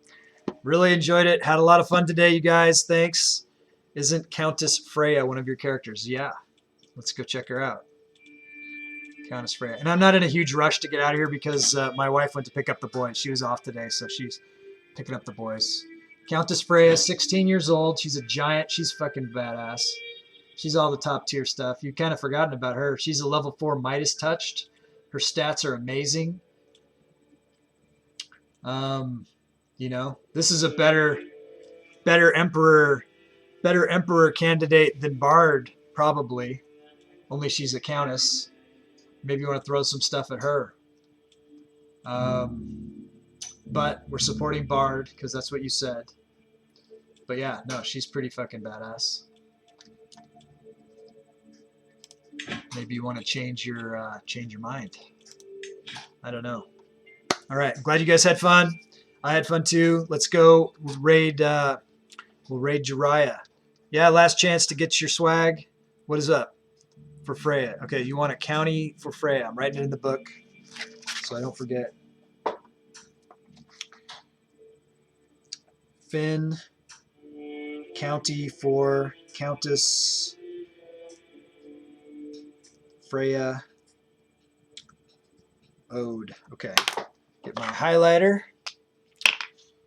Really enjoyed it. Had a lot of fun today, you guys. Thanks. Isn't Countess Freya one of your characters? Yeah. Let's go check her out. Countess Freya. And I'm not in a huge rush to get out of here because my wife went to pick up the boys. She was off today, so she's picking up the boys. Countess Freya, 16 years old. She's a giant. She's fucking badass. She's all the top tier stuff. You've kind of forgotten about her. She's a level 4 Midas touched. Her stats are amazing. You know, this is a better emperor candidate than Bard, probably. Only she's a countess. Maybe you want to throw some stuff at her. But we're supporting Bard because that's what you said. But yeah, no, she's pretty fucking badass. Maybe you want to change your mind. I don't know. All right, I'm glad you guys had fun. I had fun too. Let's go raid. We'll raid Jiraiya. Yeah, last chance to get your swag. What is up for Freya? Okay, you want a county for Freya. I'm writing it in the book so I don't forget. Finn, county for Countess Freya, ode. Okay, get my highlighter.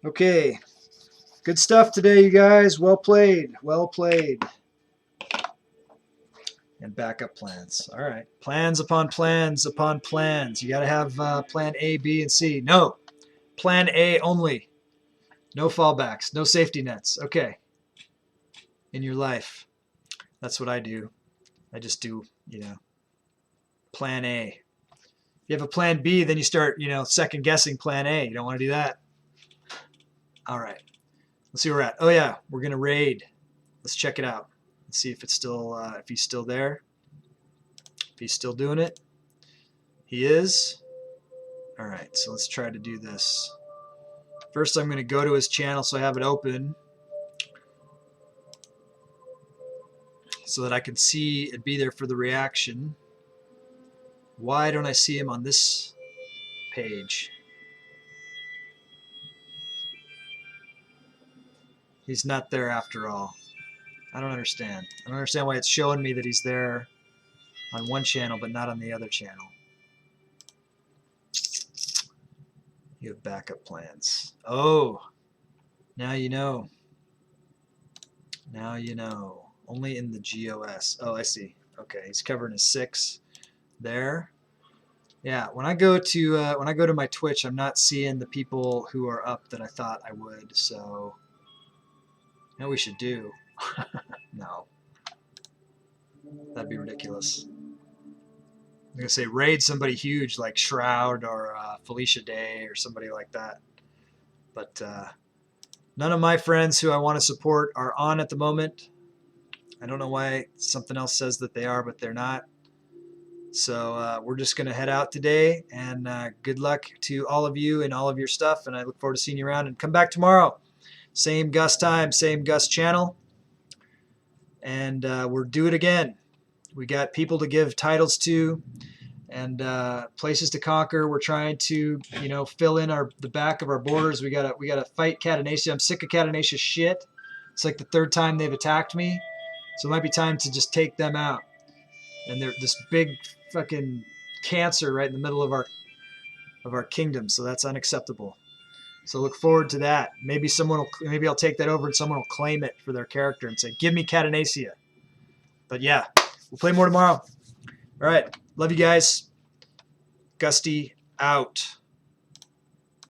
Okay, good stuff today, you guys. Well played, well played. And backup plans. All right, plans upon plans upon plans. You got to have plan A, B, and C. No, Plan A only. No fallbacks, no safety nets. Okay. In your life. That's what I do. I just do, plan A. If you have a plan B, then you start, second guessing plan A. You don't want to do that. All right. Let's see where we're at. Oh yeah, we're going to raid. Let's check it out. Let's see if it's still, if he's still there. If he's still doing it. He is. All right, so let's try to do this. First, I'm going to go to his channel so I have it open so that I can see it be there for the reaction. Why don't I see him on this page? He's not there after all. I don't understand. I don't understand why it's showing me that he's there on one channel but not on the other channel. You have backup plans. Oh, now you know. Now you know. Only in the GOS. Oh, I see. Okay, he's covering his 6 there. Yeah, when I go to my Twitch, I'm not seeing the people who are up that I thought I would. So, you know what we should do? No, that'd be ridiculous. I'm gonna say raid somebody huge like Shroud or Felicia Day or somebody like that. But none of my friends who I want to support are on at the moment. I don't know why something else says that they are, but they're not. So we're just going to head out today, and good luck to all of you and all of your stuff, and I look forward to seeing you around. And come back tomorrow. Same Gus time, same Gus channel, and we'll do it again. We got people to give titles to and places to conquer. We're trying to, fill in the back of our borders. We gotta fight Cadenacia. I'm sick of Cadenacia's shit. It's like the 3rd time they've attacked me, so it might be time to just take them out. And they're this big fucking cancer right in the middle of our kingdom, so that's unacceptable. So look forward to that. Maybe I'll take that over and someone will claim it for their character and say, "Give me Cadenacia." But yeah, we'll play more tomorrow. All right, love you guys. Gusty out.